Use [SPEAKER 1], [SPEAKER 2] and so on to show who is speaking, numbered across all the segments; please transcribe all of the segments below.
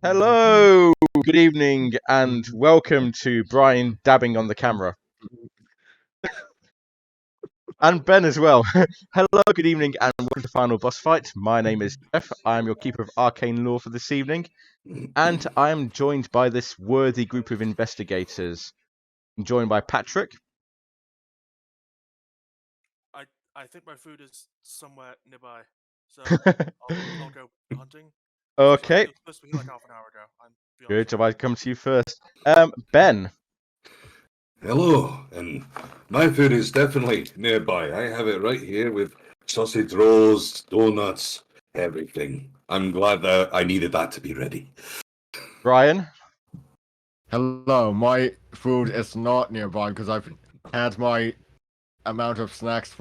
[SPEAKER 1] Hello, good evening, and welcome to Brian dabbing on the camera. And Ben as well. Hello, good evening, and welcome to Final Boss Fight. My name is Jeff. I am your Keeper of Arcane Lore for this evening, and I am joined by this worthy group of investigators. I'm joined by Patrick.
[SPEAKER 2] I think my food is somewhere nearby, so I'll go hunting.
[SPEAKER 1] Okay.
[SPEAKER 2] It was supposed to be like half an hour ago.
[SPEAKER 1] Good, so I come to you first. Ben.
[SPEAKER 3] Hello, and my food is definitely nearby. I have it right here with sausage rolls, donuts, everything. I'm glad that I needed that to be ready.
[SPEAKER 1] Brian.
[SPEAKER 4] Hello, my food is not nearby because I've had my amount of snacks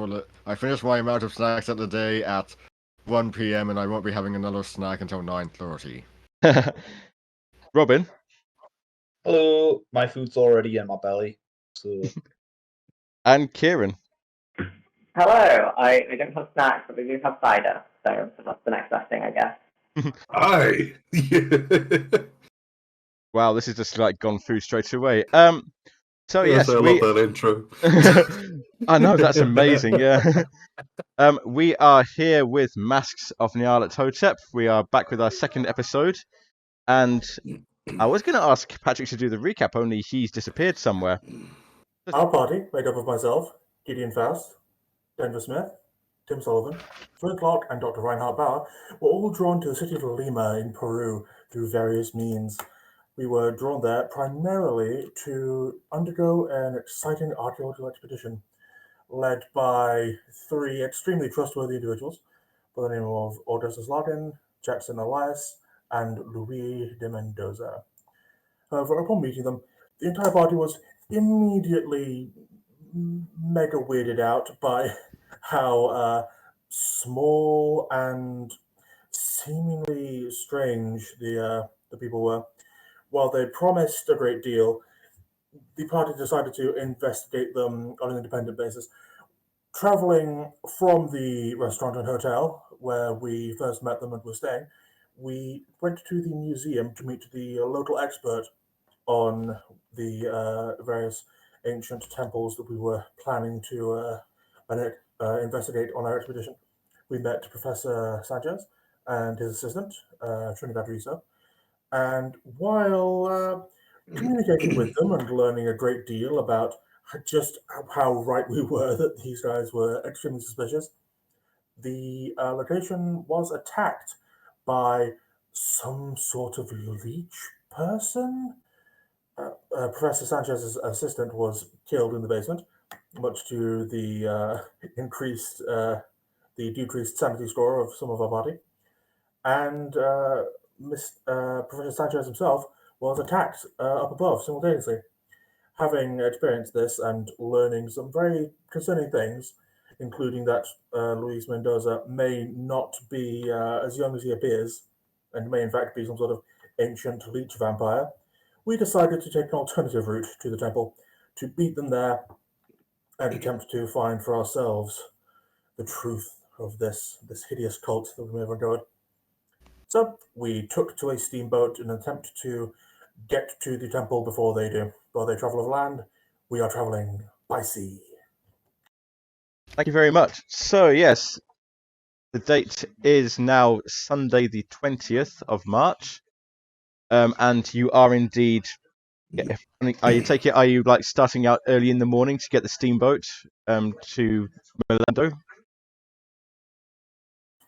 [SPEAKER 4] I finished my amount of snacks at the day at 1 p.m. and I won't be having another snack until 9:30.
[SPEAKER 1] Robin.
[SPEAKER 5] Hello, my food's already in my belly. So.
[SPEAKER 1] And Kieran.
[SPEAKER 6] Hello, I don't have snacks, but we do have cider, so that's the next best thing, I guess.
[SPEAKER 3] Hi!
[SPEAKER 1] Wow, this is just like gone through straight away. So
[SPEAKER 3] yes,
[SPEAKER 1] yes,
[SPEAKER 3] I love that intro.
[SPEAKER 1] I know, that's amazing, yeah. We are here with Masks of Nyarlathotep. We are back with our second episode, and I was going to ask Patrick to do the recap, only he's disappeared somewhere.
[SPEAKER 7] Our party, made up of myself, Gideon Faust, Denver Smith, Tim Sullivan, Flint Clark, and Dr. Reinhard Bauer, were all drawn to the city of Lima in Peru through various means. We were drawn there primarily to undergo an exciting archaeological expedition led by three extremely trustworthy individuals by the name of Augustus Larkin, Jackson Elias, and Luis de Mendoza. However, upon meeting them, the entire party was immediately mega weirded out by how small and seemingly strange the people were. While they promised a great deal, the party decided to investigate them on an independent basis. Traveling from the restaurant and hotel where we first met them and were staying, we went to the museum to meet the local expert on the various ancient temples that we were planning to investigate on our expedition. We met Professor Sanchez and his assistant, Trinidad Riso, and while communicating with them and learning a great deal about just how right we were that these guys were extremely suspicious, the location was attacked by some sort of leech person. Professor Sanchez's assistant was killed in the basement, much to the decreased sanity score of some of our party. And Professor Sanchez himself was attacked up above simultaneously. Having experienced this and learning some very concerning things, including that Luis Mendoza may not be as young as he appears, and may in fact be some sort of ancient leech vampire, we decided to take an alternative route to the temple, to beat them there and attempt to find for ourselves the truth of this hideous cult that we may have uncovered. So we took to a steamboat in an attempt to get to the temple before they do. While they travel over land, we are traveling by sea.
[SPEAKER 1] Thank you very much. So yes, the date is now Sunday the 20th of March. And you are indeed, are you like starting out early in the morning to get the steamboat to Orlando?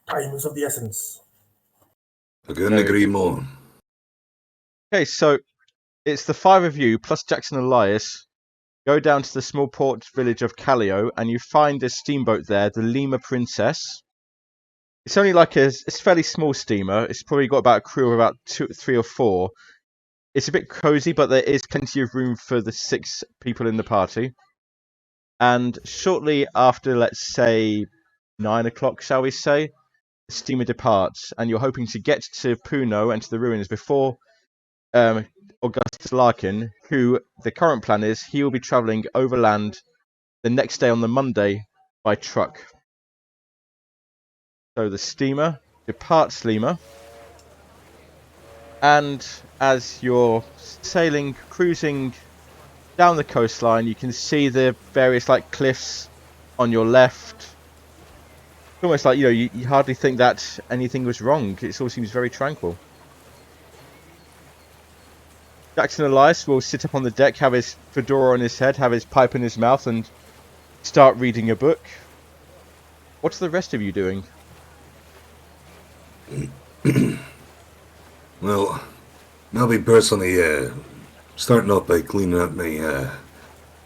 [SPEAKER 7] Time is of the essence.
[SPEAKER 3] I couldn't agree more.
[SPEAKER 1] Okay, so it's the five of you plus Jackson Elias go down to the small port village of Callio, and you find a steamboat there, the Lima Princess. It's only like it's a fairly small steamer. It's probably got about a crew of about 3 or 4. It's a bit cozy, but there is plenty of room for the 6 people in the party. And shortly after, let's say 9 o'clock, shall we say, the steamer departs, and you're hoping to get to Puno and to the ruins before Augustus Larkin, who the current plan is he will be travelling overland the next day on the Monday by truck. So the steamer departs Lima. And as you're sailing, cruising down the coastline, you can see the various like cliffs on your left. It's almost like, you hardly think that anything was wrong. It all seems very tranquil. Jackson Elias will sit up on the deck, have his fedora on his head, have his pipe in his mouth, and start reading a book. What's the rest of you doing?
[SPEAKER 3] Well, I'll be personally starting off by cleaning up my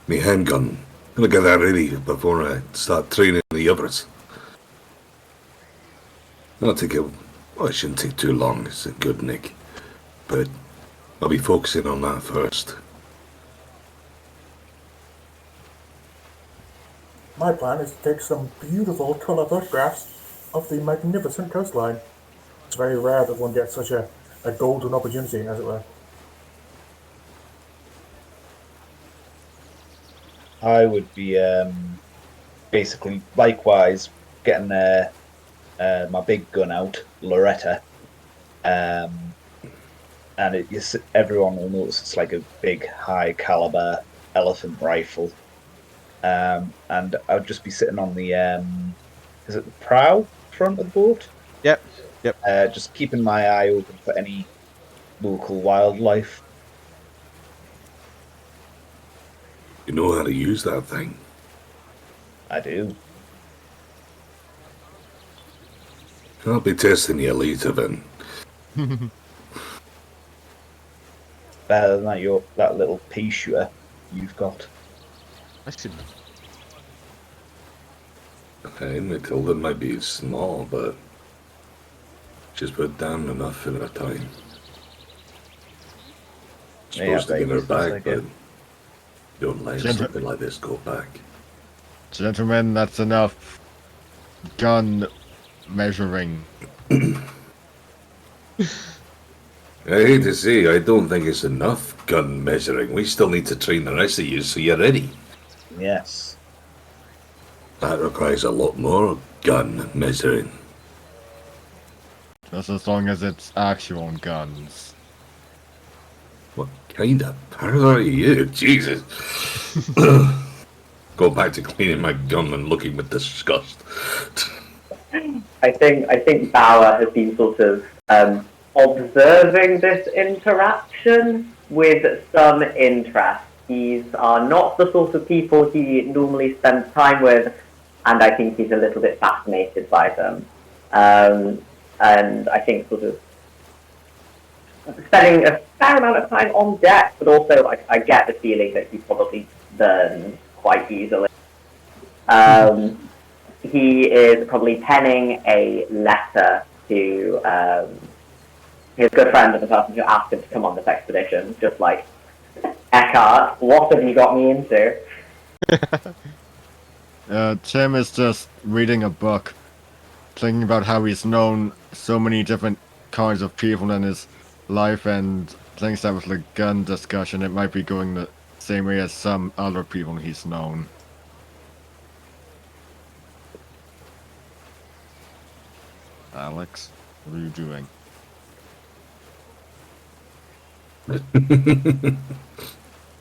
[SPEAKER 3] handgun. Gonna get that ready before I start training the others. That'll take it shouldn't take too long. It's a good nick, but I'll be focusing on that first.
[SPEAKER 7] My plan is to take some beautiful colour photographs of the magnificent coastline. It's very rare that one gets such a golden opportunity, as it were.
[SPEAKER 5] I would be basically likewise getting my big gun out, Loretta, and everyone will notice it's like a big, high caliber elephant rifle, and I would just be sitting on the is it the prow front of the boat?
[SPEAKER 1] Yep.
[SPEAKER 5] Just keeping my eye open for any local wildlife.
[SPEAKER 3] You know how to use that thing?
[SPEAKER 5] I do.
[SPEAKER 3] I'll be testing you later then.
[SPEAKER 5] Better than that little pea shooter you've got.
[SPEAKER 1] I should.
[SPEAKER 3] Hey, Matilda might be small, but she's put down enough in her time. Supposed to give her back, but don't let something like this go back.
[SPEAKER 4] Gentlemen, that's enough gun measuring.
[SPEAKER 3] I hate to say, I don't think it's enough gun measuring. We still need to train the rest of you so you're ready.
[SPEAKER 5] Yes.
[SPEAKER 3] That requires a lot more gun measuring.
[SPEAKER 4] Just as long as it's actual guns.
[SPEAKER 3] What kind of pervert are you? Jesus. Go back to cleaning my gun and looking with disgust.
[SPEAKER 6] I think Bauer has been sort of observing this interaction with some interest. These are not the sort of people he normally spends time with, and I think he's a little bit fascinated by them. And I think sort of spending a fair amount of time on deck, but also I get the feeling that he probably burns quite easily. He is probably penning a letter to his good friend and the person who asked him to come on this expedition, just like, Eckhart, what have you got me into?
[SPEAKER 4] Tim is just reading a book, thinking about how he's known so many different kinds of people in his life, and thinks that with the gun discussion, it might be going the same way as some other people he's known. Alex, what are you doing?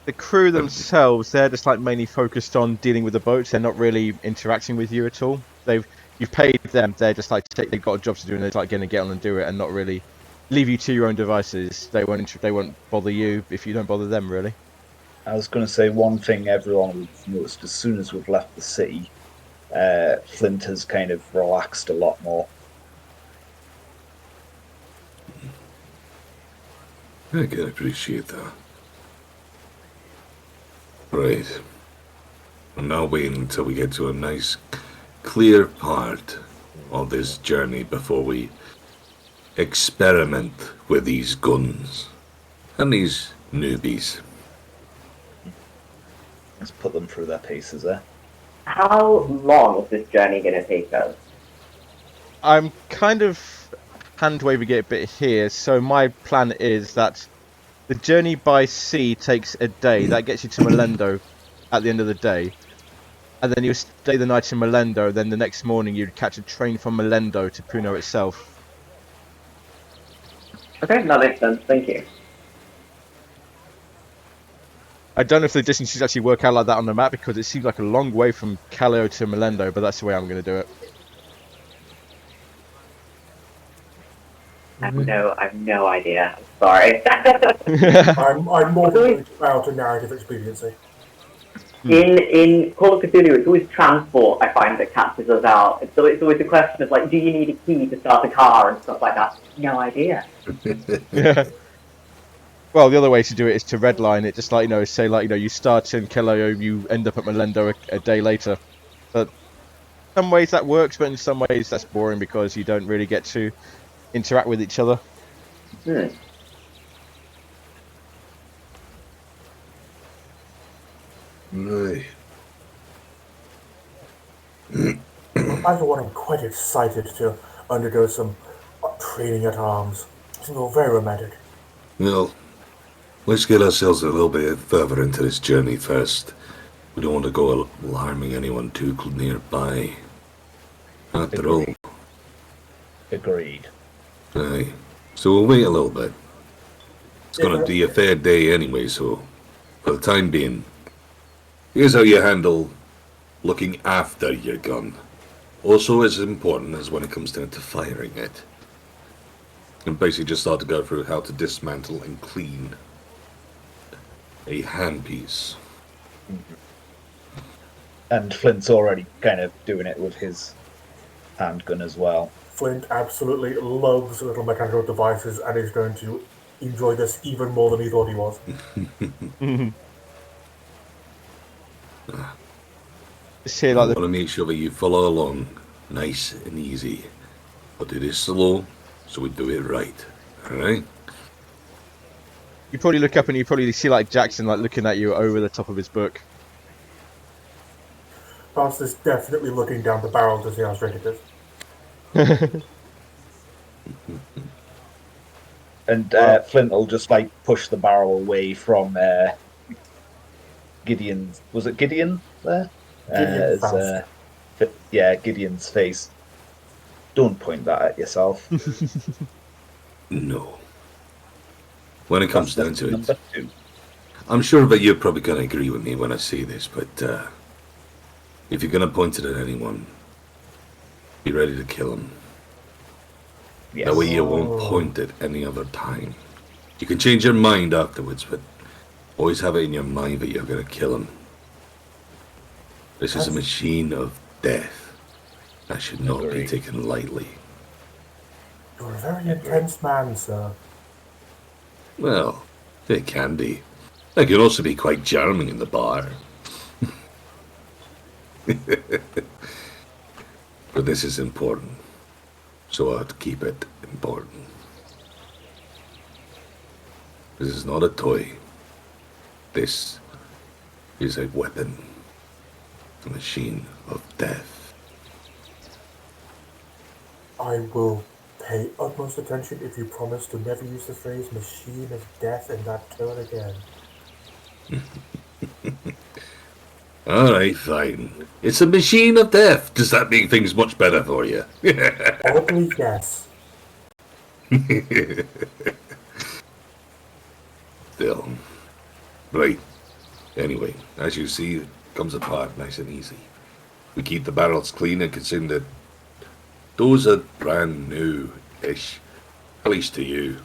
[SPEAKER 1] The crew themselves, they're just like mainly focused on dealing with the boats. They're not really interacting with you at all. You've paid them. They're just like they've got a job to do, and they're like going to get on and do it, and not really leave you to your own devices. They won't bother you if you don't bother them, really.
[SPEAKER 5] I was going to say one thing everyone would noticed as soon as we've left the city, Flint has kind of relaxed a lot more.
[SPEAKER 3] I can appreciate that. Right. I'm now waiting until we get to a nice, clear part of this journey before we experiment with these guns and these newbies.
[SPEAKER 5] Let's put them through their paces there.
[SPEAKER 6] How long is this journey going to take us?
[SPEAKER 1] I'm kind of hand-waving it a bit here. So my plan is that the journey by sea takes a day. That gets you to Melendo at the end of the day. And then you stay the night in Melendo, then the next morning you'd catch a train from Melendo to Puno itself.
[SPEAKER 6] Okay, that makes sense. Thank you.
[SPEAKER 1] I don't know if the distances actually work out like that on the map because it seems like a long way from Callio to Melendo, but that's the way I'm going to do it.
[SPEAKER 6] I have no idea. I'm sorry.
[SPEAKER 7] I'm more worried about a narrative expediency.
[SPEAKER 6] In Call of Cthulhu, it's always transport. I find that catches us out. It's always a question of like, do you need a key to start a car and stuff like that? No idea.
[SPEAKER 1] Yeah. Well, the other way to do it is to redline it, just like, say like, you start in Callio, you end up at Melendo a day later. But in some ways that works, but in some ways that's boring because you don't really get to interact with each other.
[SPEAKER 3] Right.
[SPEAKER 7] Either one, I'm quite excited to undergo some training at arms. It's all very romantic.
[SPEAKER 3] Well, let's get ourselves a little bit further into this journey first. We don't want to go alarming anyone too nearby. After all.
[SPEAKER 5] Agreed.
[SPEAKER 3] Aye. So we'll wait a little bit. It's gonna be a fair day anyway, so for the time being, here's how you handle looking after your gun. Also as important as when it comes down to firing it. And basically just start to go through how to dismantle and clean a handpiece.
[SPEAKER 5] And Flint's already kind of doing it with his handgun as well.
[SPEAKER 7] Flint absolutely loves little mechanical devices and is going to enjoy this even more than he thought he was.
[SPEAKER 3] I want to make sure that you follow along nice and easy. I'll do this slow, so we do it right. Alright?
[SPEAKER 1] You probably look up and you probably see like Jackson like looking at you over the top of his book.
[SPEAKER 7] Bast is definitely looking down the barrel to see how straight it is.
[SPEAKER 5] And Flint will just like push the barrel away from Gideon's. Was it Gideon there? Gideon's face. Don't point that at yourself.
[SPEAKER 3] No. When it comes down to it,
[SPEAKER 5] number 2.
[SPEAKER 3] I'm sure that you're probably going to agree with me when I say this, but if you're going to point it at anyone, be ready to kill him.
[SPEAKER 5] Yes.
[SPEAKER 3] That way you won't point it any other time. You can change your mind afterwards, but always have it in your mind that you're going to kill him. This is a machine of death. That should not be taken lightly.
[SPEAKER 7] You're a very intense man, sir.
[SPEAKER 3] Well, it can be. It can also be quite charming in the bar. But this is important, so I have to keep it important. This is not a toy. This is a weapon. A machine of death.
[SPEAKER 7] I will pay utmost attention if you promise to never use the phrase machine of death in that tone again.
[SPEAKER 3] Alright, fine. It's a machine of death. Does that make things much better for you?
[SPEAKER 7] Probably yes.
[SPEAKER 3] Still. Right. Anyway, as you see, it comes apart nice and easy. We keep the barrels clean and consume that those are brand new-ish. At least to you.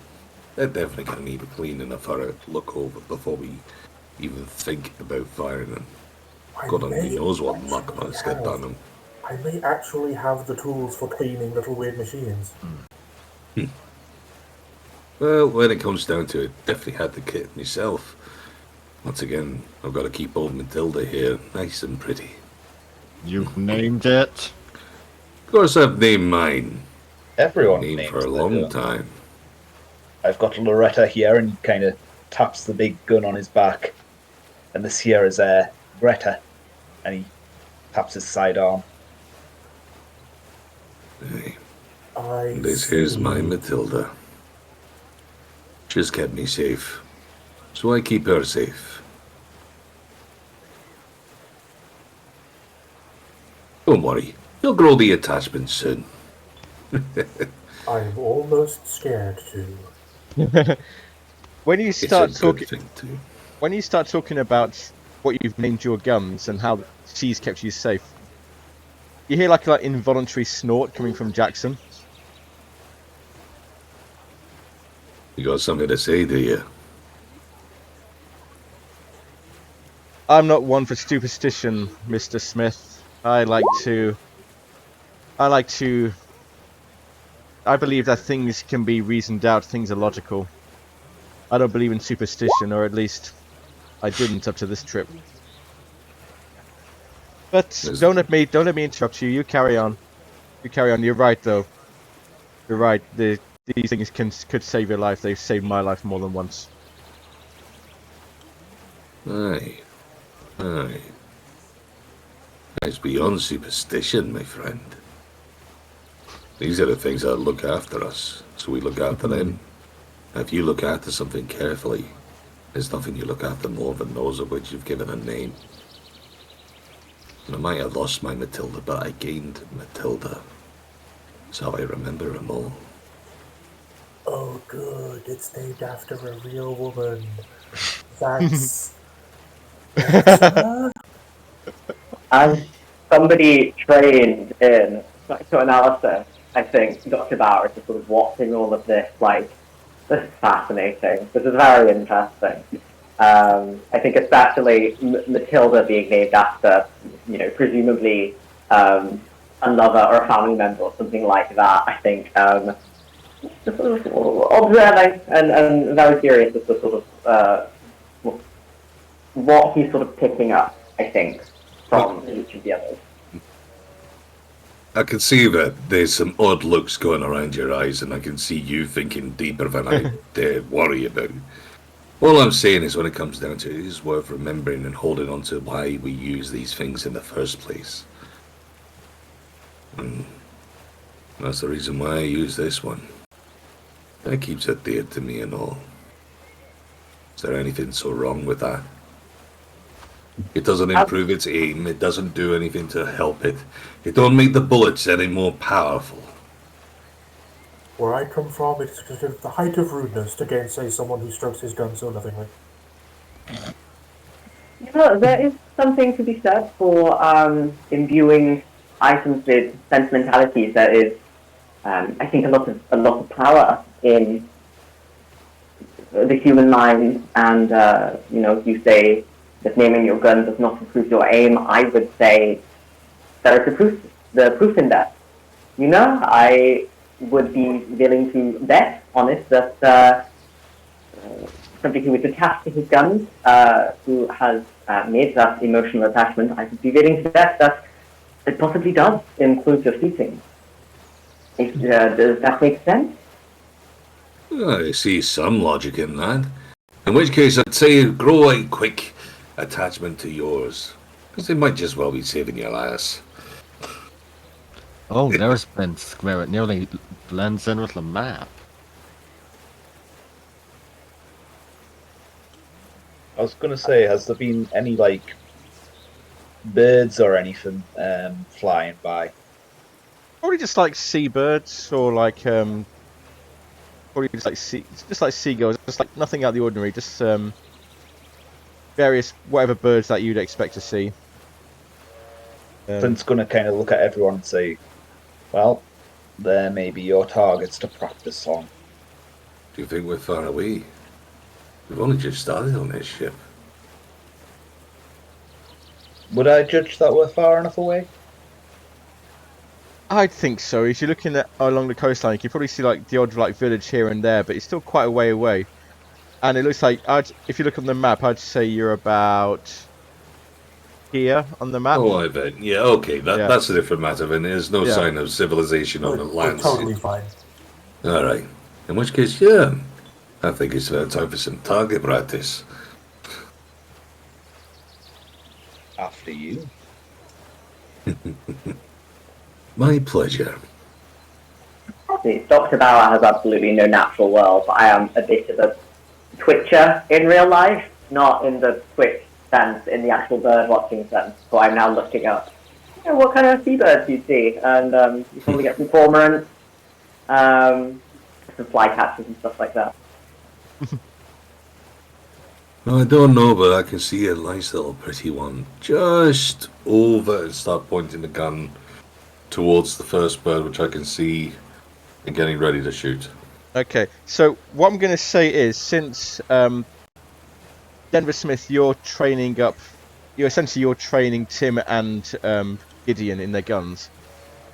[SPEAKER 3] They're definitely going to need a clean enough for a look over before we even think about firing them. God only knows what luck must get done them.
[SPEAKER 7] I may actually have the tools for cleaning little weird machines.
[SPEAKER 3] Well, when it comes down to it, definitely had the kit myself. Once again, I've got to keep old Matilda here nice and pretty.
[SPEAKER 4] You've named it?
[SPEAKER 3] Of course I've named mine.
[SPEAKER 5] Everyone
[SPEAKER 3] named
[SPEAKER 5] names
[SPEAKER 3] for a long time.
[SPEAKER 5] I've got Loretta here, and he kind of taps the big gun on his back. And this here is Greta, and he taps his sidearm.
[SPEAKER 3] Hey.
[SPEAKER 7] I
[SPEAKER 3] This here's my Matilda. She's kept me safe, so I keep her safe. Don't worry, you'll grow the attachment soon.
[SPEAKER 7] I'm almost scared to.
[SPEAKER 1] When you
[SPEAKER 3] It's a
[SPEAKER 1] start
[SPEAKER 3] good
[SPEAKER 1] talking,
[SPEAKER 3] thing too.
[SPEAKER 1] when you start talking about what you've named your guns and how she's kept you safe, you hear like involuntary snort coming from Jackson.
[SPEAKER 3] You got something to say, do you?
[SPEAKER 1] I'm not one for superstition, Mr. Smith. I believe that things can be reasoned out, things are logical. I don't believe in superstition, or at least I didn't up to this trip. But don't let me interrupt you. You carry on. You're right, though. You're right. These things could save your life. They've saved my life more than once.
[SPEAKER 3] Aye. It's beyond superstition, my friend. These are the things that look after us, so we look after them. If you look after something carefully, there's nothing you look after more than those of which you've given a name. And I might have lost my Matilda, but I gained Matilda. That's how I remember them all.
[SPEAKER 7] Oh, good. It's named after a real woman. That's...
[SPEAKER 6] As somebody trained in psychoanalysis, I think Dr. Bauer is just sort of watching all of this, like, this is fascinating. This is very interesting. I think especially Matilda being named after, presumably a lover or a family member or something like that. I think just sort of observing and very curious as to sort of what he's sort of picking up, I think, from each of the others.
[SPEAKER 3] I can see that there's some odd looks going around your eyes, and I can see you thinking deeper than I dare worry about. All I'm saying is, when it comes down to it, it's worth remembering and holding on to why we use these things in the first place. And that's the reason why I use this one. That keeps it dear to me and all. Is there anything so wrong with that? It doesn't improve its aim, it doesn't do anything to help it. It don't make the bullets any more powerful.
[SPEAKER 7] Where I come from, it's considered the height of rudeness to gainsay someone who strokes his gun so lovingly.
[SPEAKER 6] There is something to be said for imbuing items with sentimentalities. There is, I think, a lot of power in the human mind, and if you say that naming your gun does not improve your aim, I would say there is the proof in that. I would be willing to bet on it that somebody who is attached to his gun, who has made that emotional attachment, I would be willing to bet that it possibly does improve your shooting. Does that make sense?
[SPEAKER 3] I see some logic in that. In which case, I'd say grow a quick attachment to yours, because they might just well be saving your ass.
[SPEAKER 4] Oh, there's Ben's where it nearly blends in with the map.
[SPEAKER 5] I was going to say, has there been any, birds or anything flying by?
[SPEAKER 1] Probably just like seabirds, or probably just like seagulls, just like nothing out of the ordinary, just various whatever birds that you'd expect to see.
[SPEAKER 5] Flint's going to kind of look at everyone and say, well, there may be your targets to practice on.
[SPEAKER 3] Do you think we're far away? We've only just started on this ship.
[SPEAKER 5] Would I judge that we're far enough away?
[SPEAKER 1] I'd think so. If you're looking at along the coastline, you can probably see the odd village here and there, but it's still quite a way away. And it looks like if you look on the map, I'd say you're about here on the map.
[SPEAKER 3] Oh, I bet. Yeah, okay, that's a different matter. And there's no sign of civilization on the
[SPEAKER 7] We're
[SPEAKER 3] land.
[SPEAKER 7] totally fine.
[SPEAKER 3] All right. In which case, yeah, I think it's time for some target practice.
[SPEAKER 5] After you.
[SPEAKER 3] My pleasure.
[SPEAKER 6] Dr. Bauer has absolutely no natural world, but I am a bit of a twitcher in real life, not in the twitch sense, in the actual bird watching sense. So I'm now looking up, what kind of seabirds you see, and you probably get some cormorants, some flycatchers and stuff like that.
[SPEAKER 3] I don't know, but I can see a nice little pretty one just over and start pointing the gun towards the first bird, which I can see, and getting ready to shoot.
[SPEAKER 1] Okay, so what I'm going to say is, since Denver Smith, you're training Tim and Gideon in their guns.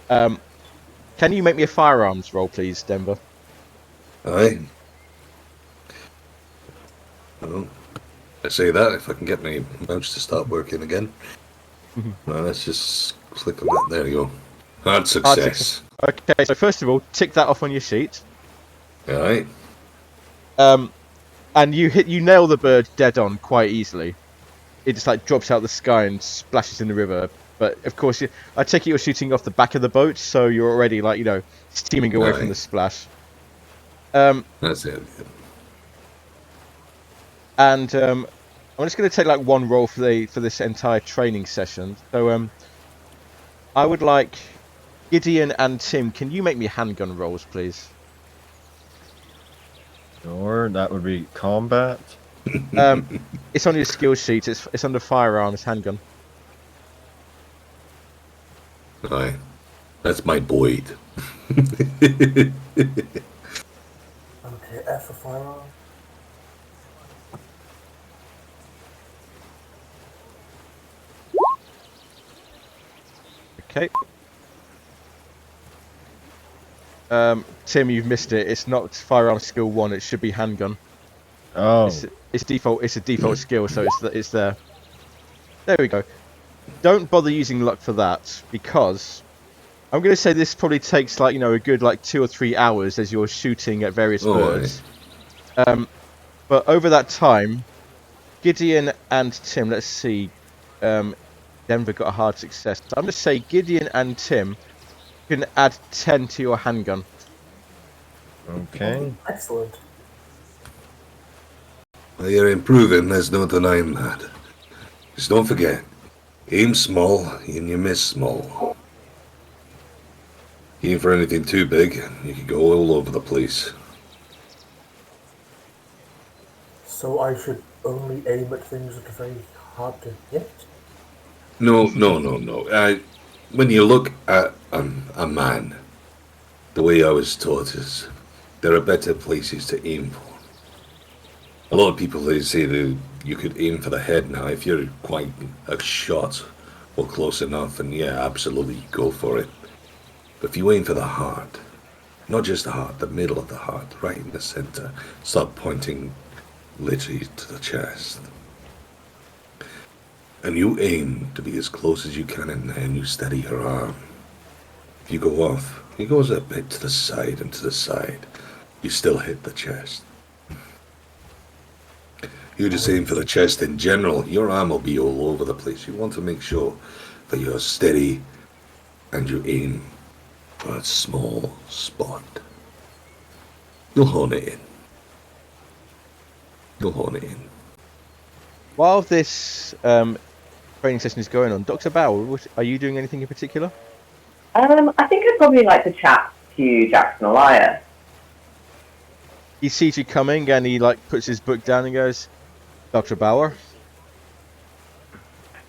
[SPEAKER 1] Can you make me a firearms roll, please, Denver?
[SPEAKER 3] Aye. Well, I say that if I can get my mouse to start working again. Well, let's just click on that. There you go. Hard success.
[SPEAKER 1] Okay, so first of all, tick that off on your sheet.
[SPEAKER 3] Aye.
[SPEAKER 1] And you nail the bird dead on quite easily. It just like drops out the sky and splashes in the river. But of course, I take it you're shooting off the back of the boat, so you're already like steaming away from the splash.
[SPEAKER 3] That's it.
[SPEAKER 1] And I'm just going to take like one roll for this entire training session. So I would like Gideon and Tim. Can you make me handgun rolls, please?
[SPEAKER 4] Sure, that would be combat.
[SPEAKER 1] It's on your skill sheet. It's under firearms, handgun.
[SPEAKER 3] Aye. That's my Boyd.
[SPEAKER 7] Okay, F for firearm.
[SPEAKER 1] Okay. Tim, you've missed it. It's not firearm skill 1. It should be handgun.
[SPEAKER 4] Oh,
[SPEAKER 1] It's default. It's a default skill, so it's there. There we go. Don't bother using luck for that, because I'm going to say this probably takes like a good 2 or 3 hours as you're shooting at various birds. But over that time, Gideon and Tim. Let's see. Denver got a hard success. So I'm going to say Gideon and Tim can add 10 to your handgun.
[SPEAKER 4] okay.
[SPEAKER 7] Excellent.
[SPEAKER 3] Well, you're improving, there's no denying that. Just don't forget, aim small and you miss small. Aim for anything too big, you can go all over the place.
[SPEAKER 7] So I should only aim at things that are very hard to hit?
[SPEAKER 3] No. When you look at a man, the way I was taught is there are better places to aim for. A lot of people, they say that you could aim for the head now if you're quite a shot or close enough, and yeah, absolutely go for it. But if you aim for the heart, not just the heart, the middle of the heart, right in the center, start pointing literally to the chest. And you aim to be as close as you can in there, and you steady your arm. If you go off, it goes a bit to the side and to the side. You still hit the chest. You just aim for the chest in general, your arm will be all over the place. You want to make sure that you're steady and you aim for a small spot. You'll hone it in. You'll hone it in.
[SPEAKER 1] While this training session is going on, Dr. Bauer, are you doing anything in particular?
[SPEAKER 6] I think I'd probably like to chat to Jackson Elias.
[SPEAKER 1] He sees you coming and he puts his book down and goes, Dr. Bauer?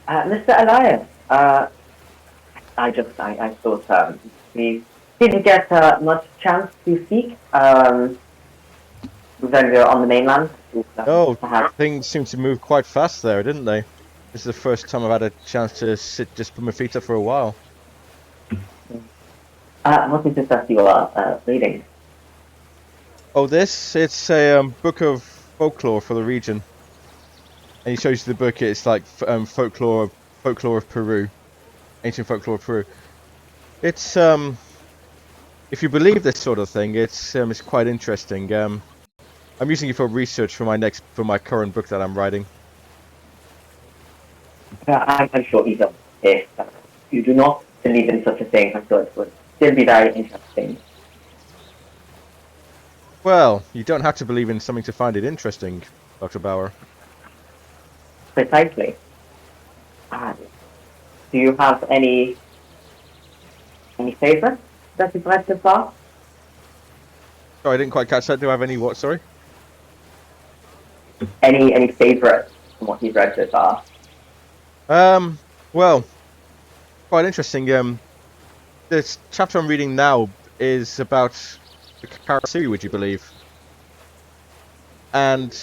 [SPEAKER 6] Mr. Elias, I thought we didn't get much chance to speak when we were on the mainland.
[SPEAKER 1] Oh, things seem to move quite fast there, didn't they? This is the first time I've had a chance to just put my feet up for a while.
[SPEAKER 6] What is it that you are reading?
[SPEAKER 1] Oh, it's a book of folklore for the region. And he shows you the book. It's like folklore of Peru, ancient folklore of Peru. It's if you believe this sort of thing, it's quite interesting. I'm using it for research for my current book that I'm writing.
[SPEAKER 6] I'm sure either if you do not believe in such a thing, I'm sure it would still be very interesting.
[SPEAKER 1] Well, you don't have to believe in something to find it interesting, Dr. Bauer.
[SPEAKER 6] Precisely. Do you have any favorites that you've read so far?
[SPEAKER 1] Sorry, I didn't quite catch that. Do I have any what, sorry?
[SPEAKER 6] Any favourites from what you've read so far?
[SPEAKER 1] Well, quite interesting. This chapter I'm reading now is about the Karasiri, would you believe? And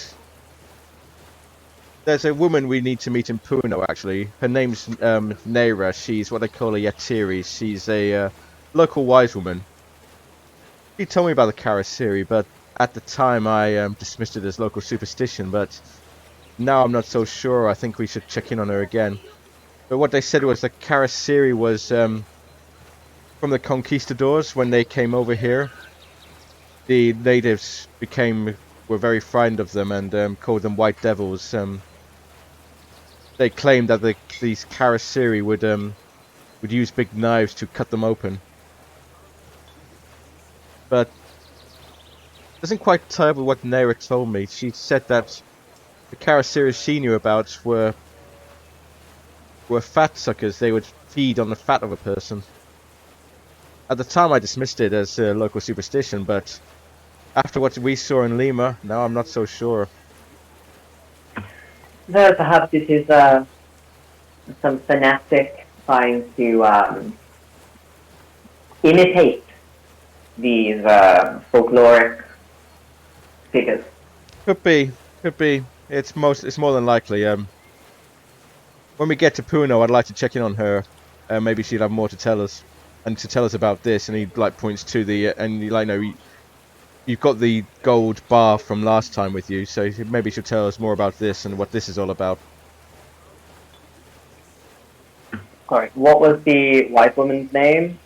[SPEAKER 1] there's a woman we need to meet in Puno, actually. Her name's Naira. She's what they call a Yatiri. She's a local wise woman. She told me about the Karasiri, but at the time I dismissed it as local superstition, but now I'm not so sure. I think we should check in on her again. But what they said was the Karasiri was from the conquistadors when they came over here. The natives were very frightened of them and called them white devils. They claimed that these Karasiri would use big knives to cut them open. But it doesn't quite tie up with what Naira told me. She said that the Karasiri she knew about were fat suckers. They would feed on the fat of a person. At the time I dismissed it as a local superstition, but after what we saw in Lima, now I'm not so sure.
[SPEAKER 6] No, perhaps it is some fanatic trying to imitate these folkloric figures.
[SPEAKER 1] Could be. It's more than likely. When we get to Puno, I'd like to check in on her. Maybe she'd have more to tell us, and to tell us about this. And he points to the you've got the gold bar from last time with you, so maybe she'll tell us more about this and what this is all about.
[SPEAKER 6] Sorry, what was the white woman's name?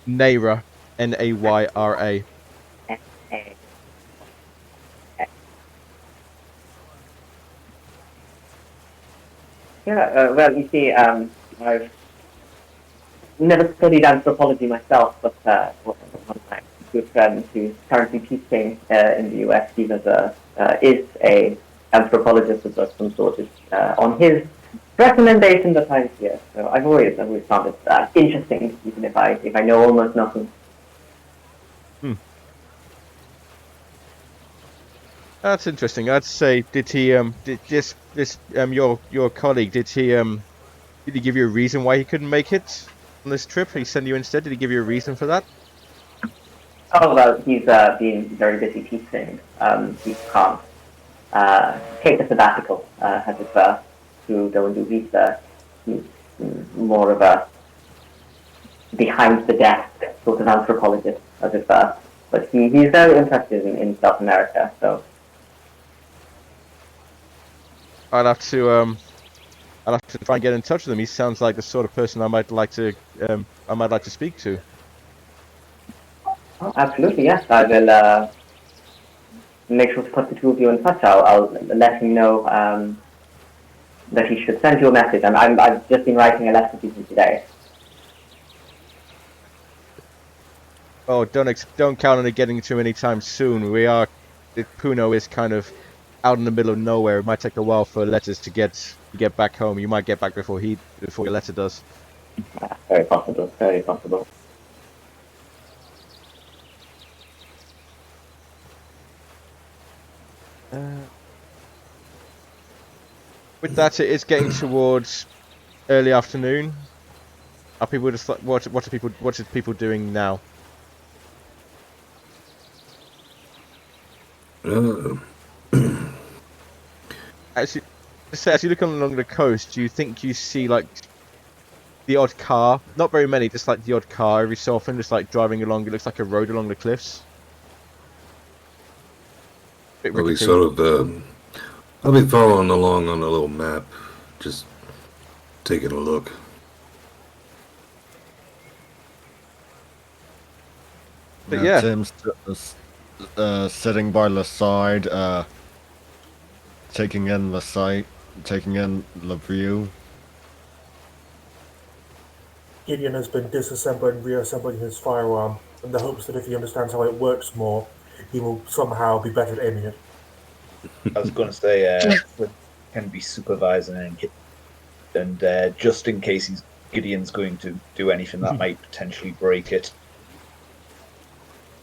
[SPEAKER 1] Naira, Nayra.
[SPEAKER 6] Yeah, well, you see, I've never studied anthropology myself, but one of my good friends who's currently teaching in the US, he is a anthropologist of some sort, on his recommendation that I'm here. So I've always found it interesting, even if I know almost nothing.
[SPEAKER 1] That's interesting. I'd say, did he your colleague, did he give you a reason why he couldn't make it on this trip? He sent you instead. Did he give you a reason for that?
[SPEAKER 6] Oh well, he's been very busy teaching. He can't take a sabbatical, as it were, to go and do research. He's more of a behind the desk sort of anthropologist, as it were. But he's very interested in South America, so.
[SPEAKER 1] I'd have to try and get in touch with him. He sounds like the sort of person I might like to speak to.
[SPEAKER 6] Oh, absolutely, yes. I will make sure to put the two of you in touch. I'll let him know that he should send you a message. I've just been writing a letter to him today.
[SPEAKER 1] Oh, don't count on it getting to him anytime soon. Puno is kind of out in the middle of nowhere. It might take a while for letters to get back home. You might get back before your letter does.
[SPEAKER 6] Very possible. Very possible.
[SPEAKER 1] With that, it is getting towards early afternoon. Are people just what are people doing now? As you look along the coast, do you think you see like the odd car? Not very many, just like the odd car every so often, just like driving along. It looks like a road along the cliffs.
[SPEAKER 3] I'll be I'll be following along on a little map, just taking a look.
[SPEAKER 1] But yeah,
[SPEAKER 4] Tim's sitting by the side, taking in the sight, taking in the view.
[SPEAKER 7] Gideon has been disassembling and reassembling his firearm in the hopes that if he understands how it works more, he will somehow be better at aiming it.
[SPEAKER 5] I was going to say, Flint can be supervising and just in case Gideon's going to do anything that might potentially break it.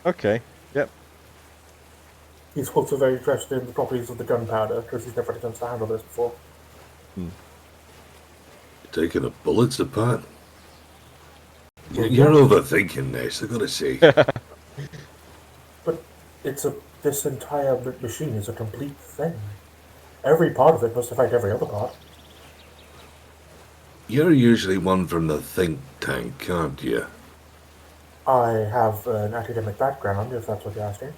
[SPEAKER 1] okay, yep.
[SPEAKER 7] He's also very interested in the properties of the gunpowder because he's never had a chance to handle this before.
[SPEAKER 3] Taking the bullets apart.
[SPEAKER 7] Well,
[SPEAKER 3] You're
[SPEAKER 7] yeah.
[SPEAKER 3] overthinking this, I gotta say.
[SPEAKER 7] But this entire machine is a complete thing. Every part of it must affect every other part.
[SPEAKER 3] You're usually one from the think tank, aren't you?
[SPEAKER 7] I have an academic background, if that's what you're asking.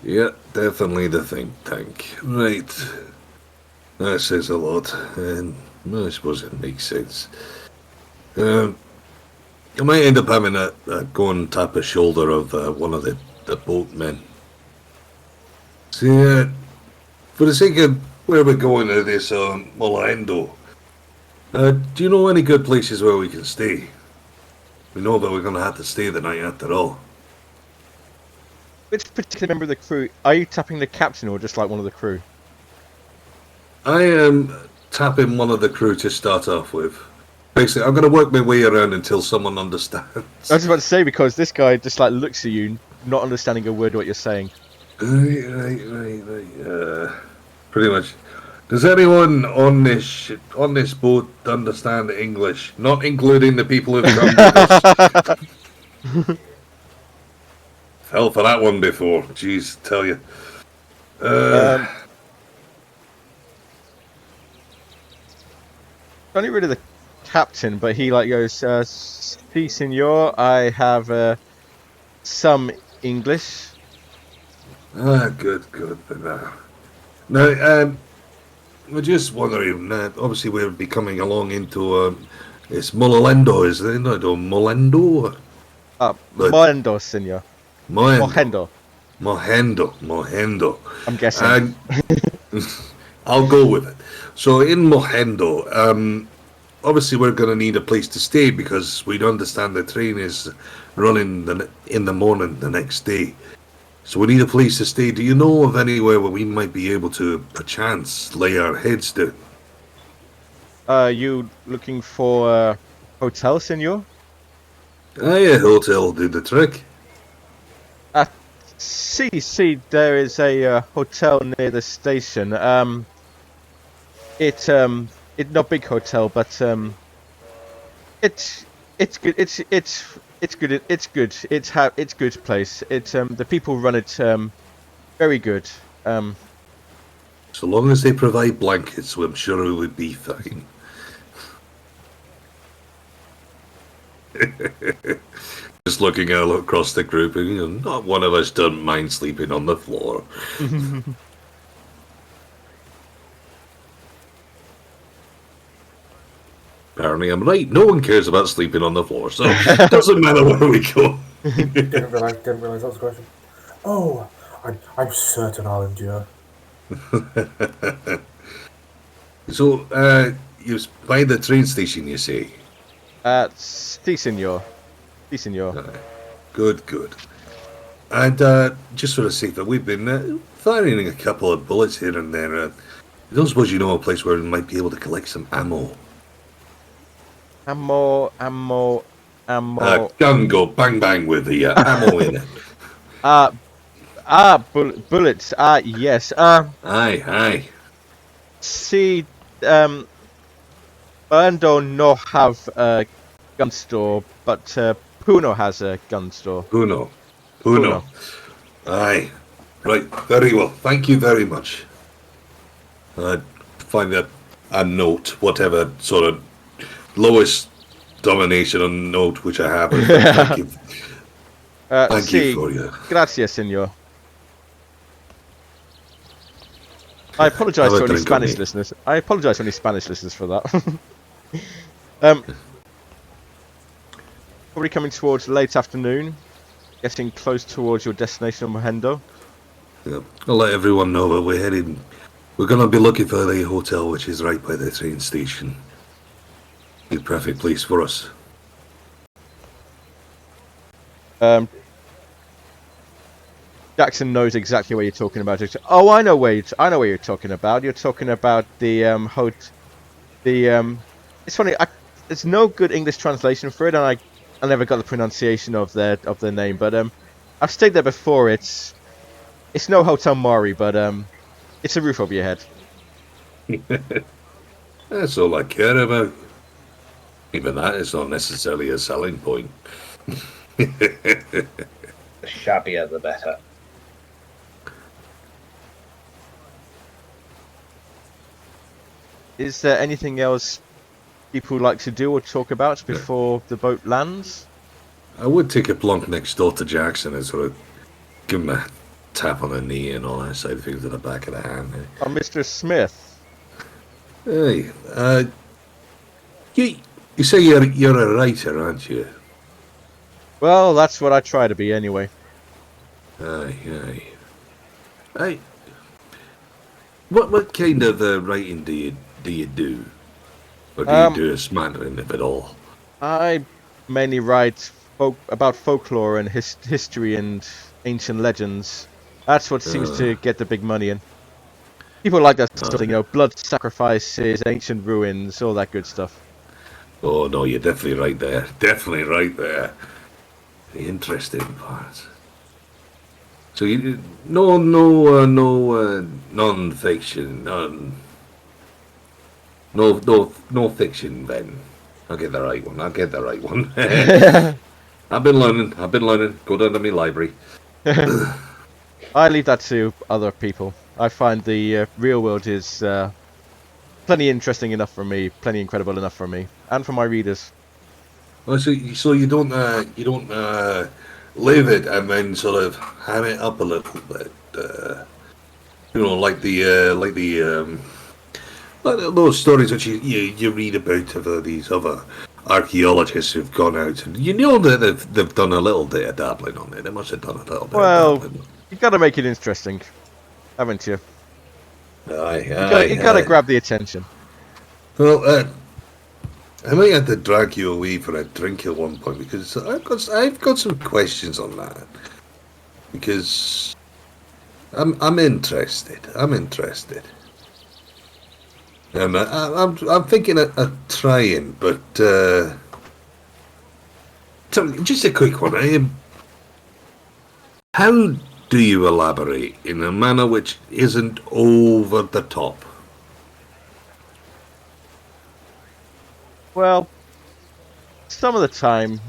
[SPEAKER 3] Yeah, definitely the think tank. Right. That says a lot, and well, I suppose it makes sense. I might end up having a go and tap a shoulder of one of the boatmen. See, for the sake of where we're going to this Molando, do you know any good places where we can stay? We know that we're going to have to stay the night after all.
[SPEAKER 1] Which particular member of the crew? Are you tapping the captain or just like one of the crew?
[SPEAKER 3] I am tapping one of the crew to start off with. Basically, I'm going to work my way around until someone understands.
[SPEAKER 1] I was just about to say, because this guy just like looks at you, not understanding a word of what you're saying.
[SPEAKER 3] Right. Pretty much. Does anyone on this boat understand English? Not including the people who've come with us. Fell for that one before. Jeez, tell you.
[SPEAKER 1] Only really the captain, but he like goes, "Si, senor, I have some English."
[SPEAKER 3] Good. But now, we're just wondering. Obviously, we'll be coming along into it's Molendo, is it? I don't Molendo.
[SPEAKER 1] Mohendo, senor. Mohendo.
[SPEAKER 3] Mohendo.
[SPEAKER 1] I'm guessing.
[SPEAKER 3] I'll go with it. So in Mohendo, obviously we're going to need a place to stay because we understand the train is running in the morning the next day. So we need a place to stay. Do you know of anywhere where we might be able to, perchance, lay our heads down?
[SPEAKER 1] You looking for a hotel, senor?
[SPEAKER 3] A hotel did the trick.
[SPEAKER 1] See, there is a hotel near the station. It's not big hotel, but it's good. It's good. It's good place. It's the people run it very good.
[SPEAKER 3] So long as they provide blankets, I'm sure we would be fine. Just looking out across the group, and not one of us doesn't mind sleeping on the floor. Apparently I'm right. No one cares about sleeping on the floor, so it doesn't matter where we go.
[SPEAKER 7] Didn't realize that was a question. Oh, I'm certain I'll endure.
[SPEAKER 3] So, you by the train station, you say?
[SPEAKER 1] Si, senor. Si, senor.
[SPEAKER 3] Good. And just for the sake that we've been firing a couple of bullets here and there, I don't suppose you know a place where we might be able to collect some ammo.
[SPEAKER 1] Ammo.
[SPEAKER 3] Gun go bang bang with the ammo in it.
[SPEAKER 1] Bullets. Yes.
[SPEAKER 3] Aye.
[SPEAKER 1] See, Bando no have a gun store, but Puno has a gun store.
[SPEAKER 3] Puno. Aye. Right, very well. Thank you very much. I'd find a note, whatever sort of lowest domination on note which I have. Thank you. Thank you for you.
[SPEAKER 1] Gracias, senor. I apologise
[SPEAKER 3] Have a
[SPEAKER 1] to any
[SPEAKER 3] drink on
[SPEAKER 1] Spanish
[SPEAKER 3] me.
[SPEAKER 1] listeners. I apologise to any Spanish listeners for that. Probably coming towards late afternoon, getting close towards your destination, Mohendo.
[SPEAKER 3] Yeah, I'll let everyone know that we're heading. We're going to be looking for the hotel, which is right by the train station. The perfect place for us.
[SPEAKER 1] Jackson knows exactly what you're talking about. Oh, I know where you're talking about. You're talking about the It's funny. There's no good English translation for it, and I never got the pronunciation of their name. But I've stayed there before. It's It's no Hotel Mari, but it's a roof over your head.
[SPEAKER 3] That's all I care about. Even that is not necessarily a selling point.
[SPEAKER 5] The shabbier, the better.
[SPEAKER 1] Is there anything else people like to do or talk about before the boat lands?
[SPEAKER 3] I would take a plonk next door to Jackson and sort of give him a tap on the knee and all that side of things to the back of the hand.
[SPEAKER 1] Oh, Mr. Smith.
[SPEAKER 3] Hey, you say you're a writer, aren't you?
[SPEAKER 1] Well, that's what I try to be anyway.
[SPEAKER 3] Aye. Hey, what kind of writing do you do? Or do you do a smattering of it all?
[SPEAKER 1] I mainly write about folklore and history and ancient legends. That's what seems to get the big money in. People like that sort of thing, blood sacrifices, ancient ruins, all that good stuff.
[SPEAKER 3] Oh no, you're definitely right there. Definitely right there. The interesting part. So you no non-fiction, no fiction, Ben. I'll get the right one. I've been learning. Go down to my library.
[SPEAKER 1] I leave that to other people. I find the real world is plenty interesting enough for me, plenty incredible enough for me, and for my readers.
[SPEAKER 3] Oh, so you don't live it and then sort of ham it up a little bit, like those stories that you read about of these other archaeologists who've gone out and that they've done a little bit of dabbling on it. They must have done a little bit.
[SPEAKER 1] Well,
[SPEAKER 3] of dabbling.
[SPEAKER 1] you got to make it interesting, haven't you?
[SPEAKER 3] Aye.
[SPEAKER 1] You got to grab the attention.
[SPEAKER 3] Well, I might have to drag you away for a drink at one point because I've got some questions on that. Because I'm interested. I'm thinking of trying, but just a quick one. How do you elaborate in a manner which isn't over the top?
[SPEAKER 1] Well, some of the time,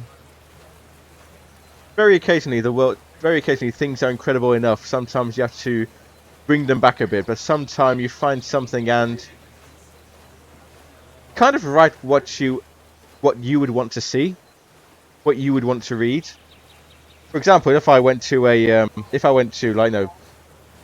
[SPEAKER 1] very occasionally things are incredible enough. Sometimes you have to bring them back a bit, but sometimes you find something and kind of write what you would want to see, what you would want to read. For example, if I went to a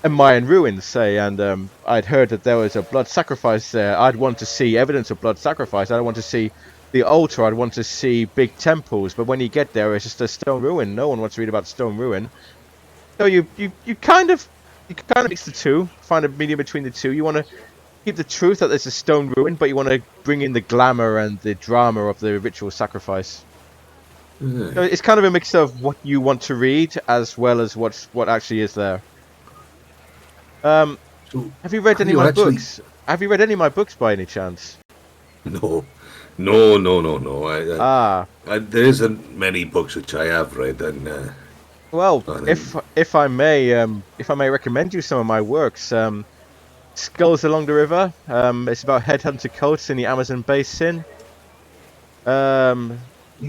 [SPEAKER 1] Mayan ruins, say, and I'd heard that there was a blood sacrifice there, I'd want to see evidence of blood sacrifice. I'd want to see the altar. I'd want to see big temples. But when you get there, it's just a stone ruin. No one wants to read about stone ruin. So you kind of mix the two, find a medium between the two. You want to keep the truth that there's a stone ruin, but you want to bring in the glamour and the drama of the ritual sacrifice. So it's kind of a mix of what you want to read as well as what actually is there. Have you read any of my books? Have you read any of my books by any chance?
[SPEAKER 3] No. There isn't many books which I have read, and
[SPEAKER 1] well, if I may recommend you some of my works. Skulls Along the River. It's about headhunter cults in the Amazon basin.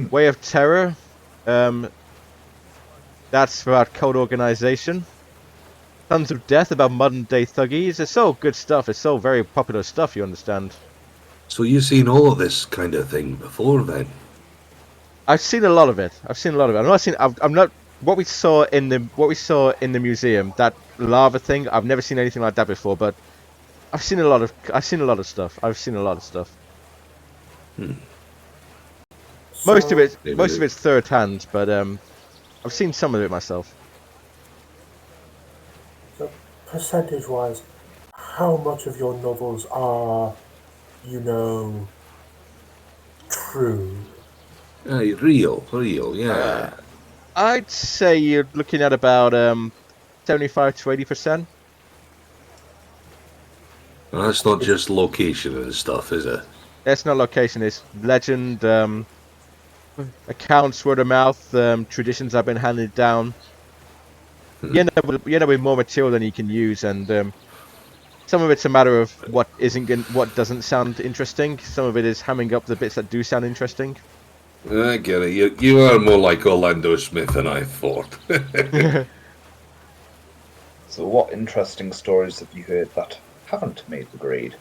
[SPEAKER 1] Way of Terror. That's about cult organization. Sons of Death, about modern day thuggies. It's all good stuff. It's all very popular stuff, you understand.
[SPEAKER 3] So you've seen all of this kind of thing before, then?
[SPEAKER 1] I've seen a lot of it. I'm not. What we saw in the museum, that lava thing. I've never seen anything like that before. But I've seen a lot of stuff. Most of it's third hand, but I've seen some of it myself.
[SPEAKER 7] So, percentage-wise, how much of your novels are, true?
[SPEAKER 3] Real, yeah.
[SPEAKER 1] I'd say you're looking at about 75 to 80%.
[SPEAKER 3] That's not just location and stuff, is it?
[SPEAKER 1] It's not location. It's legend, accounts, word of mouth, traditions I've been handed down. you end up with more material than you can use, and some of it's a matter of what what doesn't sound interesting. Some of it is hamming up the bits that do sound interesting.
[SPEAKER 3] I get it. You are more like Orlando Smith than I thought.
[SPEAKER 5] So, what interesting stories have you heard that haven't made the grade?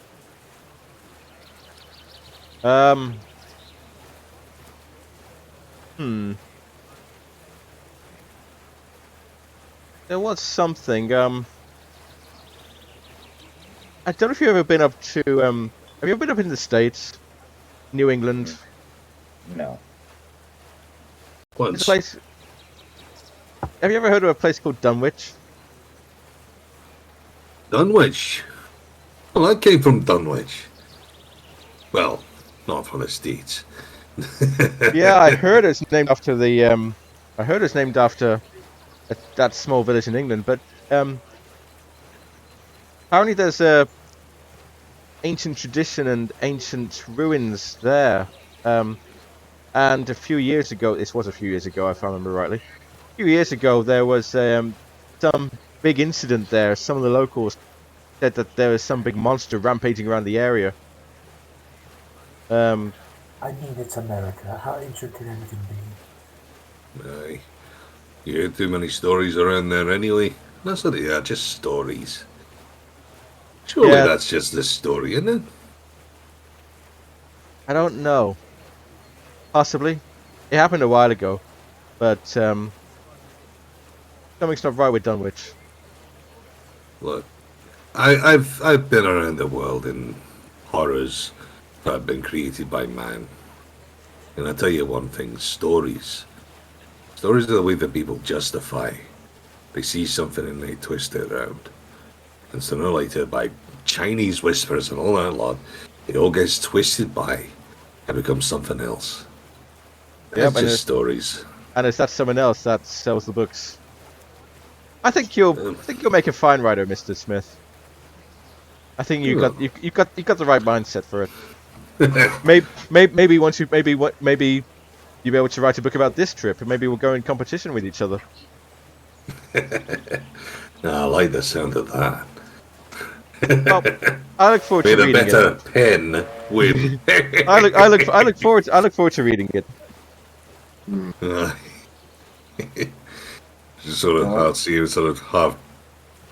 [SPEAKER 1] There was something. I don't know if you've ever been up to. Have you ever been up in the States, New England?
[SPEAKER 5] No.
[SPEAKER 1] There's
[SPEAKER 3] Once.
[SPEAKER 1] a place. Have you ever heard of a place called Dunwich?
[SPEAKER 3] Dunwich. Well, I came from Dunwich. Well, not from the States.
[SPEAKER 1] Yeah, I heard it's named after the. I heard it's named after that small village in England, but apparently there's a ancient tradition and ancient ruins there. And a few years ago, this was a few years ago, if I remember rightly. A few years ago, there was some big incident there. Some of the locals said that there was some big monster rampaging around the area.
[SPEAKER 7] I mean, it's America. How ancient can anything be?
[SPEAKER 3] Aye. You hear too many stories around there anyway. That's what they are, just stories. Surely
[SPEAKER 1] Yeah.
[SPEAKER 3] that's just the story, isn't it?
[SPEAKER 1] I don't know. Possibly. It happened a while ago, but something's not right with Dunwich.
[SPEAKER 3] Look, I've been around the world in horrors that have been created by man. And I tell you one thing, stories. Stories are the way that people justify. They see something and they twist it around. And sooner or later, by Chinese whispers and all that lot, it all gets twisted by and becomes something else.
[SPEAKER 1] Yep,
[SPEAKER 3] That's
[SPEAKER 1] and
[SPEAKER 3] just stories.
[SPEAKER 1] And it's that someone else that sells the books. I think you'll make a fine writer, Mr. Smith. I think you got the right mindset for it. maybe once you maybe you'll be able to write a book about this trip, and maybe we'll go in competition with each other.
[SPEAKER 3] I like the sound of that.
[SPEAKER 1] Well, I look forward to
[SPEAKER 3] Made a
[SPEAKER 1] reading
[SPEAKER 3] better
[SPEAKER 1] it.
[SPEAKER 3] pen win.
[SPEAKER 1] I look forward to reading it.
[SPEAKER 3] Just sort of, I'll see him sort of half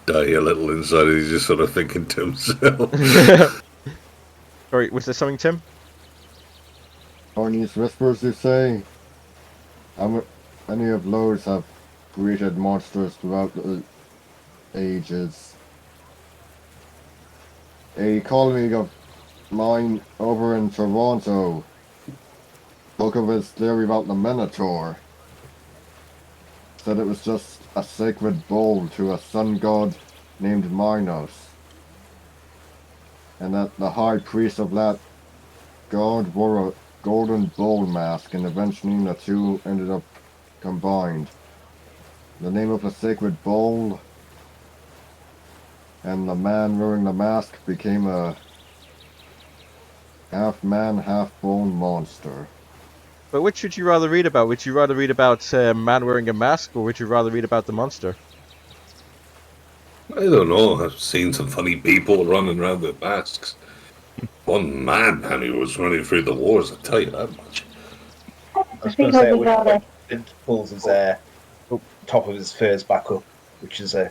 [SPEAKER 3] die a little inside. He's just sort of thinking to himself.
[SPEAKER 1] Sorry, was there something, Tim?
[SPEAKER 4] Chinese whispers, you say? Many of those have created monsters throughout the ages. A colleague of mine over in Toronto spoke of his theory about the Minotaur. Said it was just a sacred bowl to a sun god named Minos. And that the high priest of that god wore a golden bowl mask, and eventually the two ended up combined. The name of the sacred bowl and the man wearing the mask became a half-man, half-bone monster.
[SPEAKER 1] But which would you rather read about? Would you rather read about a man wearing a mask, or would you rather read about the monster?
[SPEAKER 3] I don't know. I've seen some funny people running around with masks. One madman who was running through the wars, I'll tell you that much.
[SPEAKER 5] I was going to say, when Clint pulls his top of his furs back up, which is a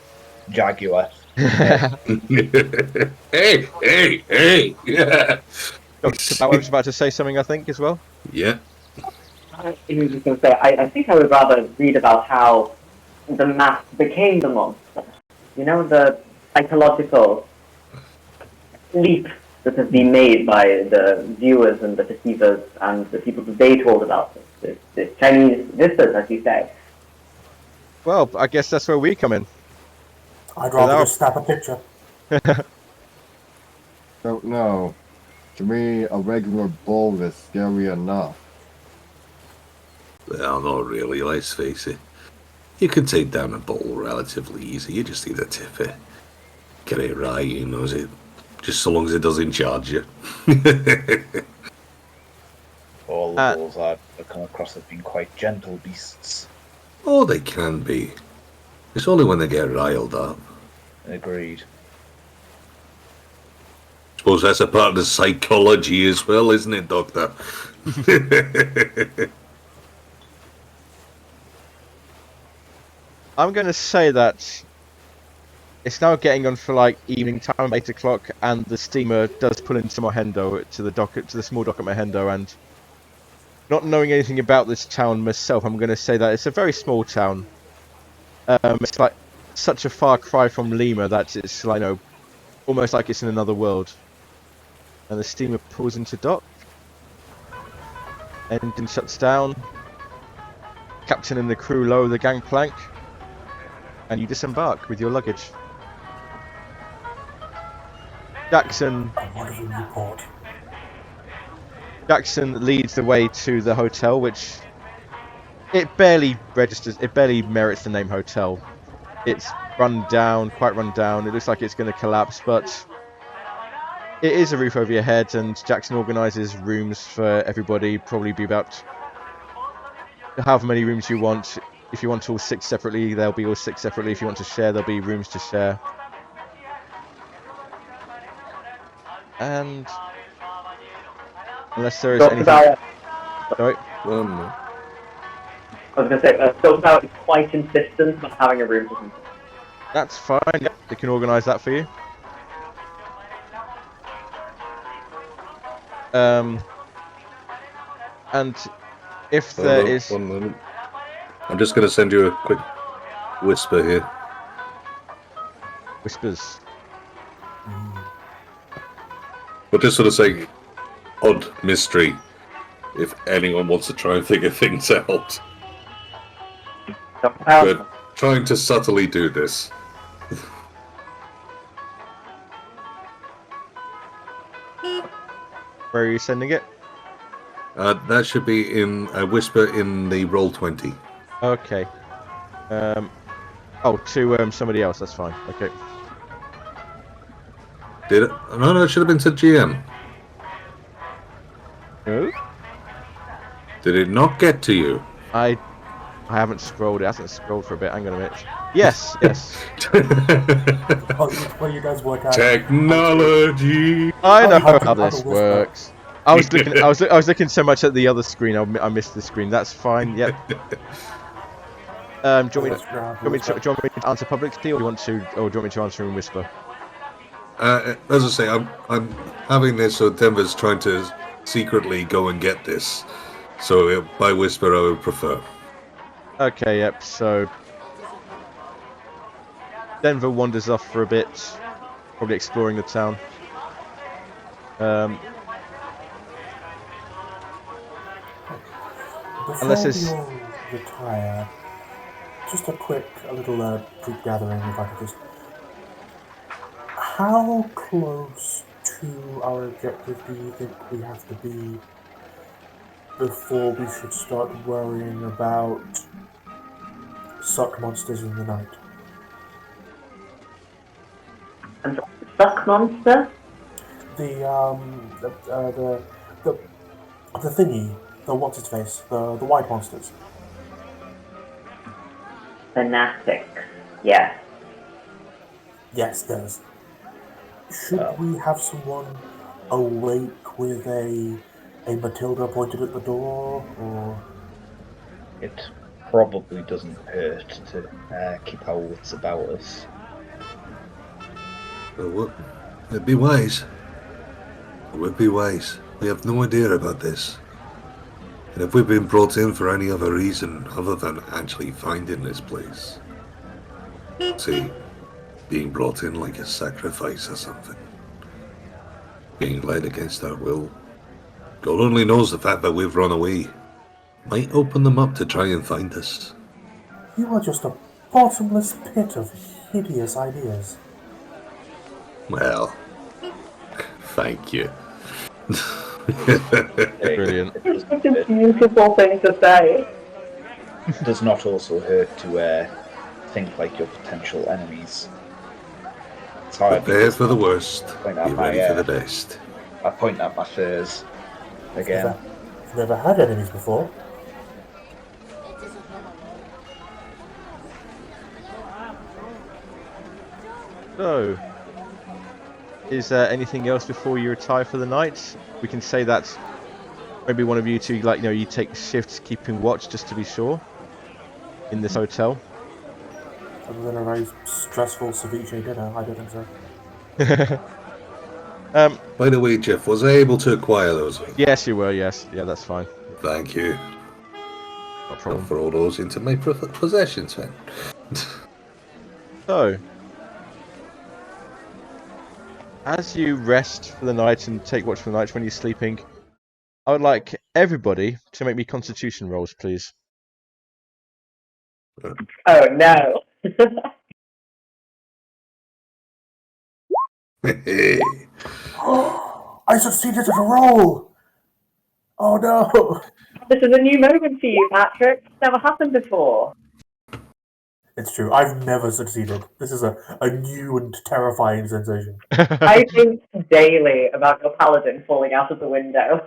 [SPEAKER 5] jaguar.
[SPEAKER 3] Hey! Yeah.
[SPEAKER 1] I was about to say something, I think, as well.
[SPEAKER 3] Yeah.
[SPEAKER 6] I was just going to say, I think I would rather read about how the mask became the monster. You know, the psychological leap that has been made by the viewers and the perceivers and the people that they told about this. The Chinese visitors, as you say.
[SPEAKER 1] Well, I guess that's where we come in.
[SPEAKER 7] I'd rather just snap a picture.
[SPEAKER 4] Don't know. To me, a regular bowl is scary enough.
[SPEAKER 3] Well, not really, let's face it. You can take down a bowl relatively easy. You just need to tip it. Get it right, you know, just so long as it doesn't charge you.
[SPEAKER 5] All the bulls I've come across have been quite gentle beasts.
[SPEAKER 3] Oh, they can be. It's only when they get riled up.
[SPEAKER 5] Agreed.
[SPEAKER 3] Suppose that's a part of the psychology as well, isn't it, Doctor?
[SPEAKER 1] I'm going to say that it's now getting on for like evening time, 8 o'clock, and the steamer does pull into Mohendo, to the small dock at Mohendo, and not knowing anything about this town myself, I'm going to say that it's a very small town. It's like such a far cry from Lima that it's like, almost like it's in another world. And the steamer pulls into dock. Engine shuts down. Captain and the crew lower the gangplank. And you disembark with your luggage. Jackson
[SPEAKER 7] A wonderful new port.
[SPEAKER 1] Jackson leads the way to the hotel, which it barely merits the name hotel. It's quite run down. It looks like it's going to collapse, but it is a roof over your head, and Jackson organises rooms for everybody. Probably be about however many rooms you want. If you want all 6 separately, they'll be all 6 separately. If you want to share, there'll be rooms to share. And unless there is anything... Sorry?
[SPEAKER 6] I was going to say, Dr. is quite insistent about having a room for him.
[SPEAKER 1] That's fine, yeah. They can organise that for you. And if there is...
[SPEAKER 3] One moment. I'm just going to send you a quick whisper here.
[SPEAKER 1] Whispers.
[SPEAKER 3] But just sort of saying, odd mystery, if anyone wants to try and figure things out. We're trying to subtly do this.
[SPEAKER 1] Where are you sending it?
[SPEAKER 3] That should be in a whisper in the Roll20.
[SPEAKER 1] Okay. To somebody else, that's fine. Okay.
[SPEAKER 3] Did it? No, it should have been to GM.
[SPEAKER 1] No?
[SPEAKER 3] Did it not get to you?
[SPEAKER 1] I haven't scrolled. It hasn't scrolled for a bit. Hang on a minute. Yes.
[SPEAKER 7] Well, you guys work out.
[SPEAKER 3] Technology.
[SPEAKER 1] I know
[SPEAKER 7] How
[SPEAKER 1] how this works. I was looking so much at the other screen. I missed the screen. That's fine. Yep. Do you want me to answer publicly, or do you want me to answer in whisper?
[SPEAKER 3] As I say, I'm having this, so Denver's trying to secretly go and get this. So by whisper, I would prefer.
[SPEAKER 1] Okay, yep. So Denver wanders off for a bit, probably exploring the town. Unless
[SPEAKER 7] Before
[SPEAKER 1] it's...
[SPEAKER 7] we all retire, just a little group gathering, if I could just... How close to our objective do you think we have to be before we should start worrying about suck monsters in the night?
[SPEAKER 6] And suck monster?
[SPEAKER 7] The thingy, the what's its face, the white monsters.
[SPEAKER 6] Fanatics. Yes.
[SPEAKER 7] Yes, there's. Should we have someone awake with a Matilda pointed at the door, or?
[SPEAKER 5] It probably doesn't hurt to keep our wits about us.
[SPEAKER 3] Well, it'd be wise. It would be wise. We have no idea about this. And if we've been brought in for any other reason other than actually finding this place, say, being brought in like a sacrifice or something, being led against our will, God only knows the fact that we've run away might open them up to try and find us.
[SPEAKER 7] You are just a bottomless pit of hideous ideas.
[SPEAKER 3] Well, thank you.
[SPEAKER 1] Brilliant.
[SPEAKER 6] It's such a beautiful thing to say.
[SPEAKER 5] It does not also hurt to think like your potential enemies. It's hard.
[SPEAKER 3] Prepare for the worst. Be
[SPEAKER 5] Point at
[SPEAKER 3] ready for the best.
[SPEAKER 5] I point at my furs again.
[SPEAKER 7] You've never had enemies before.
[SPEAKER 1] So, is there anything else before you retire for the night? We can say that maybe one of you two, like, you take shifts keeping watch just to be sure in this hotel.
[SPEAKER 7] Other than a very stressful ceviche dinner, I don't think so.
[SPEAKER 3] By the way, Jeff, was I able to acquire those?
[SPEAKER 1] Yes, you were. Yes, yeah, that's fine.
[SPEAKER 3] Thank you.
[SPEAKER 1] No
[SPEAKER 3] I'll
[SPEAKER 1] problem.
[SPEAKER 3] throw those into my possessions then.
[SPEAKER 1] So, as you rest for the night and take watch for the night when you're sleeping, I would like everybody to make me Constitution rolls, please.
[SPEAKER 6] Oh no.
[SPEAKER 7] I succeeded at a roll! Oh no!
[SPEAKER 6] This is a new moment for you, Patrick. It's never happened before.
[SPEAKER 7] It's true, I've never succeeded. This is a new and terrifying sensation.
[SPEAKER 6] I think daily about your paladin falling out of the window.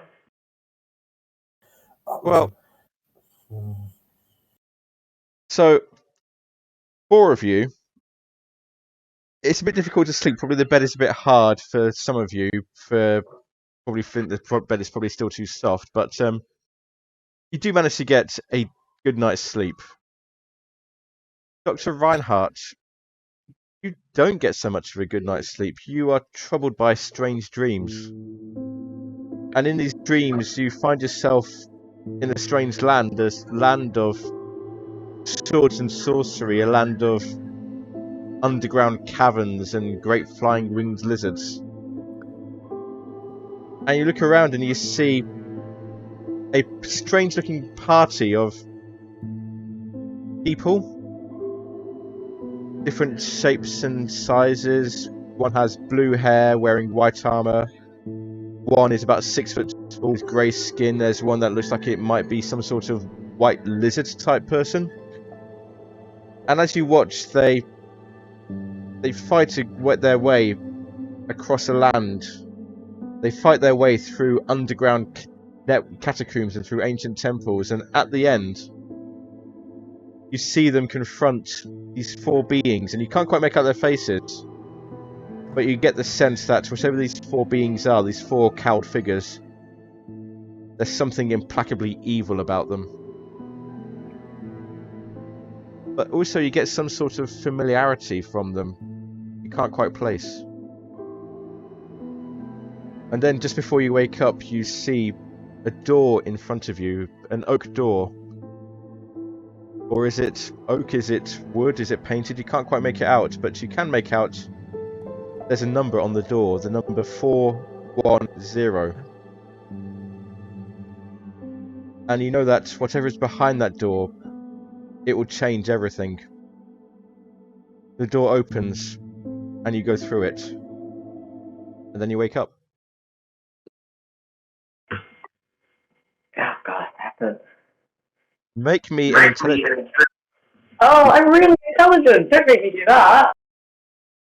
[SPEAKER 1] Well, so 4 of you. It's a bit difficult to sleep. Probably the bed is a bit hard for some of you. For probably think the bed is probably still too soft, but you do manage to get a good night's sleep. Dr. Reinhardt, you don't get so much of a good night's sleep. You are troubled by strange dreams. And in these dreams, you find yourself in a strange land, a land of swords and sorcery, a land of underground caverns and great flying winged lizards. And you look around and you see a strange looking party of people, different shapes and sizes. One has blue hair, wearing white armor. One is about 6 foot tall, with grey skin. There's one that looks like it might be some sort of white lizard type person. And as you watch, they fight their way across a land. They fight their way through underground catacombs and through ancient temples, and at the end, you see them confront these 4 beings, and you can't quite make out their faces, but you get the sense that whatever these 4 beings are, these 4 cowled figures, there's something implacably evil about them. But also you get some sort of familiarity from them you can't quite place. And then just before you wake up, you see a door in front of you, an oak door. Or is it oak? Is it wood? Is it painted? You can't quite make it out, but you can make out there's a number on the door, the number 410. And you know that whatever is behind that door, it will change everything. The door opens, and you go through it. And then you wake up.
[SPEAKER 6] Oh god, happened.
[SPEAKER 1] Make me an intelligence.
[SPEAKER 6] Oh, I'm really intelligent. Don't make me do that.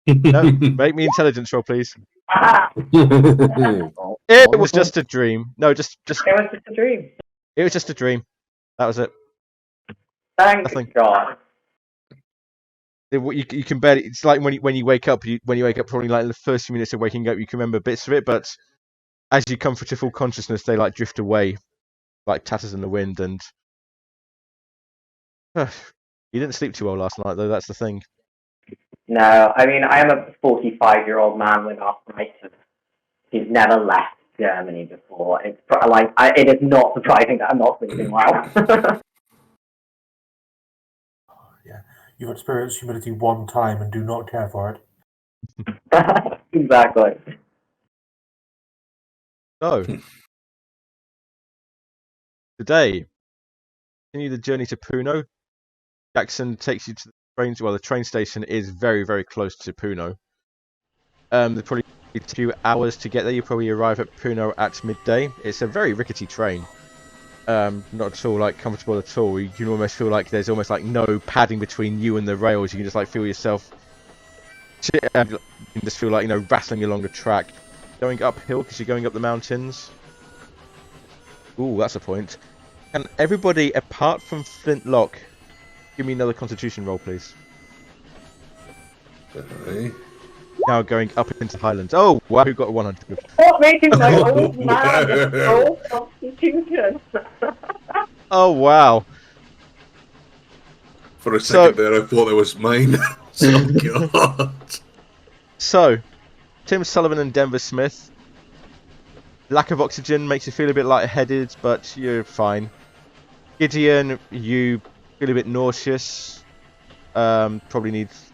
[SPEAKER 1] No, make me intelligence roll, please.
[SPEAKER 6] Ah,
[SPEAKER 1] It was just a dream. No, just.
[SPEAKER 6] it was just a dream.
[SPEAKER 1] It was just a dream. That was it.
[SPEAKER 6] Thank
[SPEAKER 1] Nothing.
[SPEAKER 6] God.
[SPEAKER 1] You can barely. It's like when you wake up. When you wake up, probably like in the first few minutes of waking up, you can remember bits of it. But as you come to full consciousness, they like drift away, like tatters in the wind. And you didn't sleep too well last night, though. That's the thing.
[SPEAKER 6] No, I mean, I am a 45-year-old man with arthritis. He's never left Germany before. It's it is not surprising that I'm not sleeping well.
[SPEAKER 7] Yeah, you've experienced humidity one time and do not care for it.
[SPEAKER 6] Exactly.
[SPEAKER 1] So today, continue the journey to Puno. Jackson takes you to the train. Well, the train station is very, very close to Puno. They probably take a few hours to get there. You probably arrive at Puno at midday. It's a very rickety train. Not at all like comfortable at all. You can almost feel like there's almost like no padding between you and the rails. You can just like feel yourself. You can just feel like rattling along the track, going uphill because you're going up the mountains. Ooh, that's a point. And everybody apart from Flintlock, give me another Constitution roll, please.
[SPEAKER 3] Okay.
[SPEAKER 1] now going up into the highlands. Oh, wow, who got a 100?
[SPEAKER 6] What making my
[SPEAKER 3] Oh,
[SPEAKER 6] old man roll constitution?
[SPEAKER 1] Oh, wow.
[SPEAKER 3] For a
[SPEAKER 1] So-
[SPEAKER 3] second there, I thought it was mine. Oh, God.
[SPEAKER 1] So, Tim Sullivan and Denver Smith. Lack of oxygen makes you feel a bit lightheaded, but you're fine. Gideon, you feel a bit nauseous. Probably needs,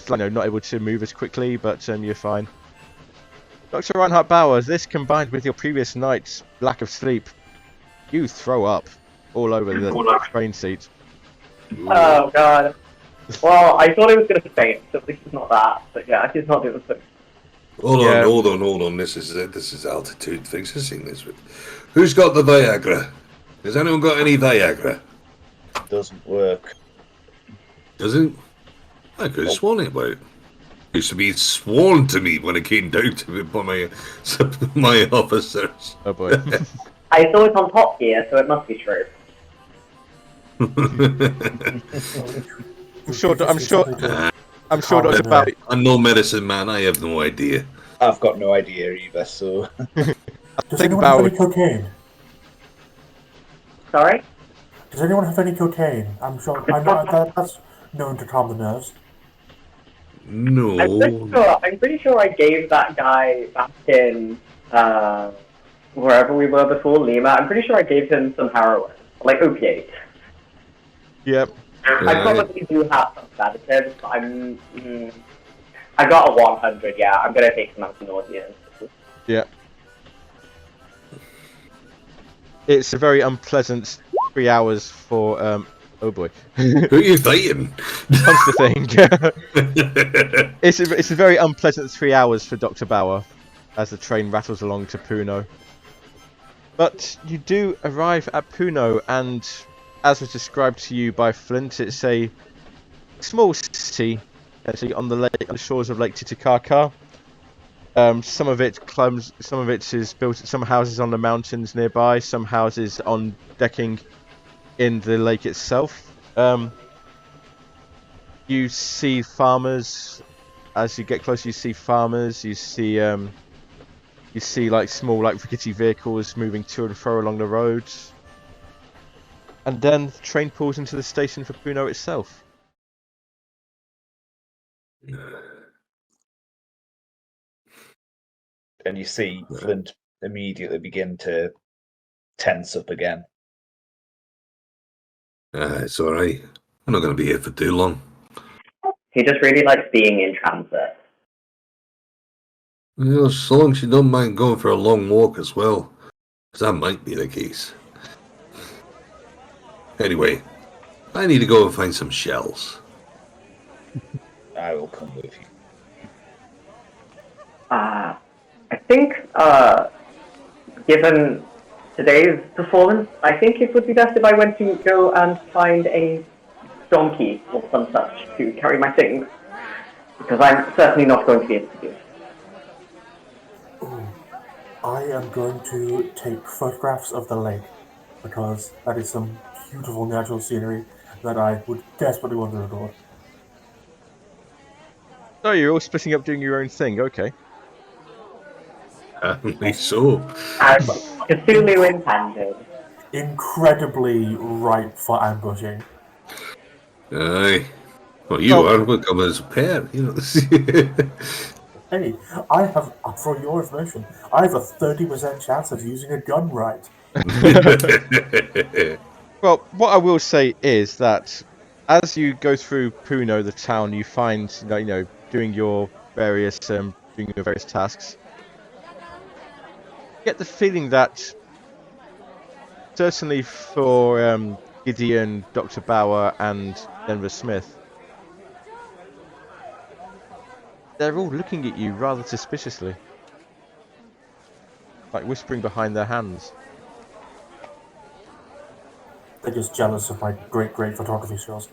[SPEAKER 1] not able to move as quickly, but you're fine. Dr. Reinhard Bauer, this combined with your previous night's lack of sleep, you throw up all over the train seat.
[SPEAKER 6] Oh god. Well, I thought I was gonna faint, so at least it's not that. But yeah, it's not doing so.
[SPEAKER 3] Hold on. This is altitude things. I've seen this with. Who's got the Viagra? Has anyone got any Viagra?
[SPEAKER 5] Doesn't work.
[SPEAKER 3] Doesn't? I could have sworn it about. Used to be sworn to me when it came down to it by my officers.
[SPEAKER 1] Oh boy.
[SPEAKER 6] I saw it on Top Gear, so it must be true.
[SPEAKER 1] I'm sure Dr. Bauer.
[SPEAKER 3] I'm no medicine man. I have no idea.
[SPEAKER 5] I've got no idea either, so...
[SPEAKER 7] Does anyone have any cocaine?
[SPEAKER 6] Sorry?
[SPEAKER 7] Does anyone have any cocaine? I'm sure that's known to calm the nerves.
[SPEAKER 3] No.
[SPEAKER 6] I'm pretty sure I gave that guy back in wherever we were before, Lima. I'm pretty sure I gave him some heroin, like opiates.
[SPEAKER 1] Yep.
[SPEAKER 6] I probably do have some sedatives, but I got a 100, yeah. I'm gonna take some anti-nauseants.
[SPEAKER 1] Yeah. It's a very unpleasant 3 hours for, oh boy.
[SPEAKER 3] Who are you fighting?
[SPEAKER 1] That's the thing. It's a very unpleasant 3 hours for Dr. Bauer as the train rattles along to Puno. But you do arrive at Puno, and as was described to you by Flint, it's a small city actually on the shores of Lake Titicaca. Some of it is built. Some houses on the mountains nearby. Some houses on decking in the lake itself. You see farmers. As you get closer, you see farmers. You see like small, like rickety vehicles moving to and fro along the roads. And then the train pulls into the station for Puno itself.
[SPEAKER 5] And you see Flint immediately begin to tense up again.
[SPEAKER 3] It's alright. I'm not going to be here for too long.
[SPEAKER 6] He just really likes being in transit.
[SPEAKER 3] Well, as long as you don't mind going for a long walk as well. Because that might be the case. Anyway, I need to go and find some shells.
[SPEAKER 5] I will come with you.
[SPEAKER 6] I think, given today's performance, I think it would be best if I went to go and find a donkey or some such to carry my things. Because I'm certainly not going to be able to do it.
[SPEAKER 7] I am going to take photographs of the lake, because that is some beautiful natural scenery that I would desperately want to record.
[SPEAKER 1] Oh, you're all splitting up doing your own thing, okay.
[SPEAKER 3] Apparently so.
[SPEAKER 6] As Cthulhu intended.
[SPEAKER 7] Incredibly ripe for ambushing.
[SPEAKER 3] Aye. Well, you are. We'll come as a pair, you know.
[SPEAKER 7] Hey, for your information, I have a 30% chance of using a gun right.
[SPEAKER 1] Well, what I will say is that as you go through Puno, the town, you find, doing your various tasks. You get the feeling that certainly for Gideon, Dr. Bauer, and Denver Smith, they're all looking at you rather suspiciously, like whispering behind their hands.
[SPEAKER 7] They're just jealous of my great photography skills.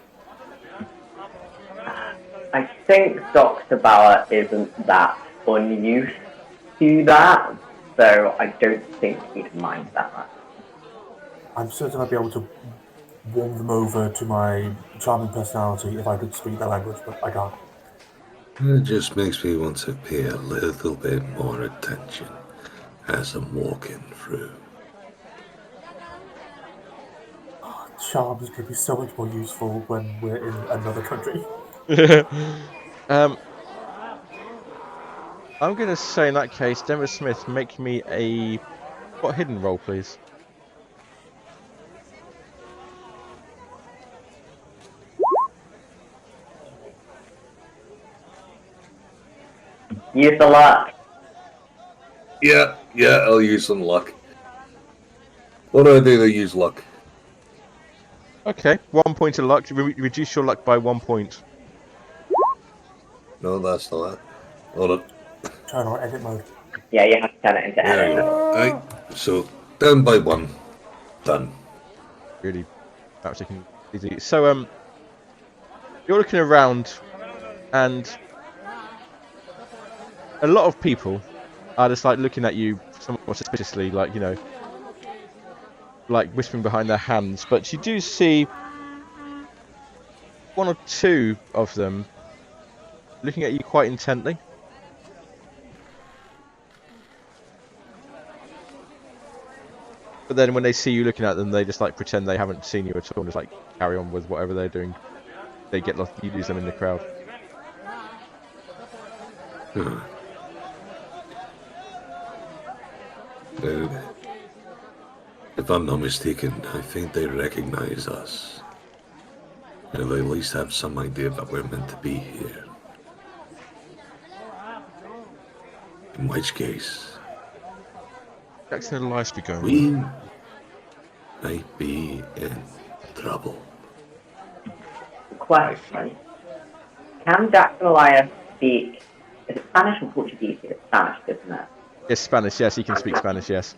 [SPEAKER 6] I think Dr. Bauer isn't that unused to that, so I don't think he'd mind that much.
[SPEAKER 7] I'm certain I'd be able to warm them over to my charming personality if I could speak their language, but I can't.
[SPEAKER 3] It just makes me want to pay a little bit more attention as I'm walking through.
[SPEAKER 7] Charms could be so much more useful when we're in another country.
[SPEAKER 1] I'm gonna say in that case, Denver Smith, make me a hidden roll, please.
[SPEAKER 6] Use the luck.
[SPEAKER 3] Yeah, I'll use some luck. What do I do to use luck?
[SPEAKER 1] Okay, 1 point of luck. Reduce your luck by 1 point.
[SPEAKER 3] No, that's not it. Hold on.
[SPEAKER 7] Turn on edit mode.
[SPEAKER 6] Yeah, you have to turn it into
[SPEAKER 3] There you
[SPEAKER 6] edit.
[SPEAKER 3] go. Right, so down by 1. Done.
[SPEAKER 1] Really, absolutely easy. So you're looking around, and a lot of people are just like looking at you somewhat suspiciously, like, you know, like whispering behind their hands. But you do see 1 or 2 of them looking at you quite intently. But then when they see you looking at them, they just like pretend they haven't seen you at all and just like carry on with whatever they're doing. They get lost, you lose them in the crowd.
[SPEAKER 3] If I'm not mistaken, I think they recognize us. Or they at least have some idea that we're meant to be here. In which case,
[SPEAKER 1] Jackson and Elias be going.
[SPEAKER 3] we might be in trouble.
[SPEAKER 6] Question. Can Jackson Elias speak... Is it Spanish or Portuguese? It's Spanish, isn't it?
[SPEAKER 1] Yes, Spanish. Yes, he can speak Spanish. Yes.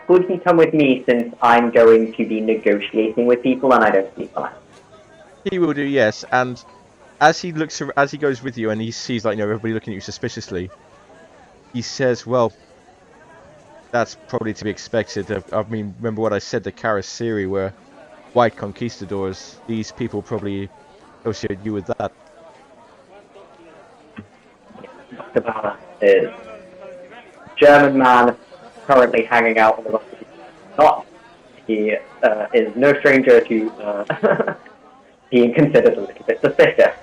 [SPEAKER 6] Could he come with me since I'm going to be negotiating with people and I don't speak Spanish?
[SPEAKER 1] He will do. Yes, and as he goes with you and he sees like, you know, everybody looking at you suspiciously, he says, "Well, that's probably to be expected. I mean, remember what I said, the Karasiri were white conquistadors. These people probably associate you with that."
[SPEAKER 6] Dr. Bauer is a German man currently hanging out with the rest of the not. He is no stranger to being considered a little bit suspicious.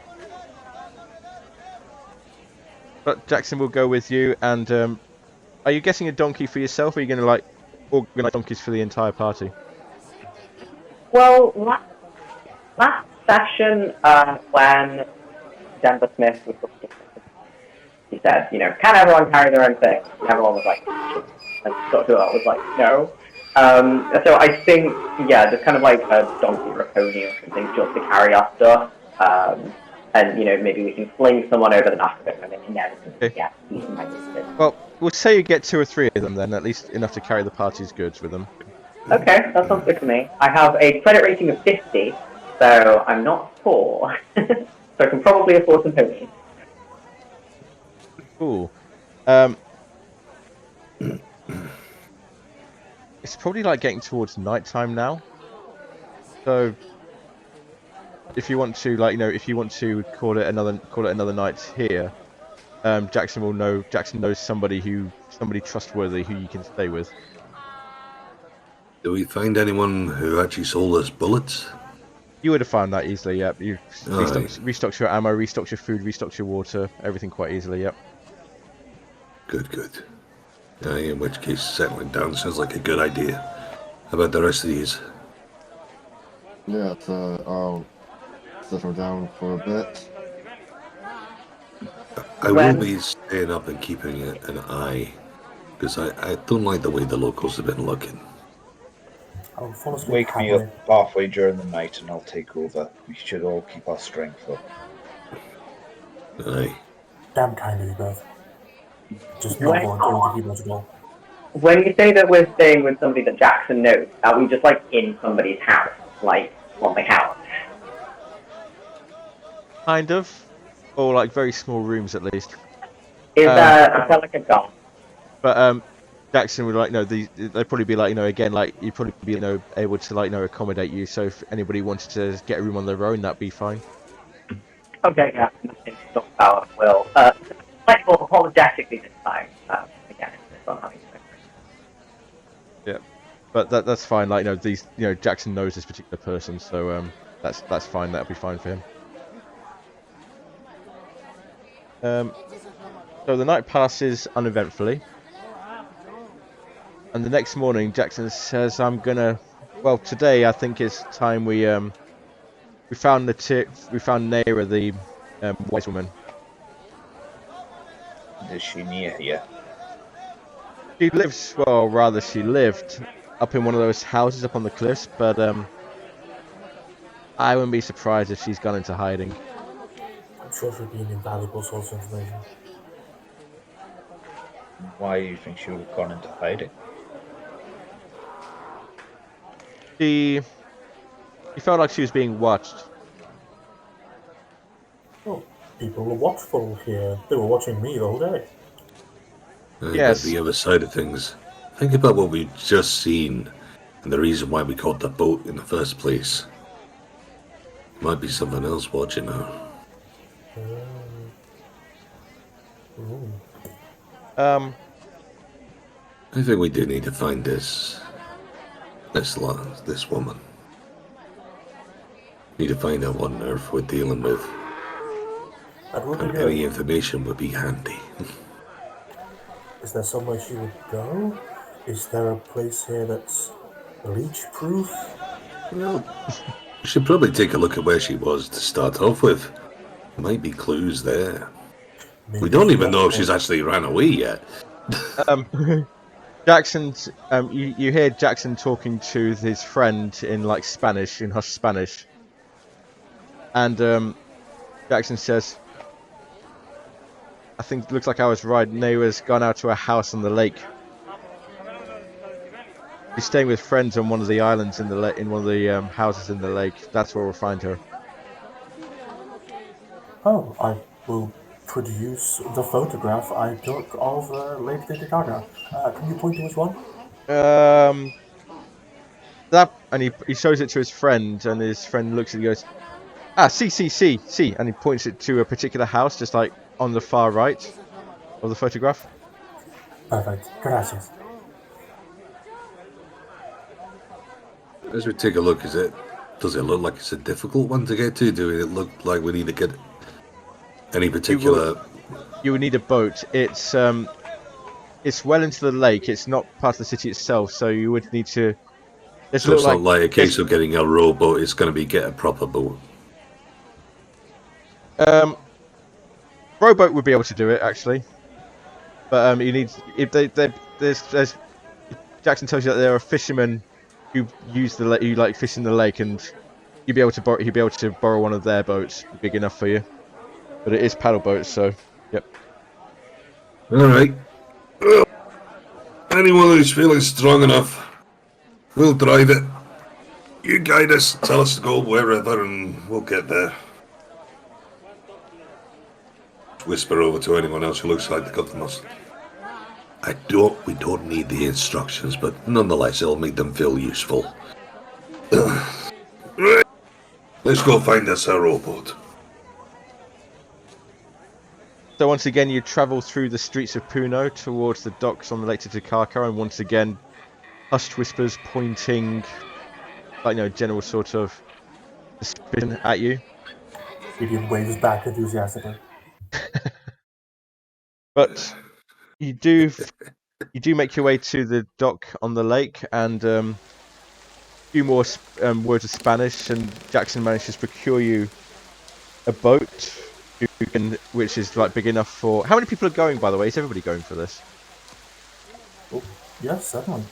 [SPEAKER 1] But Jackson will go with you. And are you getting a donkey for yourself, or are you going to like organise donkeys for the entire party?
[SPEAKER 6] Well, last session, when Denver Smith was looking, he said, you know, can everyone carry their own thing? And everyone was like, and Dr. Art was like, no. So I think, yeah, just kind of like a donkey or a pony or something just to carry our stuff. And, you know, maybe we can fling someone over the back of it and they can never get eaten by this.
[SPEAKER 1] Well, we'll say you get 2 or 3 of them then, at least enough to carry the party's goods with them.
[SPEAKER 6] Okay, that sounds good to me. I have a credit rating of 50, so I'm not poor. So I can probably afford some ponies.
[SPEAKER 1] Cool. It's probably like getting towards nighttime now. So if you want to, like, you know, if you want to call it another night here, Jackson knows somebody trustworthy who you can stay with.
[SPEAKER 3] Do we find anyone who actually sold us bullets?
[SPEAKER 1] You would have found that easily, yep. You restocked your ammo, restocked your food, restocked your water, everything quite easily, yep.
[SPEAKER 3] Good. In which case, settling down sounds like a good idea. How about the rest of these?
[SPEAKER 4] Yeah, I'll settle down for a bit.
[SPEAKER 3] I will be staying up and keeping an eye, because I don't like the way the locals have been looking.
[SPEAKER 7] I'll fall asleep
[SPEAKER 5] Wake me
[SPEAKER 7] happily.
[SPEAKER 5] up halfway during the night and I'll take over. We should all keep our strength up.
[SPEAKER 3] Aye.
[SPEAKER 7] Damn kind of you both. Just not volunteering to keep us all.
[SPEAKER 6] When you say that we're staying with somebody that Jackson knows, are we just like in somebody's house, like on the house?
[SPEAKER 1] Kind of. Or like very small rooms at least.
[SPEAKER 6] Is that like a garden?
[SPEAKER 1] But Jackson would like, they'd probably be like, again, like you'd probably be, able to like, accommodate you. So if anybody wanted to get a room on their own, that'd be fine.
[SPEAKER 6] Okay, yeah, nothing to talk about. Will slightly more apologetically this time. Again, it's not having
[SPEAKER 1] Yeah, but that's fine. Like Jackson knows this particular person, so that's fine. That'll be fine for him. So the night passes uneventfully, and the next morning, Jackson says, "I'm gonna. Well, today I think it's time we found Naira, the wise woman.
[SPEAKER 5] Is she near here?
[SPEAKER 1] She lives, well, rather she lived up in one of those houses up on the cliffs, but I wouldn't be surprised if she's gone into hiding.
[SPEAKER 7] I'm sure she'd be an invaluable source of information.
[SPEAKER 5] Why do you think she would have gone into hiding?
[SPEAKER 1] She felt like she was being watched.
[SPEAKER 7] Well, people were watchful here. They were watching me the whole day.
[SPEAKER 1] Yes.
[SPEAKER 3] But the other side of things, think about what we've just seen and the reason why we caught the boat in the first place. Might be something else watching her. I think we do need to find this woman. Need to find out what on earth we're dealing with. And any information would be handy.
[SPEAKER 7] Is there somewhere she would go? Is there a place here that's leech-proof?
[SPEAKER 3] Well, we should probably take a look at where she was to start off with. Might be clues there.
[SPEAKER 7] Maybe
[SPEAKER 3] We don't even know if she's actually ran away yet.
[SPEAKER 1] Jackson's you hear Jackson talking to his friend in like Spanish, in hush Spanish, and Jackson says, "I think it looks like I was right. Naira's gone out to a house on the lake. She's staying with friends on one of the islands in the in one of the houses in the lake. That's where we'll find her."
[SPEAKER 7] Oh, I will produce the photograph I took of Lake Titicaca. Can you point to which one?
[SPEAKER 1] That, and he shows it to his friend, and his friend looks at it and goes, "Ah, see," and he points it to a particular house, just like on the far right of the photograph.
[SPEAKER 7] Perfect. Gracias.
[SPEAKER 3] As we take a look, does it look like it's a difficult one to get to? Do it look like we need to get any particular?
[SPEAKER 1] You would need a boat. It's well into the lake. It's not part of the city itself, so you would need to.
[SPEAKER 3] So it's not like a case of getting a rowboat. It's going to be get a proper boat.
[SPEAKER 1] Rowboat would be able to do it actually, but you need if there's Jackson tells you that there are fishermen who use the lake, who like fish in the lake, and he'd be able to borrow one of their boats, big enough for you. But it is paddle boats, so yep.
[SPEAKER 3] All right. Well, anyone who's feeling strong enough, we'll drive it. You guide us, tell us to go wherever, and we'll get there. Whisper over to anyone else who looks like they got the most. We don't need the instructions, but nonetheless, it'll make them feel useful. Right. Let's go find us a rowboat.
[SPEAKER 1] So once again, you travel through the streets of Puno towards the docks on the Lake Titicaca, and once again, hushed whispers pointing, like general sort of suspicion at you.
[SPEAKER 7] Gideon waves back enthusiastically.
[SPEAKER 1] But you do make your way to the dock on the lake, and a few more words of Spanish, and Jackson manages to procure you a boat, which is like big enough for. How many people are going, by the way? Is everybody going for this?
[SPEAKER 7] Oh, yes, certainly.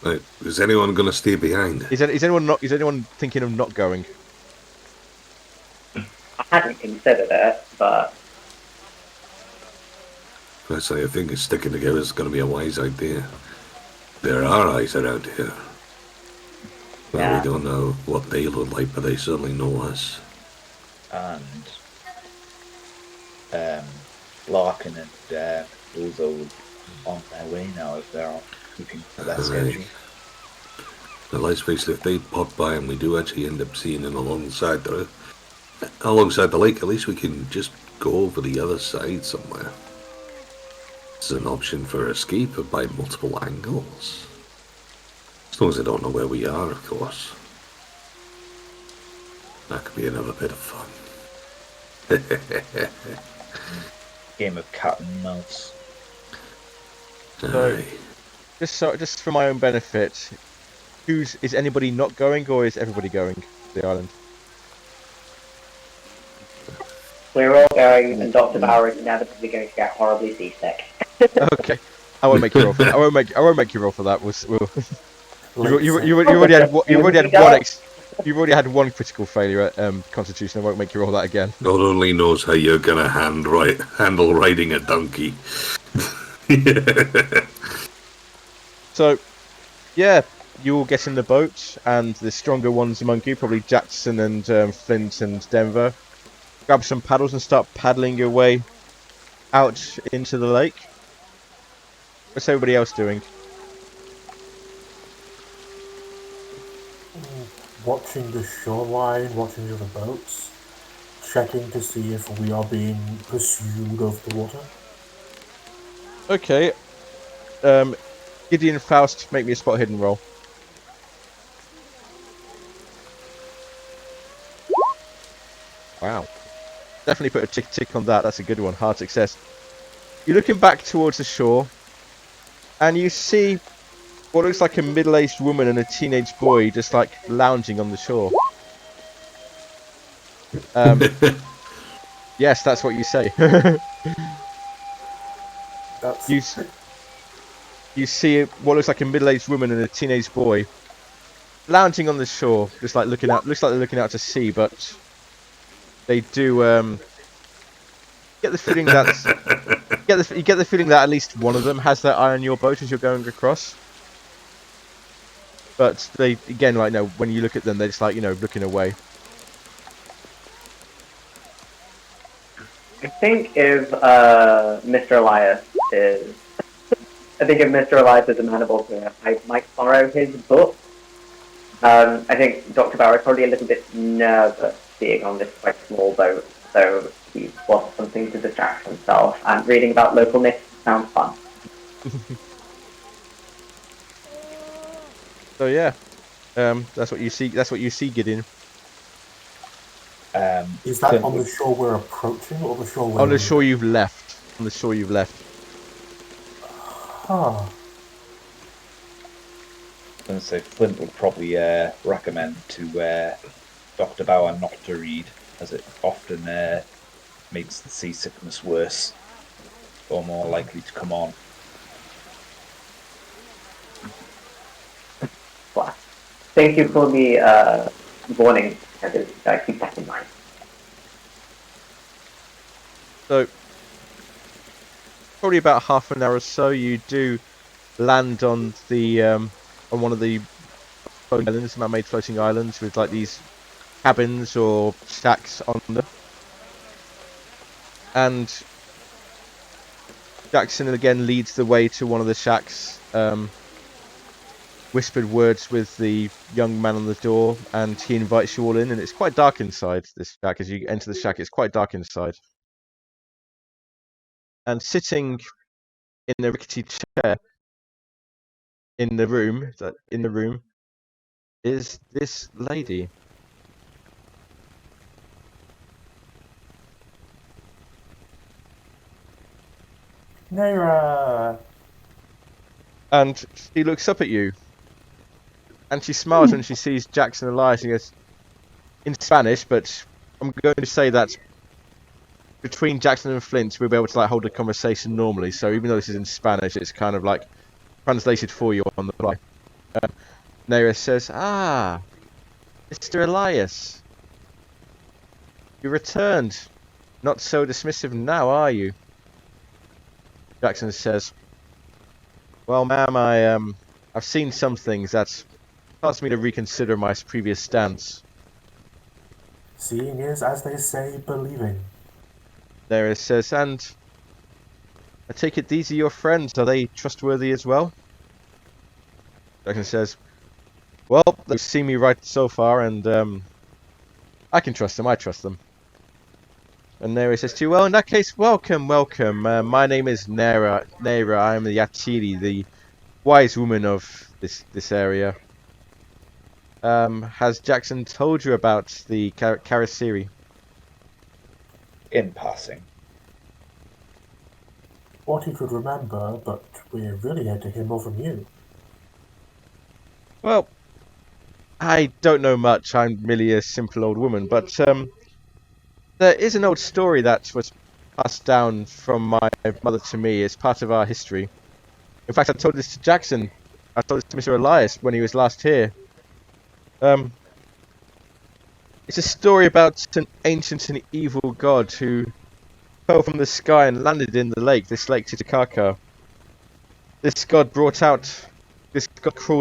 [SPEAKER 3] Right. Is anyone going to stay behind?
[SPEAKER 1] Is anyone thinking of not going?
[SPEAKER 6] I hadn't considered it, but
[SPEAKER 3] Personally, I think sticking together is going to be a wise idea. There are eyes around here. Well,
[SPEAKER 6] Yeah.
[SPEAKER 3] we don't know what they look like, but they certainly know us.
[SPEAKER 5] And Larkin and Mendoza will be on their way now if they're on keeping to their schedule.
[SPEAKER 3] But let's face it, if they pop by and we do actually end up seeing them alongside the alongside the lake. At least we can just go over the other side somewhere. It's an option for escape by multiple angles. As long as I don't know where we are, of course. That could be another bit of fun.
[SPEAKER 5] Game of cat and mouse.
[SPEAKER 1] So, just for my own benefit, is anybody not going, or is everybody going to the island?
[SPEAKER 6] We're all going, and Dr. Bauer is inevitably going to get horribly seasick.
[SPEAKER 1] Okay, I won't make you roll for that. I won't make you roll for that. You already had you've already had one critical failure at Constitution. I won't make you roll that again.
[SPEAKER 3] God only knows how you're gonna handle riding a donkey.
[SPEAKER 1] So, yeah, you all get in the boat, and the stronger ones among you, probably Jackson and Flint and Denver, grab some paddles and start paddling your way out into the lake. What's everybody else doing?
[SPEAKER 7] Watching the shoreline, watching the other boats, checking to see if we are being pursued over the water.
[SPEAKER 1] Okay. Gideon and Faust, make me a spot hidden roll. Wow. Definitely put a tick on that. That's a good one. Hard success. You're looking back towards the shore, and you see what looks like a middle-aged woman and a teenage boy just like lounging on the shore. Yes, that's what you say. You see what looks like a middle-aged woman and a teenage boy lounging on the shore, just like looking out. Looks like they're looking out to sea, but they do get the feeling that you get the feeling that at least one of them has their eye on your boat as you're going across. But they, again, like, no, when you look at them, they're just like, looking away.
[SPEAKER 6] I think if Mr. Elias is amenable to it, I might borrow his book. I think Dr. Bauer is probably a little bit nervous being on this quite small boat, so he wants something to distract himself, and reading about local myths sounds fun.
[SPEAKER 1] So yeah, that's what you see. That's what you see, Gideon.
[SPEAKER 7] Is that on the shore we're approaching, or the shore we're
[SPEAKER 1] on the shore you've left? On the shore you've left.
[SPEAKER 7] Huh.
[SPEAKER 5] I was going to say Flint would probably recommend to Dr. Bauer not to read, as it often makes the seasickness worse or more likely to come on.
[SPEAKER 6] Well, thank you for the warning. I keep that in mind.
[SPEAKER 1] So, probably about half an hour or so, you do land on the on one of the islands, man-made floating islands, with like these cabins or shacks on them. And Jackson again leads the way to one of the shacks. Whispered words with the young man on the door, and he invites you all in, and it's quite dark inside this shack. As you enter the shack, it's quite dark inside. And sitting in a rickety chair in the room is this lady.
[SPEAKER 7] Naira!
[SPEAKER 1] And she looks up at you. And she smiles when she sees Jackson and Elias. She goes, in Spanish, but I'm going to say that between Jackson and Flint, we'll be able to like hold a conversation normally. So even though this is in Spanish, it's kind of like translated for you on the fly. Neira says, "Ah, Mr. Elias, you returned. Not so dismissive now, are you?" Jackson says, "Well, ma'am, I've seen some things that caused me to reconsider my previous stance."
[SPEAKER 7] Seeing is, as they say, believing.
[SPEAKER 1] Neira says, "And I take it these are your friends. Are they trustworthy as well?" Jackson says, "Well, they've seen me right so far, and I can trust them. I trust them." And Nera says to you, well, in that case, welcome. My name is Nera. I am the Yatiri, the wise woman of this area. Has Jackson told you about the Karasiri?
[SPEAKER 5] In passing.
[SPEAKER 7] What he could remember, but we're really here to hear more from you.
[SPEAKER 1] Well, I don't know much. I'm merely a simple old woman, but there is an old story that was passed down from my mother to me. It's part of our history. In fact, I told this to Jackson. I told this to Mr. Elias when he was last here. It's a story about an ancient and evil god who fell from the sky and landed in the lake, this lake Titicaca. This god crawled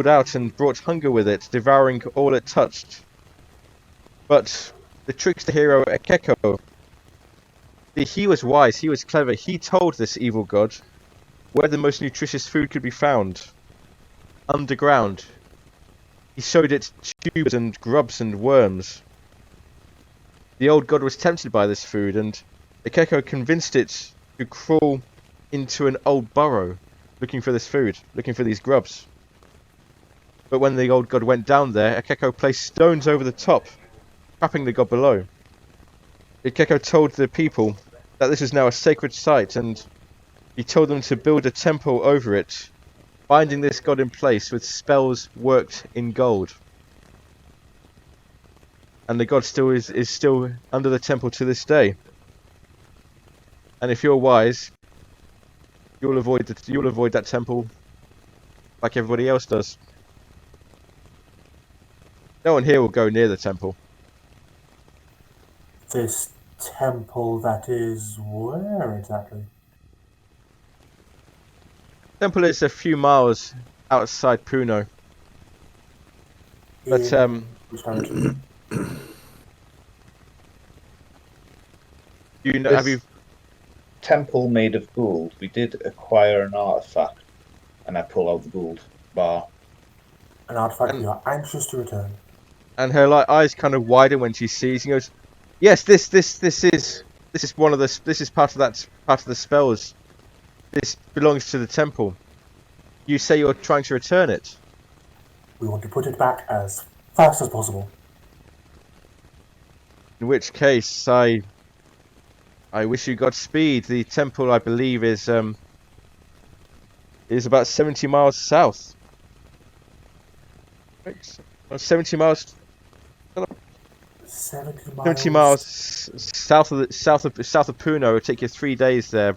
[SPEAKER 1] out and brought hunger with it, devouring all it touched. But the trickster hero Ekeko, he was wise, he was clever. He told this evil god where the most nutritious food could be found. Underground. He showed it tubers and grubs and worms. The old god was tempted by this food, and Ekeko convinced it to crawl into an old burrow, looking for this food, looking for these grubs. But when the old god went down there, Ekeko placed stones over the top, trapping the god below. Ekeko told the people that this is now a sacred site, and he told them to build a temple over it, binding this god in place with spells worked in gold. And the god still is still under the temple to this day. And if you're wise, you'll avoid that temple like everybody else does. No one here will go near the temple.
[SPEAKER 7] This temple that is where exactly?
[SPEAKER 1] Temple is a few miles outside Puno. But
[SPEAKER 7] Which direction?
[SPEAKER 1] you know,
[SPEAKER 5] This
[SPEAKER 1] have you?
[SPEAKER 5] temple made of gold. We did acquire an artifact, and I pull out the gold bar.
[SPEAKER 7] An artifact we are anxious to return.
[SPEAKER 1] And her eyes kind of widen when she sees. And goes, "Yes, this is one of the. This is part of the spells. This belongs to the temple. You say you're trying to return it.
[SPEAKER 7] We want to put it back as fast as possible.
[SPEAKER 1] In which case, I wish you Godspeed. The temple, I believe, is about 70 miles south. 70 miles.
[SPEAKER 7] 70 miles.
[SPEAKER 1] 70 miles south of Puno. It'll take you 3 days there.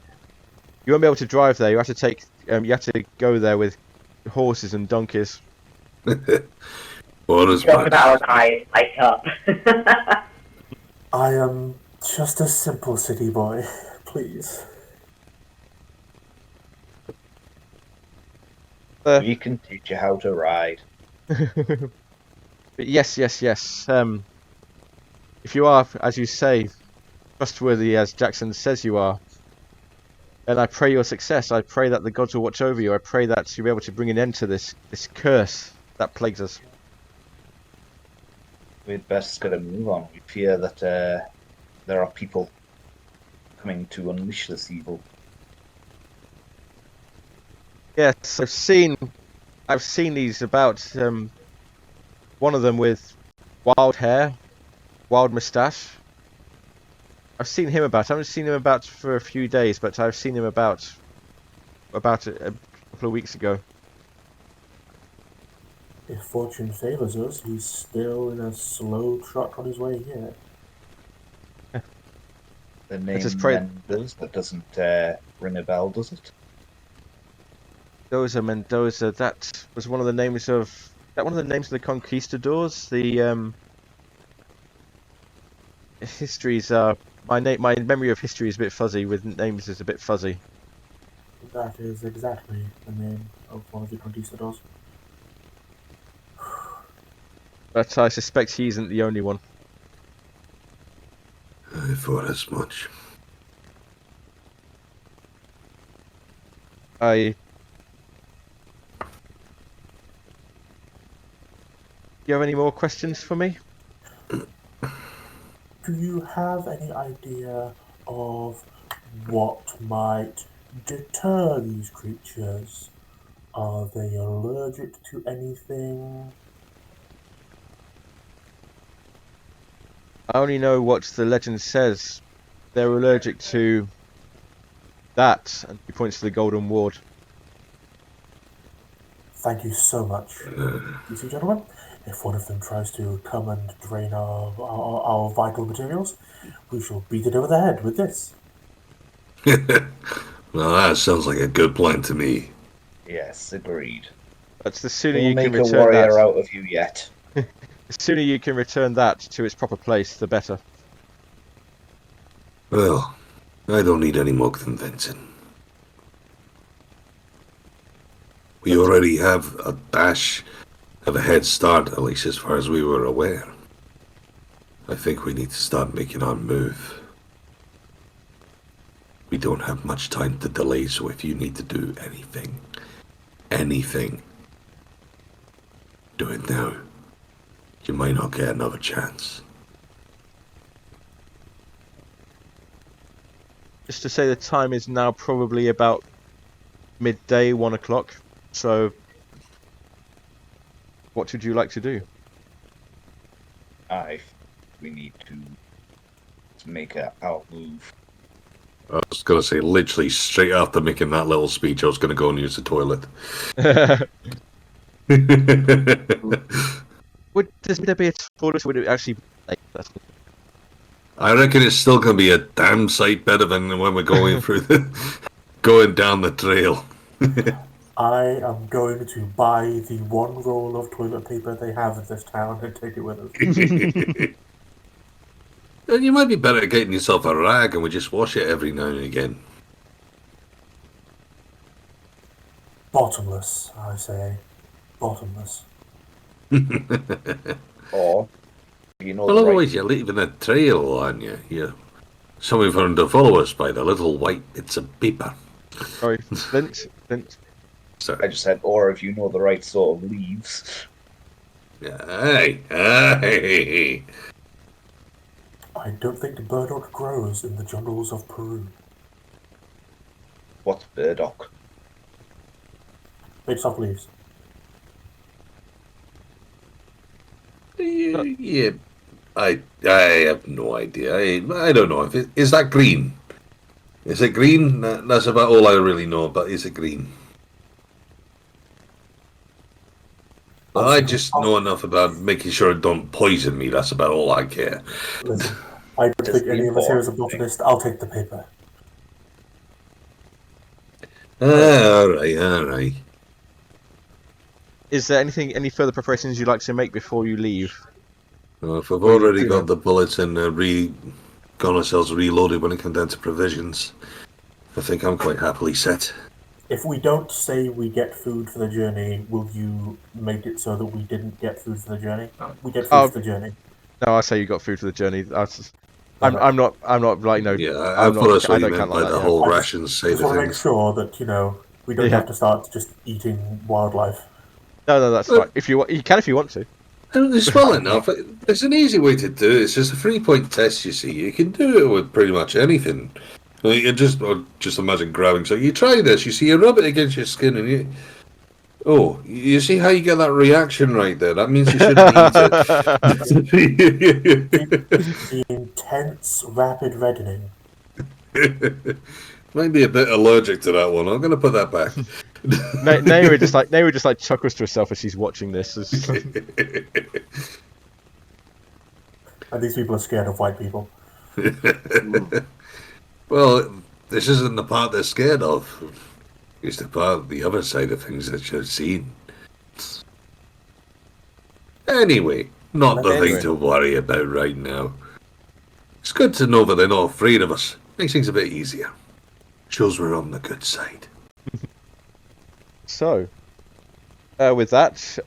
[SPEAKER 1] You won't be able to drive there. You have to go there with horses and donkeys.
[SPEAKER 3] Bonus
[SPEAKER 6] Dr.
[SPEAKER 3] match.
[SPEAKER 6] Bauer's eyes light up.
[SPEAKER 7] I am just a simple city boy. Please.
[SPEAKER 5] We can teach you how to ride.
[SPEAKER 1] Yes. If you are, as you say, trustworthy as Jackson says you are, then I pray your success. I pray that the gods will watch over you. I pray that you'll be able to bring an end to this curse that plagues us.
[SPEAKER 5] We'd best get a move on. We fear that there are people coming to unleash this evil.
[SPEAKER 1] Yes, I've seen these about. One of them with wild hair, wild moustache. I've seen him about. I haven't seen him about for a few days, but I've seen him about a couple of weeks ago.
[SPEAKER 7] If fortune favors us, he's still in a slow trot on his way here.
[SPEAKER 5] The name
[SPEAKER 1] just pray-
[SPEAKER 5] Mendoza, that doesn't ring a bell, does it?
[SPEAKER 1] Mendoza. That was one of the names of. That one of the names of the conquistadors. The histories are my memory of history is a bit fuzzy. With names is a bit fuzzy.
[SPEAKER 7] That is exactly the name of one of the conquistadors.
[SPEAKER 1] But I suspect he isn't the only one.
[SPEAKER 3] I thought as much.
[SPEAKER 1] Do you have any more questions for me?
[SPEAKER 7] Do you have any idea of what might deter these creatures? Are they allergic to anything?
[SPEAKER 1] I only know what the legend says. They're allergic to that, and he points to the golden ward.
[SPEAKER 7] Thank you so much. You see, gentlemen, if one of them tries to come and drain our vital materials, we shall beat it over the head with this.
[SPEAKER 3] Well, that sounds like a good plan to me.
[SPEAKER 5] Yes, agreed.
[SPEAKER 1] But the sooner
[SPEAKER 5] We'll
[SPEAKER 1] you can
[SPEAKER 5] make a
[SPEAKER 1] return
[SPEAKER 5] warrior
[SPEAKER 1] that,
[SPEAKER 5] out of you yet.
[SPEAKER 1] the sooner you can return that to its proper place, the better.
[SPEAKER 3] Well, I don't need any more convincing. We already have a head start, at least as far as we were aware. I think we need to start making our move. We don't have much time to delay, so if you need to do anything, do it now. You might not get another chance.
[SPEAKER 1] Just to say, the time is now probably about midday, 1 o'clock. So, what would you like to do?
[SPEAKER 5] We need to make our move.
[SPEAKER 3] I was going to say, literally straight after making that little speech, I was going to go and use the toilet.
[SPEAKER 1] Would there be a toilet? Would it actually be like that?
[SPEAKER 3] I reckon it's still going to be a damn sight better than when we're going going down the trail.
[SPEAKER 7] I am going to buy the one roll of toilet paper they have in this town and take it with us.
[SPEAKER 3] And you might be better at getting yourself a rag and we just wash it every now and again.
[SPEAKER 7] Bottomless, I say. Bottomless.
[SPEAKER 5] Or, you know,
[SPEAKER 3] Well, otherwise you're leaving a trail, aren't you? You're something for them to follow us by, the little white bits of paper.
[SPEAKER 1] Sorry, Flint.
[SPEAKER 5] I just said, or if you know the right sort of leaves.
[SPEAKER 3] Aye.
[SPEAKER 7] I don't think burdock grows in the jungles of Peru.
[SPEAKER 5] What's burdock?
[SPEAKER 7] Big soft leaves.
[SPEAKER 3] Yeah, I have no idea. I don't know. Is that green? Is it green? That's about all I really know, but is it green? I just know enough about making sure it don't poison me. That's about all I care.
[SPEAKER 7] Listen, I don't think any of us here is a botanist. I'll take the paper.
[SPEAKER 3] All right.
[SPEAKER 1] Is there any further preparations you'd like to make before you leave?
[SPEAKER 3] Well, if we've already got the bullets and got ourselves reloaded when it comes down to provisions, I think I'm quite happily set.
[SPEAKER 7] If we don't say we get food for the journey, will you make it so that we didn't get food for the journey? We get food for the journey.
[SPEAKER 1] No, I say you got food for the journey. I'm not like no.
[SPEAKER 3] Yeah, I thought that's what you meant by the whole rations side of
[SPEAKER 7] I just want to make
[SPEAKER 3] things.
[SPEAKER 7] sure that we don't have to start just eating wildlife.
[SPEAKER 1] No, that's fine. If you want, you can if you want to.
[SPEAKER 3] It's well enough. It's an easy way to do it. It's just a 3-point test, you see. You can do it with pretty much anything. You just imagine grabbing. So you try this. You see, you rub it against your skin, and you see how you get that reaction right there. That means you shouldn't eat it.
[SPEAKER 7] The intense, rapid reddening.
[SPEAKER 3] Might be a bit allergic to that one. I'm going to put that back.
[SPEAKER 1] Naira just like chuckles to herself as she's watching this.
[SPEAKER 7] And these people are scared of white people.
[SPEAKER 3] Well, this isn't the part they're scared of. It's the part, the other side of things that you've seen. Anyway, not the thing to worry about right now. It's good to know that they're not afraid of us. Makes things a bit easier. Shows we're on the good side.
[SPEAKER 1] So, with that,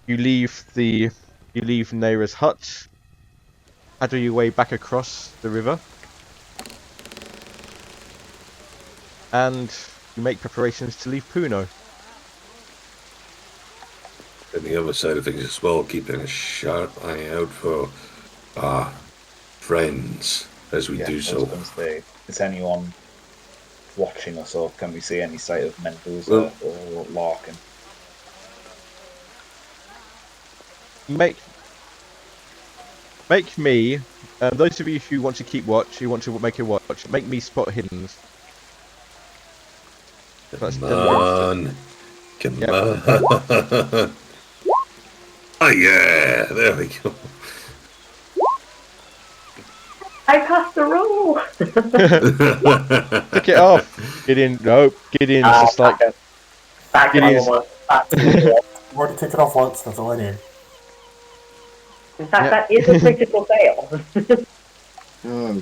[SPEAKER 1] you leave Naira's hut, paddle your way back across the river, and you make preparations to leave Puno.
[SPEAKER 3] And the other side of things as well, keeping a sharp eye out for our friends as we
[SPEAKER 5] Yeah,
[SPEAKER 3] do
[SPEAKER 5] I was
[SPEAKER 3] so.
[SPEAKER 5] going to say, is anyone watching us, or can we see any sight of Mendoza
[SPEAKER 3] Well-
[SPEAKER 5] or Larkin?
[SPEAKER 1] Make me. Those of you who want to keep watch, who want to make a watch, make me spot hiddens. That's
[SPEAKER 3] Come
[SPEAKER 1] 10 against it.
[SPEAKER 3] on. Come
[SPEAKER 1] Yep.
[SPEAKER 3] on. Oh, yeah. There we go.
[SPEAKER 6] I passed the rule.
[SPEAKER 1] Tick it off. Gideon, no. Gideon's just like
[SPEAKER 6] back in
[SPEAKER 1] Gideon's.
[SPEAKER 6] back to
[SPEAKER 7] I've already ticked it off once, that's all I need.
[SPEAKER 6] In fact,
[SPEAKER 1] Yep.
[SPEAKER 6] that is a critical fail.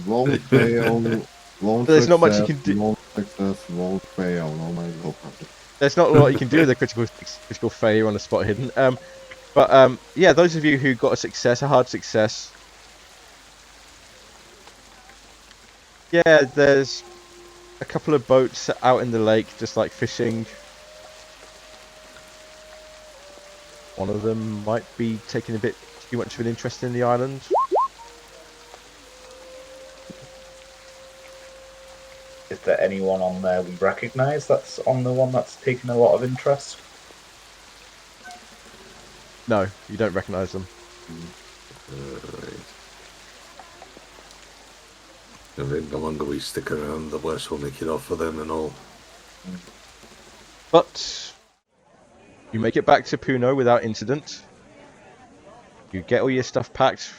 [SPEAKER 4] Roll fail. Roll
[SPEAKER 1] There's not much you
[SPEAKER 4] success,
[SPEAKER 1] can do.
[SPEAKER 4] Roll success, roll fail. Oh my god.
[SPEAKER 1] There's not a lot you can do with a critical failure on a spot hidden. Yeah, those of you who got a success, a hard success. Yeah, there's a couple of boats out in the lake, just like fishing. One of them might be taking a bit too much of an interest in the island.
[SPEAKER 5] Is there anyone on there we recognise that's on the one that's taken a lot of interest?
[SPEAKER 1] No, you don't recognise them.
[SPEAKER 3] I think the longer we stick around, the worse we'll make it off for them and all.
[SPEAKER 1] But you make it back to Puno without incident. You get all your stuff packed.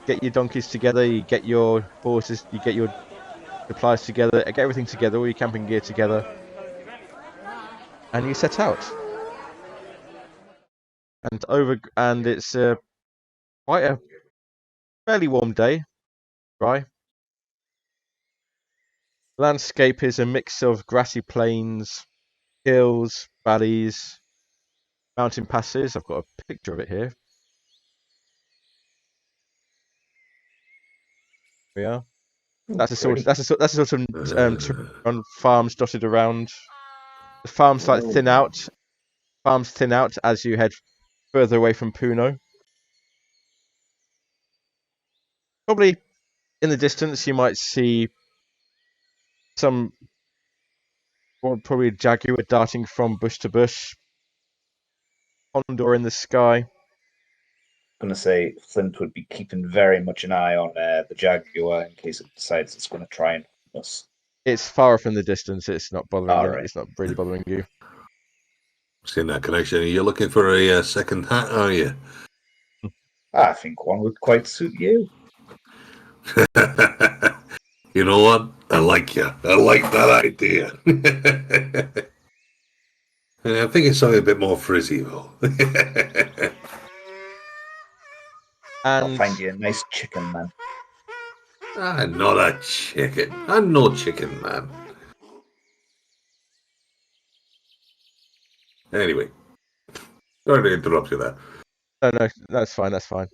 [SPEAKER 1] Get your donkeys together. You get your horses. You get your supplies together. Get everything together. All your camping gear together, and you set out. And it's quite a fairly warm day. Dry. Landscape is a mix of grassy plains, hills, valleys, mountain passes. I've got a picture of it here. We are. That's a sort of on farms dotted around. The farms like thin out. Farms thin out as you head further away from Puno. Probably in the distance you might see probably a jaguar darting from bush to bush. Condor in the sky.
[SPEAKER 5] I'm going to say Flint would be keeping very much an eye on the Jaguar in case it decides it's going to try and hunt us.
[SPEAKER 1] It's far from the distance. It's not bothering
[SPEAKER 5] Right.
[SPEAKER 1] It's not really bothering you.
[SPEAKER 3] Seeing that connection, you're looking for a second hat, are you?
[SPEAKER 5] I think one would quite suit you.
[SPEAKER 3] You know what? I like you. I like that idea. I think it's something a bit more frizzy, though.
[SPEAKER 5] I'll
[SPEAKER 1] And
[SPEAKER 5] find you a nice chicken, man.
[SPEAKER 3] I'm not a chicken. I'm no chicken, man. Anyway, sorry to interrupt you there.
[SPEAKER 1] no, that's fine. That's fine.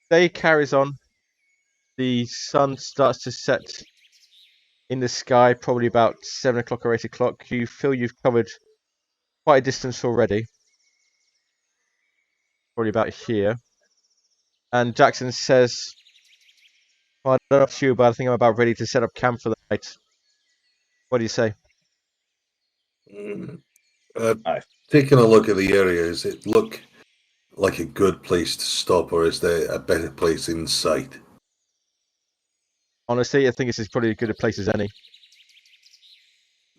[SPEAKER 1] Day carries on. The sun starts to set in the sky, probably about 7 o'clock or 8 o'clock. You feel you've covered quite a distance already. Probably about here. And Jackson says, well, I don't know if it's you, but I think I'm about ready to set up camp for the night. What do you say?
[SPEAKER 3] Taking a look at the area, does it look like a good place to stop, or is there a better place in sight?
[SPEAKER 1] Honestly, I think this is probably as good a place as any.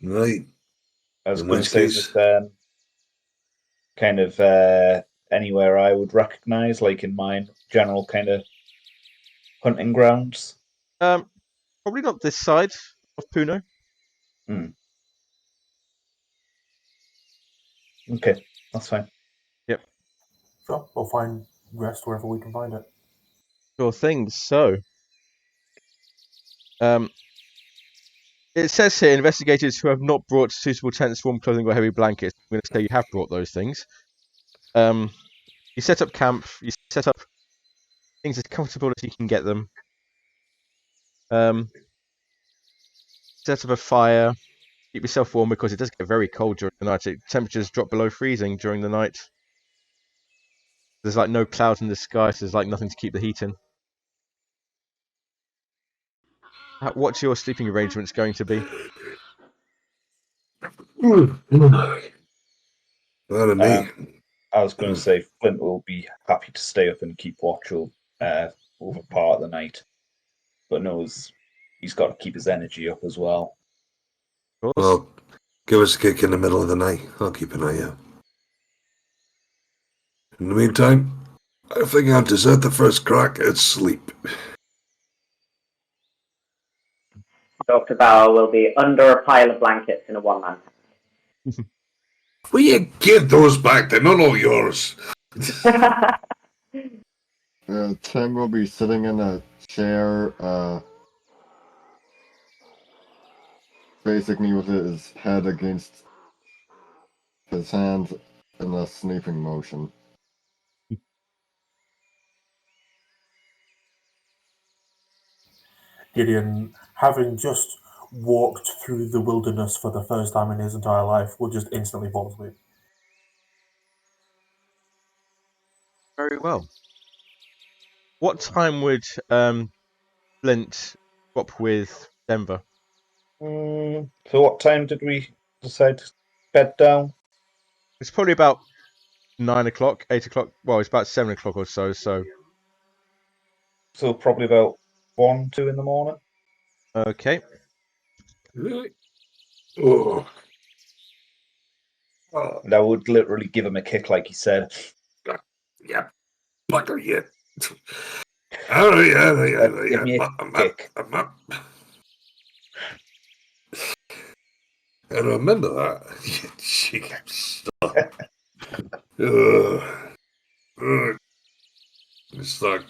[SPEAKER 3] Right.
[SPEAKER 5] I was
[SPEAKER 3] In
[SPEAKER 5] going
[SPEAKER 3] which
[SPEAKER 5] to say,
[SPEAKER 3] case-
[SPEAKER 5] is it kind of anywhere I would recognise, like in my general kind of hunting grounds?
[SPEAKER 1] Probably not this side of Puno.
[SPEAKER 5] Okay, that's fine.
[SPEAKER 7] Sure, we'll find rest wherever we can find it.
[SPEAKER 1] Sure thing. So, it says here, investigators who have not brought suitable tents, warm clothing, or heavy blankets. I'm going to say you have brought those things. You set up camp. You set up things as comfortable as you can get them. Set up a fire. Keep yourself warm because it does get very cold during the night. Temperatures drop below freezing during the night. There's like no clouds in the sky, so there's like nothing to keep the heat in. What's your sleeping arrangements going to be?
[SPEAKER 3] Pardon me.
[SPEAKER 5] I was going to say Flint will be happy to stay up and keep watch over part of the night, but knows he's got to keep his energy up as well.
[SPEAKER 1] Of course.
[SPEAKER 3] Well, give us a kick in the middle of the night. I'll keep an eye out. In the meantime, I think I'll desert the first crack and sleep.
[SPEAKER 6] Dr. Bauer will be under a pile of blankets in a one-man.
[SPEAKER 3] Will you give those back? They're not all yours.
[SPEAKER 4] Tim will be sitting in a chair, basically with his head against his hands in a sleeping motion.
[SPEAKER 7] Gideon, having just walked through the wilderness for the first time in his entire life, will just instantly fall asleep.
[SPEAKER 1] Very well. What time would Flint swap with Denver?
[SPEAKER 5] So what time did we decide to bed down?
[SPEAKER 1] It's probably about 9 o'clock, 8 o'clock. Well, it's about 7 o'clock or so. So
[SPEAKER 5] Probably about 1, 2 in the morning.
[SPEAKER 1] okay.
[SPEAKER 3] Oh.
[SPEAKER 5] And I would literally give him a kick, like he said.
[SPEAKER 3] Yeah, bugger you. All right, yeah.
[SPEAKER 5] Give me a kick.
[SPEAKER 3] I'm up. I remember that. She kept stuck. It's like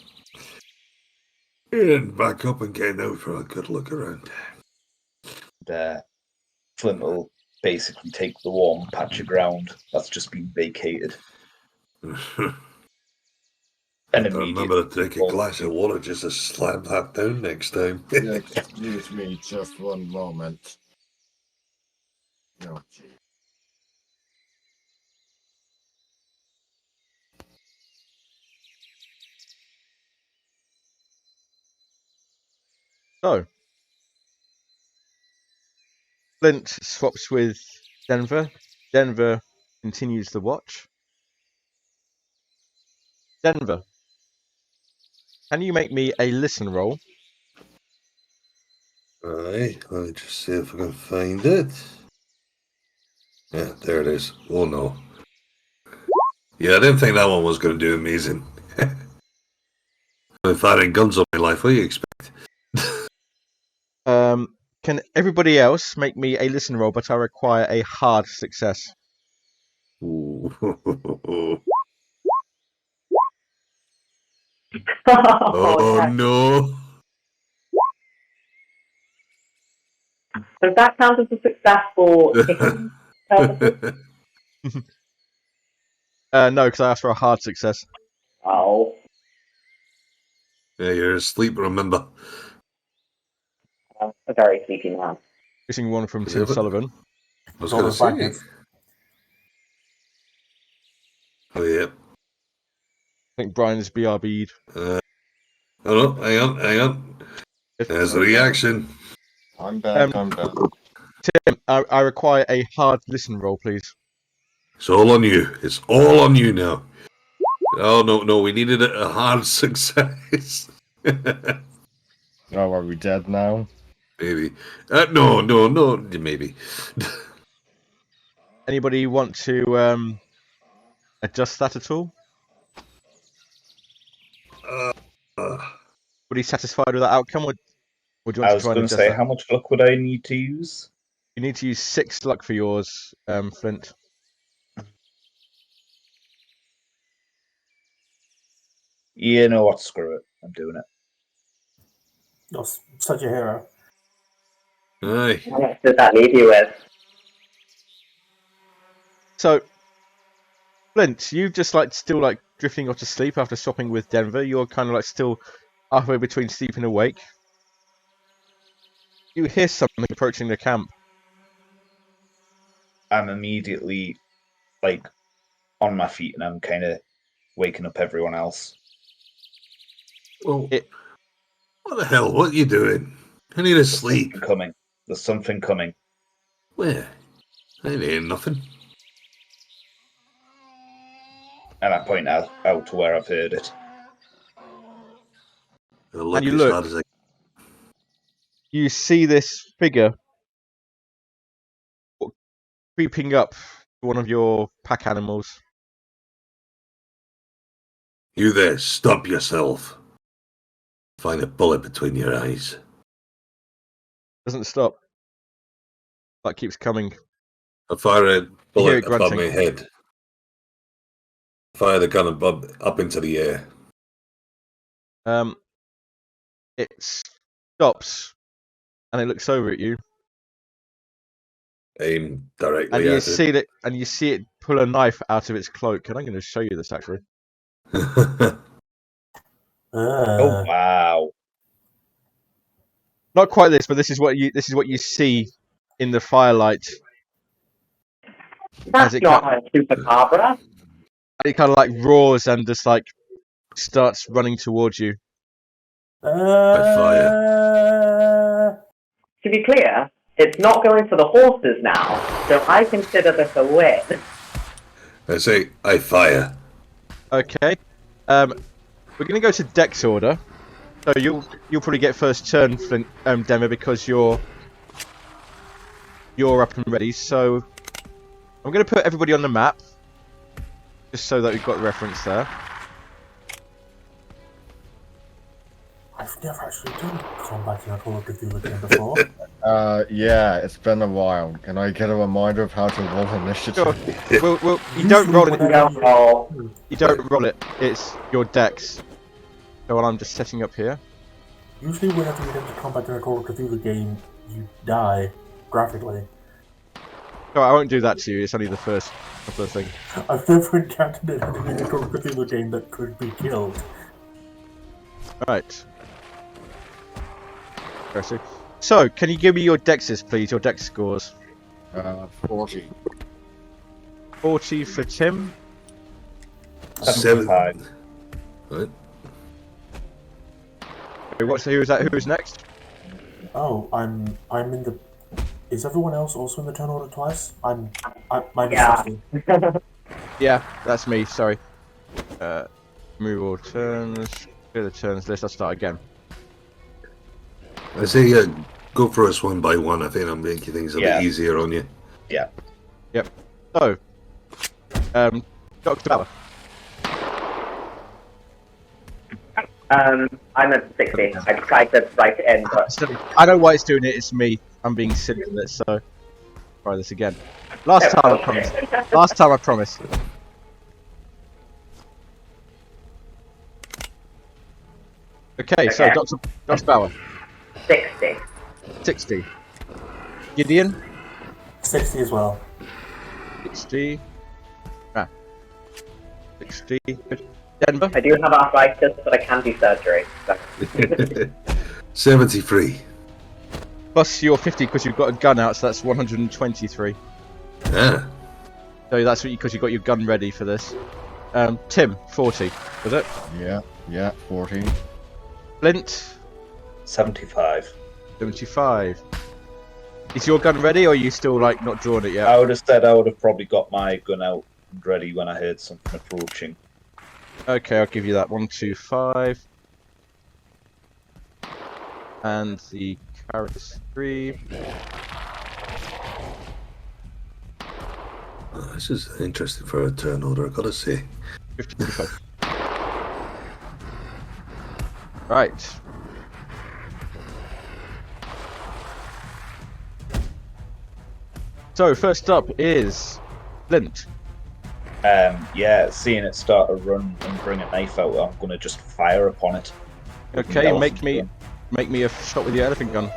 [SPEAKER 3] getting back up and getting out for a good look around.
[SPEAKER 5] And, Flint will basically take the warm patch of ground that's just been vacated. And
[SPEAKER 3] Remember to take a glass of water just to slam that down next time.
[SPEAKER 4] Yeah, excuse me, just one moment. No, gee.
[SPEAKER 1] So Flint swaps with Denver. Denver continues the watch. Denver, can you make me a listen roll?
[SPEAKER 3] Alright, let me just see if I can find it. Yeah, there it is. Oh no. Yeah, I didn't think that one was going to do amazing. I've had guns on my life, what do you expect?
[SPEAKER 1] Can everybody else make me a listen roll, but I require a hard success?
[SPEAKER 3] Ooh. Oh
[SPEAKER 6] yes.
[SPEAKER 3] no.
[SPEAKER 6] Does that count as a success for kicking purposes?
[SPEAKER 1] No, because I asked for a hard success.
[SPEAKER 6] Oh.
[SPEAKER 3] Yeah, you're asleep, remember.
[SPEAKER 6] I'm a very sleepy man.
[SPEAKER 1] Missing one from
[SPEAKER 3] Is
[SPEAKER 1] Tim
[SPEAKER 3] it?
[SPEAKER 1] Sullivan.
[SPEAKER 3] I was
[SPEAKER 7] All
[SPEAKER 3] going
[SPEAKER 7] the
[SPEAKER 3] to say.
[SPEAKER 7] blankets.
[SPEAKER 3] Oh, yeah.
[SPEAKER 1] I think Brian's BRB'd.
[SPEAKER 3] Oh no, hang on. There's the reaction.
[SPEAKER 4] I'm back, I'm back.
[SPEAKER 1] Tim, I require a hard listen roll, please.
[SPEAKER 3] It's all on you. It's all on you now. Oh, no, we needed a hard success.
[SPEAKER 4] Oh, are we dead now?
[SPEAKER 3] Maybe. No, maybe.
[SPEAKER 1] Anybody want to adjust that at all? Would he satisfied with that outcome, or do you want
[SPEAKER 5] I
[SPEAKER 1] to
[SPEAKER 5] was
[SPEAKER 1] try and
[SPEAKER 5] going to
[SPEAKER 1] adjust
[SPEAKER 5] say,
[SPEAKER 1] that?
[SPEAKER 5] how much luck would I need to use?
[SPEAKER 1] You need to use 6 luck for yours, Flint.
[SPEAKER 5] You know what? Screw it. I'm doing it.
[SPEAKER 7] You're such a hero.
[SPEAKER 3] Aye.
[SPEAKER 6] How much does that leave you with?
[SPEAKER 1] So, Flint, you just still drifting off to sleep after swapping with Denver. You're kind of still halfway between sleep and awake. You hear something approaching the camp.
[SPEAKER 5] I'm immediately on my feet and I'm kind of waking up everyone else.
[SPEAKER 3] Well,
[SPEAKER 1] It-
[SPEAKER 3] what the hell? What are you doing? I need to sleep.
[SPEAKER 5] Something coming. There's something coming.
[SPEAKER 3] Where? I ain't hearing nothing.
[SPEAKER 5] And I point out to where I've heard it.
[SPEAKER 3] I'll look
[SPEAKER 1] you
[SPEAKER 3] as
[SPEAKER 1] look.
[SPEAKER 3] hard as I
[SPEAKER 1] You see this figure creeping up to one of your pack animals.
[SPEAKER 3] You there, stop yourself. Find a bullet between your eyes.
[SPEAKER 1] Doesn't stop. That keeps coming.
[SPEAKER 3] I fire a
[SPEAKER 1] hear
[SPEAKER 3] bullet
[SPEAKER 1] it
[SPEAKER 3] above
[SPEAKER 1] grunting.
[SPEAKER 3] my head. Fire the gun up into the air.
[SPEAKER 1] It stops and it looks over at you,
[SPEAKER 3] Aim directly
[SPEAKER 1] and you
[SPEAKER 3] at
[SPEAKER 1] see it pull a knife out of its cloak. And I'm going to show you this actually.
[SPEAKER 3] it.
[SPEAKER 5] Oh wow!
[SPEAKER 1] Not quite this, but this is what you see in the firelight.
[SPEAKER 6] That's
[SPEAKER 1] it
[SPEAKER 6] not a chupacabra.
[SPEAKER 1] It kind of like roars and just like starts running towards you.
[SPEAKER 7] Fire.
[SPEAKER 6] To be clear, it's not going for the horses now, so I consider this a win.
[SPEAKER 3] I say, I fire.
[SPEAKER 1] Okay. We're going to go to Dex order. So you'll probably get first turn, Flint, Demo, because you're up and ready. So I'm going to put everybody on the map, just so that we've got reference there.
[SPEAKER 7] I've never actually done combat in a Call of Cthulhu game before.
[SPEAKER 4] Yeah, it's been a while. Can I get a reminder of how to roll initiative?
[SPEAKER 1] Sure. You don't roll it.
[SPEAKER 6] You don't roll.
[SPEAKER 1] You don't roll it. It's your Dex. So I'm just setting up here.
[SPEAKER 7] Usually whenever you get into combat in a Call of Cthulhu game, you die graphically.
[SPEAKER 1] No, I won't do that to you. It's only the first thing.
[SPEAKER 7] I've never encountered an enemy in a Call of Cthulhu game that could be killed.
[SPEAKER 1] Right. So, can you give me your Dexes, please? Your Dex scores.
[SPEAKER 4] 40.
[SPEAKER 1] 40 for Tim.
[SPEAKER 5] 75.
[SPEAKER 3] Right.
[SPEAKER 1] Okay, who's next?
[SPEAKER 7] Oh, I'm in the. Is everyone else also in the turn order twice? I'm minus
[SPEAKER 6] Yeah.
[SPEAKER 7] 60.
[SPEAKER 1] Yeah, that's me. Sorry. Move all turns. Clear the turns list. I'll start again.
[SPEAKER 3] I say, go for us one by one. I think I'm making things a bit easier on you.
[SPEAKER 5] Yeah.
[SPEAKER 1] Yep. So, Dr. Bauer.
[SPEAKER 6] I'm at 60. I tried to write it in, but
[SPEAKER 1] I know why it's doing it. It's me. I'm being silly with it. So, try this again. Last time I promise. Last time I promise. Okay, so
[SPEAKER 6] Okay.
[SPEAKER 1] Dr. Bauer.
[SPEAKER 6] 60.
[SPEAKER 1] 60. Gideon.
[SPEAKER 7] 60 as well.
[SPEAKER 1] 60. 60. Denver.
[SPEAKER 6] I do have arthritis, but I can do surgery. So.
[SPEAKER 3] 73.
[SPEAKER 1] Plus your 50 because you've got a gun out, so that's 123.
[SPEAKER 3] Ah.
[SPEAKER 1] So that's because you got your gun ready for this. Tim, 40. Was it?
[SPEAKER 4] Yeah, 40.
[SPEAKER 1] Flint,
[SPEAKER 5] 75.
[SPEAKER 1] 75. Is your gun ready, or are you still like not drawn it yet?
[SPEAKER 5] I would have said I would have probably got my gun out and ready when I heard something approaching.
[SPEAKER 1] Okay, I'll give you that. 125. And the carrot's 3.
[SPEAKER 3] Oh, this is interesting for a turn order, I gotta say.
[SPEAKER 1] 55. Right. So first up is Flint.
[SPEAKER 5] Yeah, seeing it start to run and bring a knife out, I'm gonna just fire upon it. with the
[SPEAKER 1] Okay,
[SPEAKER 5] elephant
[SPEAKER 1] make me a shot with your elephant gun.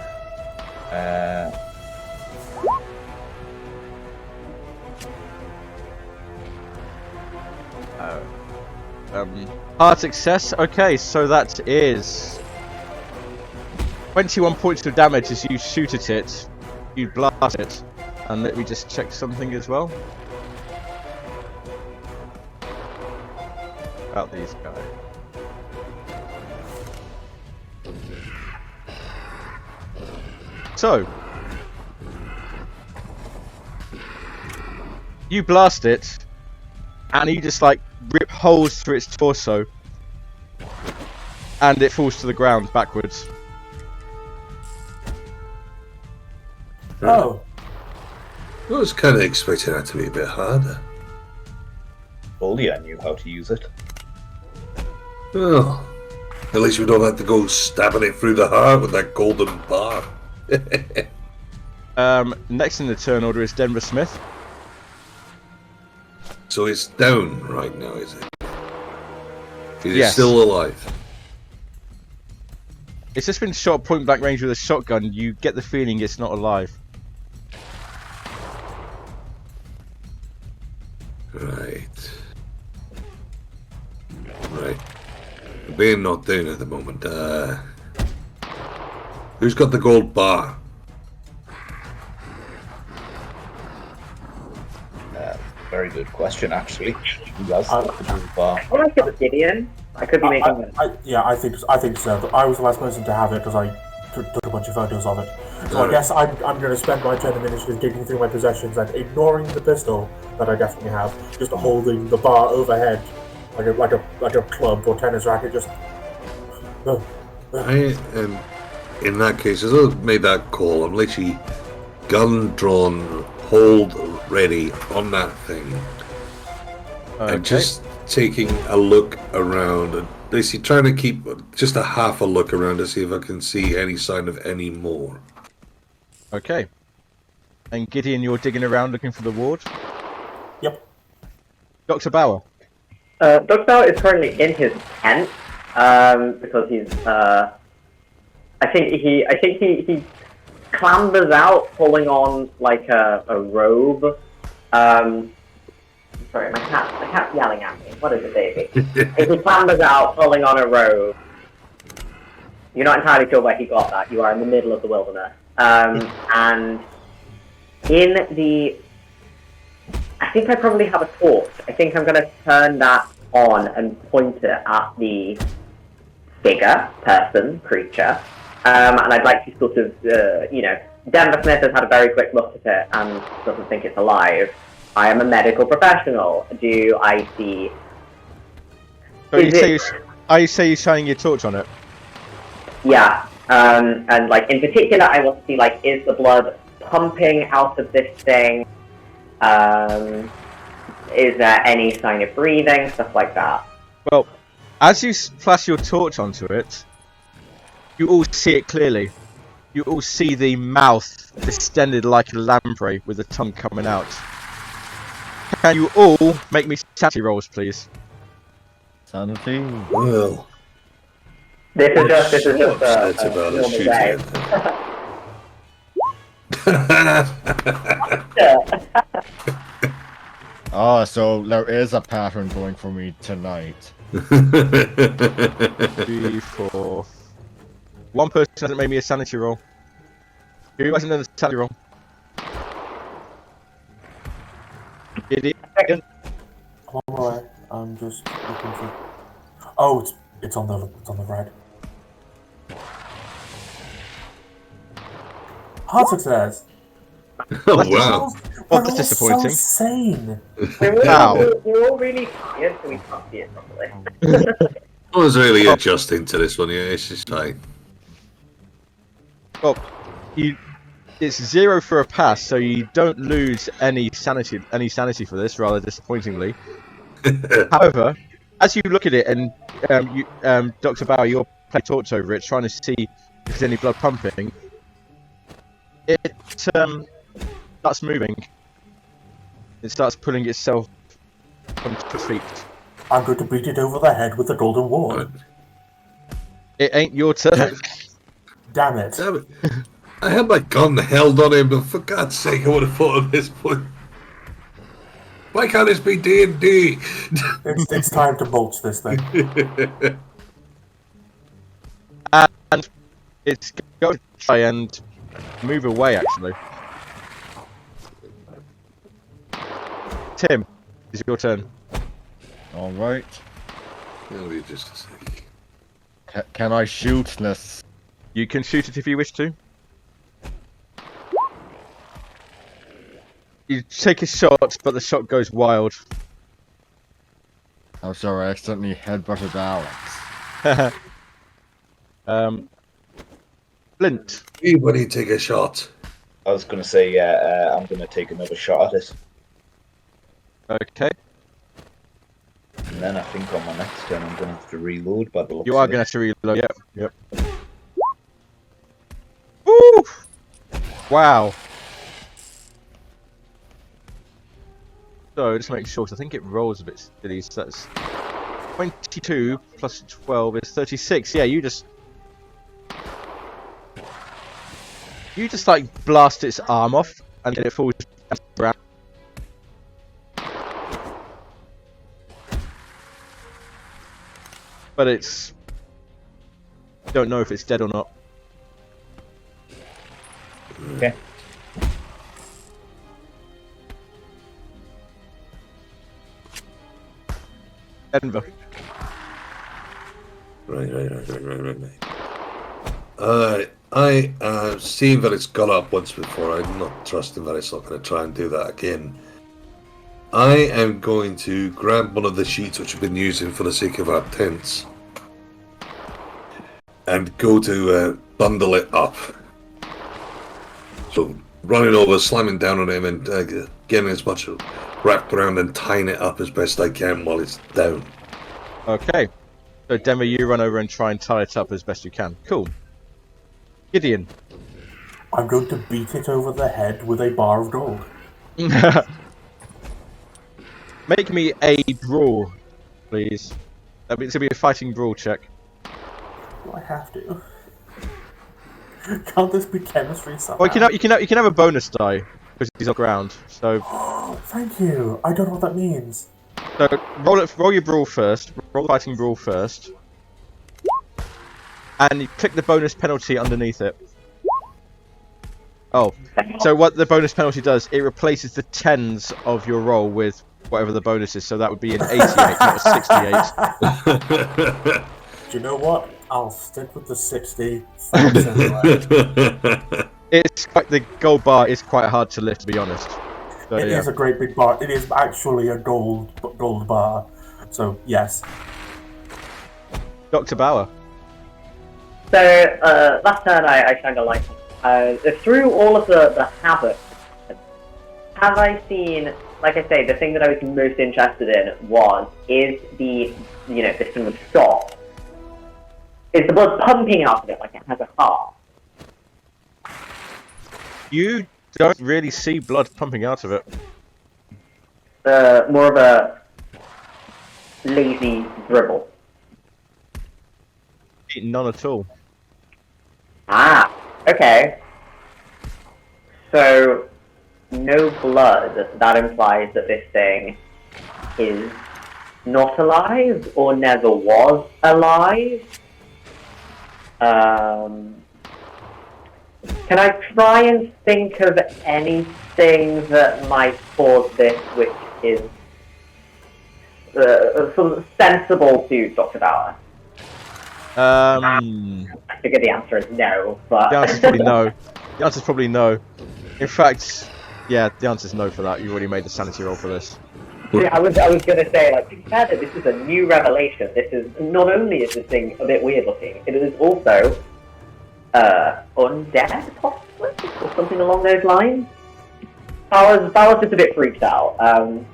[SPEAKER 5] gun.
[SPEAKER 1] Hard success. Okay, so that is 21 points of damage as you shoot at it. You blast it. And let me just check something as well. about these guys. So, you blast it, and you just like rip holes through its torso, and it falls to the ground backwards.
[SPEAKER 7] Oh,
[SPEAKER 3] I was kind of expecting that to be a bit harder.
[SPEAKER 5] Only I knew how to use it.
[SPEAKER 3] Well, at least we don't have to go stabbing it through the heart with that golden bar.
[SPEAKER 1] Next in the turn order is Denver Smith.
[SPEAKER 3] So it's down right now, is it? Is
[SPEAKER 1] Yes.
[SPEAKER 3] it still alive?
[SPEAKER 1] It's just been shot point blank range with a shotgun. You get the feeling it's not alive.
[SPEAKER 3] Right. Right. Being not down at the moment. Who's got the gold bar?
[SPEAKER 5] Very good question, actually. Who has the gold bar?
[SPEAKER 6] I like it with Gideon. I could be making one.
[SPEAKER 7] I think so. I was the last person to have it because I took a bunch of photos of it. So I guess I'm going to spend my turn of initiative digging through my possessions and ignoring the pistol that I definitely have, just holding the bar overhead like a club or tennis racket. Just.
[SPEAKER 3] I am, in that case, as I've made that call, I'm literally gun drawn, hold ready on that thing. And just taking a look around and basically trying to keep just a half a look around to see if I can see any sign of any more.
[SPEAKER 1] Okay. And Gideon, you're digging around looking for the ward.
[SPEAKER 7] Yep.
[SPEAKER 1] Dr. Bauer.
[SPEAKER 6] Dr. Bauer is currently in his tent because he's. I think he clambers out, pulling on like a robe. Sorry, my cat's yelling at me. What is it, baby? He clambers out, pulling on a robe. You're not entirely sure where he got that. You are in the middle of the wilderness. And in the... I think I probably have a torch. I think I'm going to turn that on and point it at the figure, person, creature. And I'd like to sort of, Denver Smith has had a very quick look at it and doesn't think it's alive. I am a medical professional. Do I see...
[SPEAKER 1] So you say you're shining your torch on it?
[SPEAKER 6] Yeah. And, like, in particular, I want to see, like, is the blood pumping out of this thing? Is there any sign of breathing? Stuff like that.
[SPEAKER 1] Well, as you flash your torch onto it, you all see it clearly. You all see the mouth distended like a lamprey with the tongue coming out. Can you all make me sanity rolls, please?
[SPEAKER 4] Sanity.
[SPEAKER 3] Well,
[SPEAKER 6] This is just
[SPEAKER 3] that's
[SPEAKER 6] a
[SPEAKER 3] about
[SPEAKER 6] normal
[SPEAKER 3] as
[SPEAKER 6] day.
[SPEAKER 4] Ah, so there is a pattern going for me tonight.
[SPEAKER 1] 3, 4. One person hasn't made me a sanity roll. Who hasn't done a sanity roll? Gideon?
[SPEAKER 7] One more. I'm just looking for. Oh, it's on the right. Hard success.
[SPEAKER 3] Oh, wow.
[SPEAKER 1] Well, that's disappointing.
[SPEAKER 7] So sane.
[SPEAKER 6] We're all really tired, so we can't see it properly.
[SPEAKER 3] I was really adjusting to this one, yeah, it's just fine.
[SPEAKER 1] Well, it's 0 for a pass, so you don't lose any sanity for this, rather disappointingly. However, as you look at it and Dr. Bauer, you're playing torch over it, trying to see if there's any blood pumping, it starts moving. It starts pulling itself onto its feet.
[SPEAKER 7] I'm going to beat it over the head with the golden ward.
[SPEAKER 1] It ain't your turn.
[SPEAKER 7] Damn it.
[SPEAKER 3] Damn it. I had my gun held on him, but for God's sake, I would have thought of this point. Why can't this be D&D?
[SPEAKER 7] It's time to mulch this thing.
[SPEAKER 1] And it's going to try and move away, actually. Tim, it's your turn.
[SPEAKER 4] Alright.
[SPEAKER 3] It'll be just a sec.
[SPEAKER 4] Can I shoot this?
[SPEAKER 1] You can shoot it if you wish to. You take a shot, but the shot goes wild.
[SPEAKER 4] I'm sorry, I accidentally headbutted Alex.
[SPEAKER 1] Flint.
[SPEAKER 3] Everybody take a shot.
[SPEAKER 5] I was going to say, yeah, I'm going to take another shot at it.
[SPEAKER 1] Okay.
[SPEAKER 5] And then I think on my next turn I'm going to have to reload by the looks
[SPEAKER 1] You are
[SPEAKER 5] of it.
[SPEAKER 1] going to have to reload. Yep. Woo! Wow. So, just make sure, 'cause I think it rolls a bit silly, so that's 22 plus 12 is 36. Yeah, you just like blast its arm off and then it falls down. But it's... don't know if it's dead or not.
[SPEAKER 5] Okay.
[SPEAKER 1] Denver.
[SPEAKER 3] Right. I seen that it's gone up once before. I'm not trusting that it's not going to try and do that again. I am going to grab one of the sheets which I've been using for the sake of our tents and go to bundle it up. So running over, slamming down on him and getting as much wrapped around and tying it up as best I can while it's down.
[SPEAKER 1] Okay. So Denver, you run over and try and tie it up as best you can. Cool. Gideon.
[SPEAKER 7] I'm going to beat it over the head with a bar of gold.
[SPEAKER 1] Make me a brawl, please. It's going to be a fighting brawl check.
[SPEAKER 7] Do I have to? Can't this be chemistry somehow?
[SPEAKER 1] Well, you can have a bonus die because he's on ground. So
[SPEAKER 7] Thank you. I don't know what that means.
[SPEAKER 1] roll your brawl first. Roll the fighting brawl first, and you click the bonus penalty underneath it. Oh, so what the bonus penalty does? It replaces the tens of your roll with whatever the bonus is. So that would be an 88, not a 68.
[SPEAKER 7] Do you know what? I'll stick with the 60. Thanks anyway.
[SPEAKER 1] It's quite, the gold bar is quite hard to lift, to be honest. So,
[SPEAKER 7] It
[SPEAKER 1] yeah.
[SPEAKER 7] is a great big bar. It is actually a gold bar. So yes.
[SPEAKER 1] Dr. Bauer.
[SPEAKER 6] So, last turn I kind of like, through all of the havoc, have I seen, like I say, the thing that I was most interested in is the, this thing of stop. Is the blood pumping out of it like it has a heart?
[SPEAKER 1] You don't really see blood pumping out of it.
[SPEAKER 6] More of a lazy dribble.
[SPEAKER 1] None at all.
[SPEAKER 6] Ah, okay. So, no blood. That implies that this thing is not alive or never was alive. Can I try and think of anything that might cause this which is sort of sensible to Dr. Bauer? I figure the answer is no, but...
[SPEAKER 1] The answer's probably no. The answer's probably no. In fact, yeah, the answer's no for that. You already made the sanity roll for this.
[SPEAKER 6] Yeah, I was going to say, like, to be fair, that this is a new revelation. This is, not only is this thing a bit weird looking, it is also undead, possibly, or something along those lines. Bauer's just a bit freaked out. And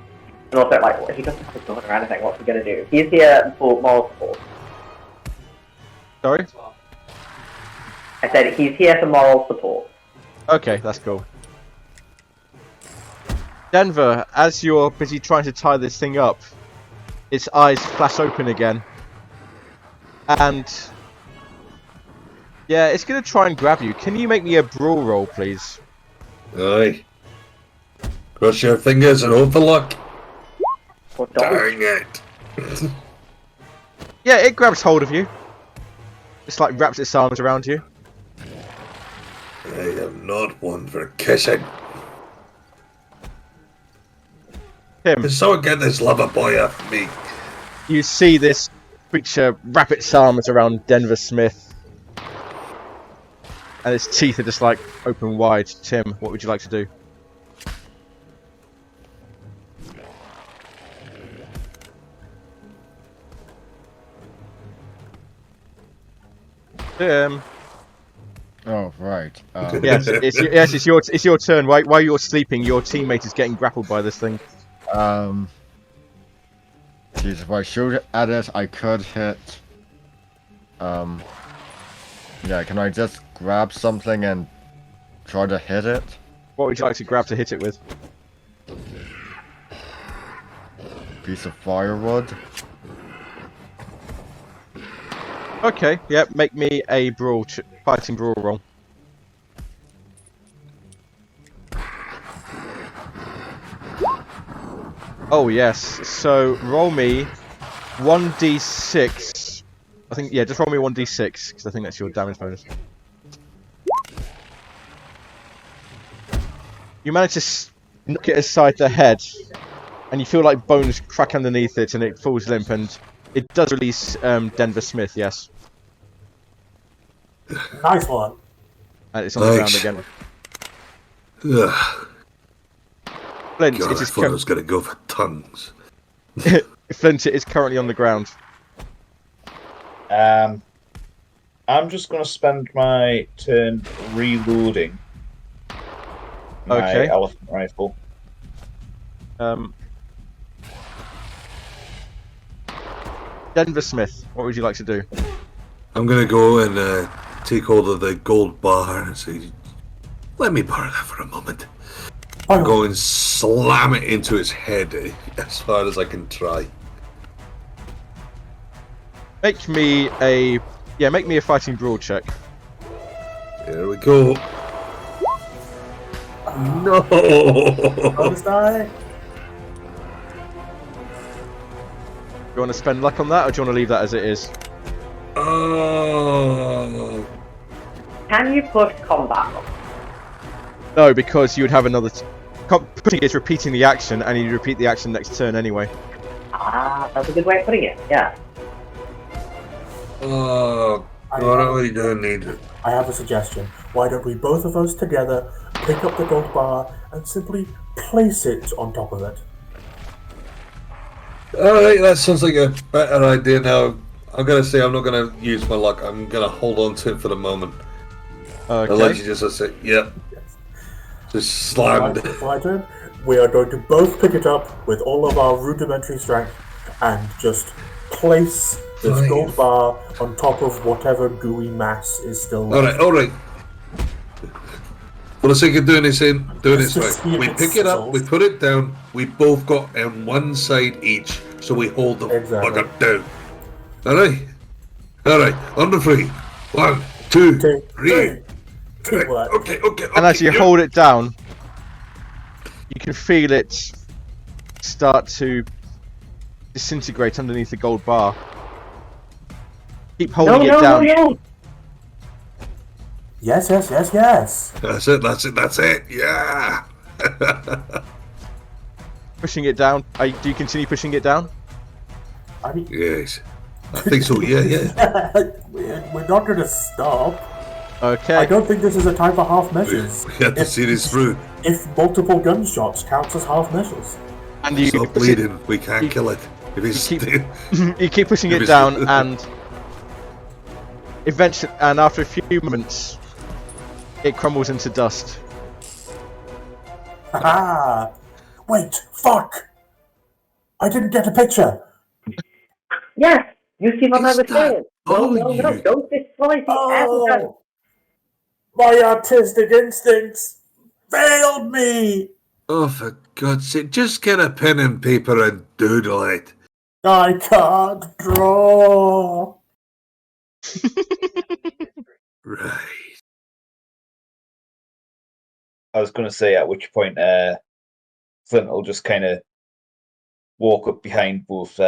[SPEAKER 6] also, like, he doesn't have a gun or anything. What's he going to do? He's here for moral support.
[SPEAKER 1] Sorry?
[SPEAKER 6] I said he's here for moral support.
[SPEAKER 1] Okay, that's cool. Denver, as you're busy trying to tie this thing up, its eyes flash open again. And... yeah, it's going to try and grab you. Can you make me a brawl roll, please?
[SPEAKER 3] Aye. Cross your fingers and hope for luck.
[SPEAKER 6] Or dodge.
[SPEAKER 3] Dang it.
[SPEAKER 1] Yeah, it grabs hold of you. It's like wraps its arms around you.
[SPEAKER 3] I am not one for kissing.
[SPEAKER 1] Tim,
[SPEAKER 3] Can someone get this lover boy off me?
[SPEAKER 1] you see this creature wrap its arms around Denver Smith, and its teeth are just like open wide. Tim, what would you like to do? Tim.
[SPEAKER 4] Oh, right.
[SPEAKER 1] Yes, it's your turn. While you're sleeping, your teammate is getting grappled by this thing.
[SPEAKER 4] Geez, if I shoot at it, I could hit. Yeah, can I just grab something and try to hit it?
[SPEAKER 1] What would you like to grab to hit it with?
[SPEAKER 4] Piece of firewood.
[SPEAKER 1] Okay, yeah, make me a fighting brawl roll. Oh yes, so roll me 1d6. I think, yeah, just roll me 1d6, because I think that's your damage bonus. You manage to knock it aside the head, and you feel like bones crack underneath it, and it falls limp, and it does release Denver Smith, yes.
[SPEAKER 7] Nice one.
[SPEAKER 1] And it's on the ground again.
[SPEAKER 3] Ugh.
[SPEAKER 1] Flint,
[SPEAKER 3] God,
[SPEAKER 1] it
[SPEAKER 3] I
[SPEAKER 1] is
[SPEAKER 3] thought I was going to go for tongues.
[SPEAKER 1] Flint, it is currently on the ground.
[SPEAKER 5] I'm just going to spend my turn reloading my elephant rifle.
[SPEAKER 1] Denver Smith, what would you like to do?
[SPEAKER 3] I'm going to go and take hold of the gold bar and say, let me borrow that for a moment. I'm going to slam it into its head as far as I can try.
[SPEAKER 1] Make me a fighting brawl check.
[SPEAKER 3] Here we go. No!
[SPEAKER 7] Bonus die.
[SPEAKER 1] Do you want to spend luck on that, or do you want to leave that as it is?
[SPEAKER 3] Oh.
[SPEAKER 6] Can you push combat?
[SPEAKER 1] No, because you would have another. Pushing is repeating the action, and you repeat the action next turn anyway.
[SPEAKER 6] Ah, that's a good way of putting it. Yeah.
[SPEAKER 3] Oh, God, we don't need it.
[SPEAKER 7] I have a suggestion. Why don't we both of us together pick up the gold bar and simply place it on top of it?
[SPEAKER 3] Alright, that sounds like a better idea now. I'm going to say I'm not going to use my luck. I'm going to hold on to it for the moment.
[SPEAKER 1] Okay.
[SPEAKER 3] I'll let you just say, yep.
[SPEAKER 7] Yes.
[SPEAKER 3] Just slammed.
[SPEAKER 7] My turn. We are going to both pick it up with all of our rudimentary strength and just place this gold bar on top of whatever gooey mass is still left.
[SPEAKER 3] Alright. For the sake of doing this right. We pick it up, we put it down, we both got on one side each, so we hold the fucker down. Alright, on the three. 1, 2, 3. Okay.
[SPEAKER 1] And as you hold it down, you can feel it start to disintegrate underneath the gold bar. Keep holding it down.
[SPEAKER 6] No.
[SPEAKER 7] Yes.
[SPEAKER 3] That's it, yeah!
[SPEAKER 1] Pushing it down. Do you continue pushing it down?
[SPEAKER 7] I mean,
[SPEAKER 3] Yes. I think so, yeah.
[SPEAKER 7] we're not going to stop.
[SPEAKER 1] Okay.
[SPEAKER 7] I don't think this is a time for half measures.
[SPEAKER 3] We have to see this through.
[SPEAKER 7] If multiple gunshots counts as half measures.
[SPEAKER 1] And you
[SPEAKER 3] Stop bleeding, we can't kill it. If he's
[SPEAKER 1] you keep pushing it down, and eventually, and after a few moments, it crumbles into dust.
[SPEAKER 7] Ah! Wait, fuck! I didn't get a picture!
[SPEAKER 6] Yes, you see what I was saying. No,
[SPEAKER 3] you?
[SPEAKER 6] don't destroy the evidence.
[SPEAKER 7] Oh! My artistic instincts failed me!
[SPEAKER 3] Oh, for God's sake, just get a pen and paper and doodle it.
[SPEAKER 7] I can't draw!
[SPEAKER 3] Right.
[SPEAKER 5] I was going to say at which point Flint will just kind of walk up behind both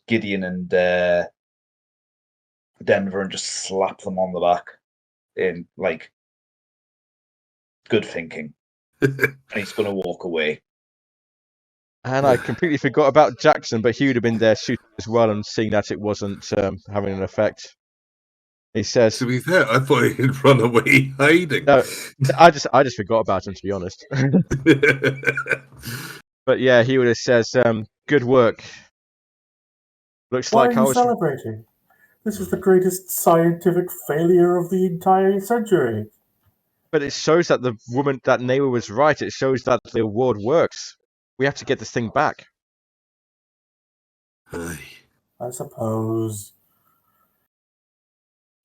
[SPEAKER 5] Gideon and Denver and just slap them on the back in like good thinking. And he's going to walk away.
[SPEAKER 1] And I completely forgot about Jackson, but he would have been there shooting as well and seeing that it wasn't having an effect. He says,
[SPEAKER 3] To be fair, I thought he'd run away hiding.
[SPEAKER 1] "No, I just forgot about him, to be honest." But yeah, he would have says, "Good work. Looks
[SPEAKER 7] Why
[SPEAKER 1] like
[SPEAKER 7] are
[SPEAKER 1] I
[SPEAKER 7] you
[SPEAKER 1] was."
[SPEAKER 7] celebrating? This is the greatest scientific failure of the entire century.
[SPEAKER 1] But it shows that the woman, that neighbor, was right. It shows that the award works. We have to get this thing back.
[SPEAKER 3] Aye.
[SPEAKER 7] I suppose.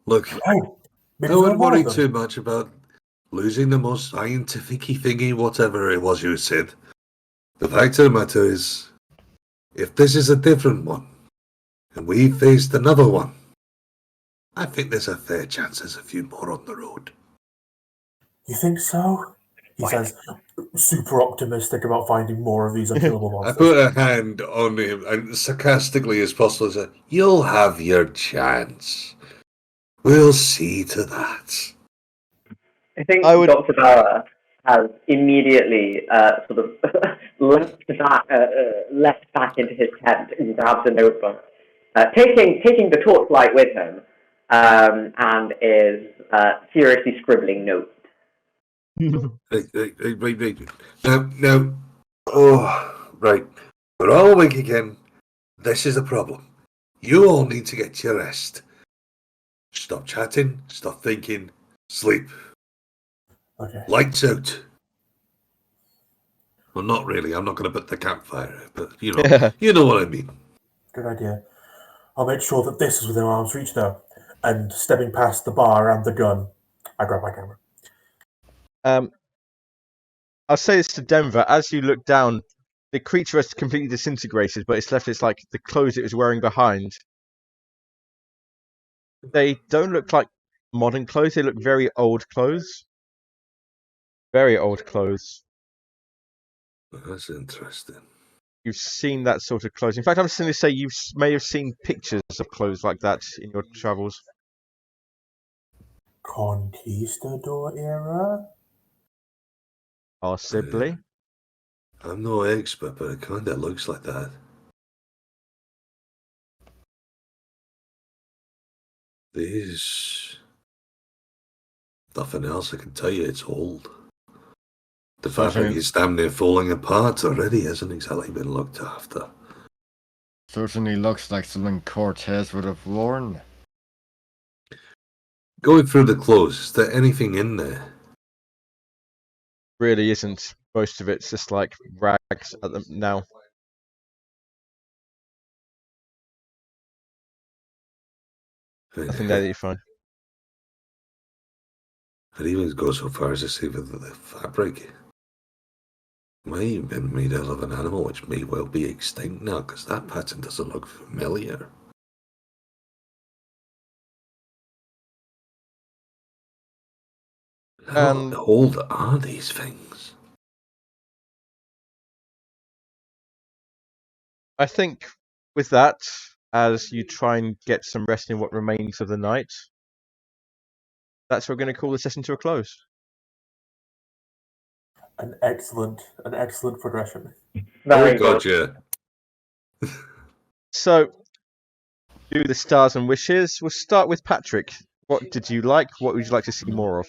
[SPEAKER 3] Look,
[SPEAKER 7] Oh, maybe
[SPEAKER 3] I
[SPEAKER 7] for
[SPEAKER 3] wouldn't
[SPEAKER 7] one
[SPEAKER 3] worry
[SPEAKER 7] of them.
[SPEAKER 3] too much about losing the most scientific-y thingy, whatever it was you said. The fact of the matter is, if this is a different one, and we faced another one, I think there's a fair chance there's a few more on the road.
[SPEAKER 7] You think so? He says, super optimistic about finding more of these unkillable
[SPEAKER 3] I
[SPEAKER 7] monsters.
[SPEAKER 3] put a hand on him and sarcastically as possible said, "You'll have your chance. We'll see to that."
[SPEAKER 6] I think
[SPEAKER 1] I would-
[SPEAKER 6] Dr. Bauer has immediately sort of left back into his tent and grabs a notebook, taking the torchlight with him, and is furiously scribbling notes.
[SPEAKER 3] Right. Now, oh, right. We're all awake again. This is the problem. You all need to get your rest. Stop chatting, stop thinking, sleep.
[SPEAKER 7] Okay.
[SPEAKER 3] Lights out. Well, not really. I'm not going to put the campfire out, but you know what I mean.
[SPEAKER 7] Good idea. I'll make sure that this is within arm's reach, though. And stepping past the bar and the gun, I grab my camera.
[SPEAKER 1] I'll say this to Denver. As you look down, the creature has completely disintegrated, but it's left its like the clothes it was wearing behind. They don't look like modern clothes. They look very old clothes. Very old clothes.
[SPEAKER 3] That's interesting.
[SPEAKER 1] You've seen that sort of clothes. In fact, I'm just going to say you may have seen pictures of clothes like that in your travels.
[SPEAKER 7] Conquistador era?
[SPEAKER 1] Possibly.
[SPEAKER 3] I'm no expert, but it kind of looks like that. These... Nothing else I can tell you, it's old. The fabric is damn near falling apart already, hasn't exactly been looked after.
[SPEAKER 4] Certainly looks like something Cortez would have worn.
[SPEAKER 3] Going through the clothes, is there anything in there?
[SPEAKER 1] Really isn't. Most of it's just like rags at them now. Nothing there that you find.
[SPEAKER 3] I'd even go so far as to say that the fabric may have been made out of an animal which may well be extinct now, because that pattern doesn't look familiar. How old are these things?
[SPEAKER 1] I think with that, as you try and get some rest in what remains of the night, that's what we're going to call the session to a close.
[SPEAKER 7] An excellent progression.
[SPEAKER 6] Very good.
[SPEAKER 3] Gotcha.
[SPEAKER 1] So, do the stars and wishes. We'll start with Patrick. What did you like? What would you like to see more of?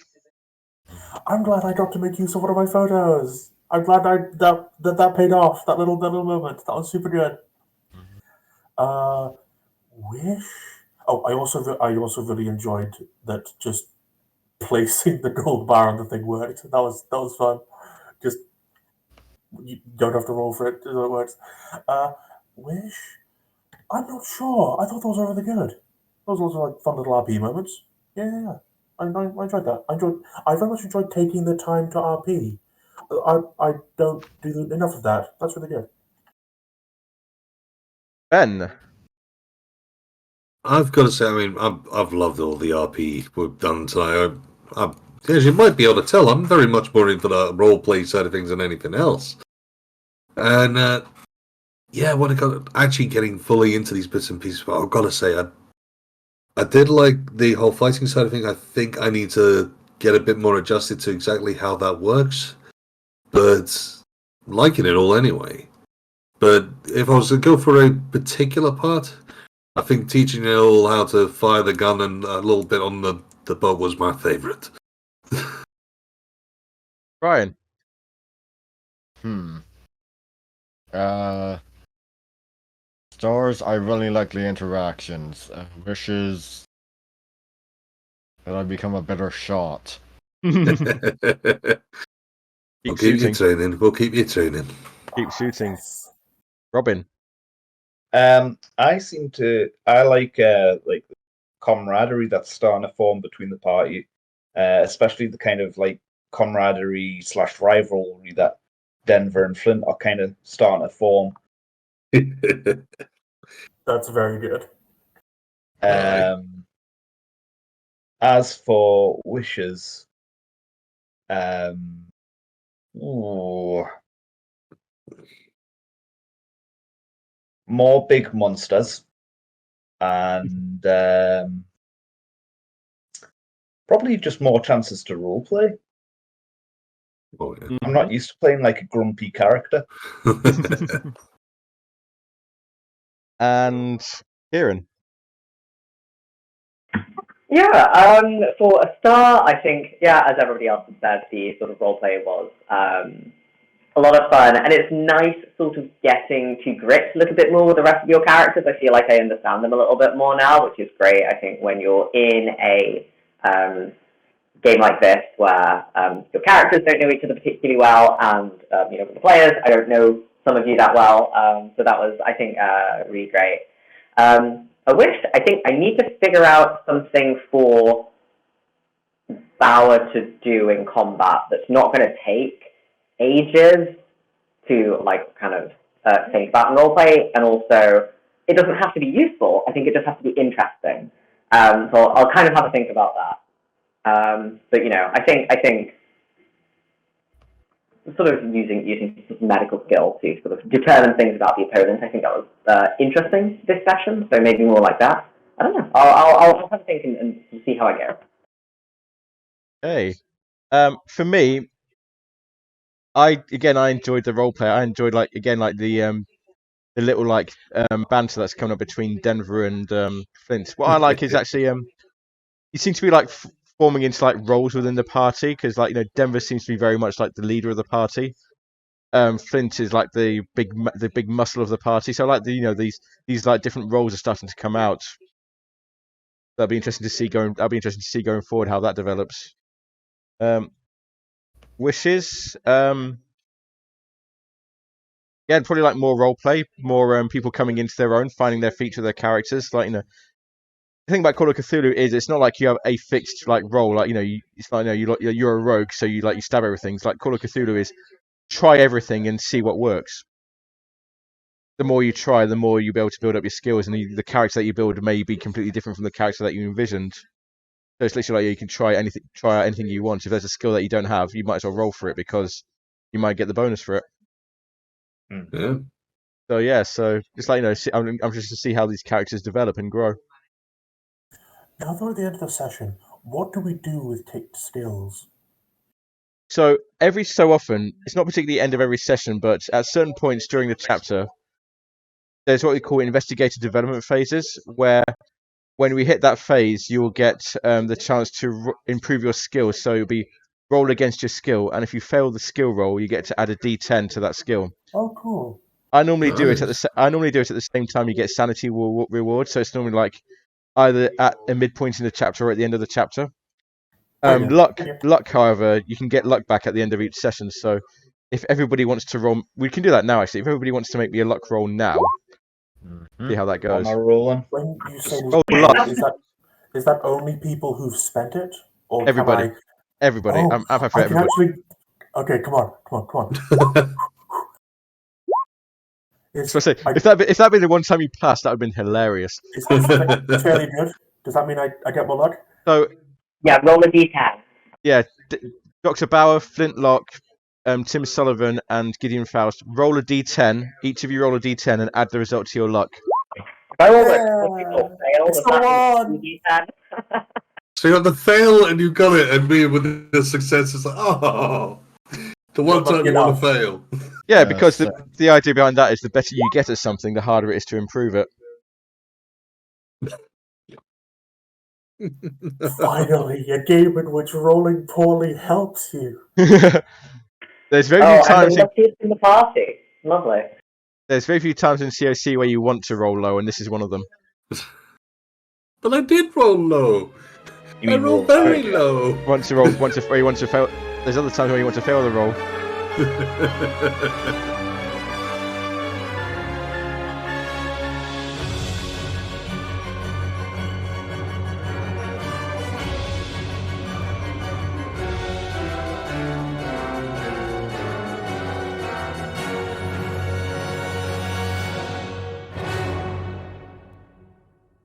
[SPEAKER 7] I'm glad I got to make use of one of my photos. I'm glad that paid off. That little moment. That was super good. Wish. Oh, I also really enjoyed that. Just placing the gold bar on the thing worked. That was fun. Just you don't have to roll for it. It works. Wish. I'm not sure. I thought those were really good. Those were like fun little RP moments. Yeah. I enjoyed that. I very much enjoyed taking the time to RP. I don't do enough of that. That's really good.
[SPEAKER 1] Ben.
[SPEAKER 3] I've got to say, I mean, I've loved all the RP we've done tonight. As you might be able to tell, I'm very much more into the roleplay side of things than anything else. And when I got actually getting fully into these bits and pieces, but I've got to say, I did like the whole fighting side of things. I think I need to get a bit more adjusted to exactly how that works. But I'm liking it all anyway. But if I was to go for a particular part, I think teaching you all how to fire the gun and a little bit on the boat was my favourite.
[SPEAKER 1] Brian.
[SPEAKER 4] Stars, I really like the interactions. Wishes that I become a better shot.
[SPEAKER 3] We'll
[SPEAKER 1] Keep
[SPEAKER 3] keep you
[SPEAKER 1] shooting.
[SPEAKER 3] training. We'll keep you training.
[SPEAKER 1] Keep shooting. Robin.
[SPEAKER 5] I like camaraderie that's starting to form between the party, especially the kind of like camaraderie / rivalry that Denver and Flint are kind of starting to form.
[SPEAKER 7] That's very good.
[SPEAKER 5] As for wishes, more big monsters, and probably just more chances to roleplay.
[SPEAKER 3] Oh, yeah.
[SPEAKER 5] I'm not used to playing like a grumpy character.
[SPEAKER 1] And Kieran.
[SPEAKER 6] Yeah, for a star, I think, yeah, as everybody else has said, the sort of roleplay was a lot of fun, and it's nice sort of getting to grips a little bit more with the rest of your characters. I feel like I understand them a little bit more now, which is great. I think when you're in a game like this, where your characters don't know each other particularly well, and with the players, I don't know some of you that well, so that was, I think, really great. I think I need to figure out something for Bauer to do in combat that's not going to take ages to kind of think about in roleplay, and also it doesn't have to be useful. I think it just has to be interesting. So I'll kind of have to think about that. But I think sort of using medical skill to sort of determine things about the opponent. I think that was interesting this session. So maybe more like that. I don't know. I'll have a think and see how I go.
[SPEAKER 1] Hey, for me, I enjoyed the roleplay. I enjoyed the little banter that's coming up between Denver and Flint. What I like is actually you seem to be forming into roles within the party, because Denver seems to be very much like the leader of the party. Flint is like the big muscle of the party. So these different roles are starting to come out. That'll be interesting to see going forward how that develops. Wishes. Yeah, probably more role play, more people coming into their own, finding their feet with their characters. The thing about Call of Cthulhu is it's not like you have a fixed role. It's like you're a rogue, so you stab everything. It's like Call of Cthulhu is try everything and see what works. The more you try, the more you'll be able to build up your skills, and the character that you build may be completely different from the character that you envisioned. So it's literally you can try out anything you want. If there's a skill that you don't have, you might as well roll for it, because you might get the bonus for it.
[SPEAKER 3] Yeah.
[SPEAKER 1] So yeah, so just I'm just to see how these characters develop and grow.
[SPEAKER 7] Now, though, at the end of the session, what do we do with ticked skills?
[SPEAKER 1] So every so often, it's not particularly the end of every session, but at certain points during the chapter, there's what we call investigative development phases, where when we hit that phase, you will get the chance to improve your skills. So it'll be roll against your skill, and if you fail the skill roll, you get to add a D10 to that skill.
[SPEAKER 7] Oh, cool.
[SPEAKER 1] I normally do it at the same time you get sanity reward. So it's normally either at a midpoint in the chapter or at the end of the chapter. Luck, however, you can get luck back at the end of each session. So if everybody wants to roll, we can do that now. Actually, if everybody wants to make me a luck roll now, see how that goes.
[SPEAKER 5] Am I rolling?
[SPEAKER 7] When you say
[SPEAKER 1] luck.
[SPEAKER 7] Is that only people who've spent it, or
[SPEAKER 1] everybody?
[SPEAKER 7] Can
[SPEAKER 1] everybody.
[SPEAKER 7] Oh,
[SPEAKER 1] I'm happy for
[SPEAKER 7] I can
[SPEAKER 1] everybody.
[SPEAKER 7] actually. Okay, come on.
[SPEAKER 1] So if that been the one time you passed, that would have been hilarious.
[SPEAKER 7] Is that fairly good? Does that mean I get more luck?
[SPEAKER 1] So
[SPEAKER 6] yeah, roll a d10.
[SPEAKER 1] Yeah, Dr. Bauer, Flintlock, Tim Sullivan, and Gideon Faust roll a d10. Each of you roll a d10 and add the result to your luck.
[SPEAKER 6] If I roll it,
[SPEAKER 7] It's the one.
[SPEAKER 6] D10.
[SPEAKER 3] So you got the fail and you got it, and me with the success is the one time you want to fail.
[SPEAKER 1] Yeah, because
[SPEAKER 4] so-
[SPEAKER 1] the idea behind that is the better you get at something, the harder it is to improve it.
[SPEAKER 7] Finally, a game in which rolling poorly helps you.
[SPEAKER 1] There's very
[SPEAKER 6] Oh,
[SPEAKER 1] few
[SPEAKER 6] I'm
[SPEAKER 1] times
[SPEAKER 6] the luckiest in the party. Lovely.
[SPEAKER 1] there's very few times in COC where you want to roll low, and this is one of them.
[SPEAKER 3] But I did roll low.
[SPEAKER 5] You
[SPEAKER 3] I
[SPEAKER 5] mean
[SPEAKER 3] rolled
[SPEAKER 5] roll
[SPEAKER 3] very
[SPEAKER 5] higher?
[SPEAKER 3] low.
[SPEAKER 1] Want to roll, where you want to fail. There's other times where you want to fail the roll.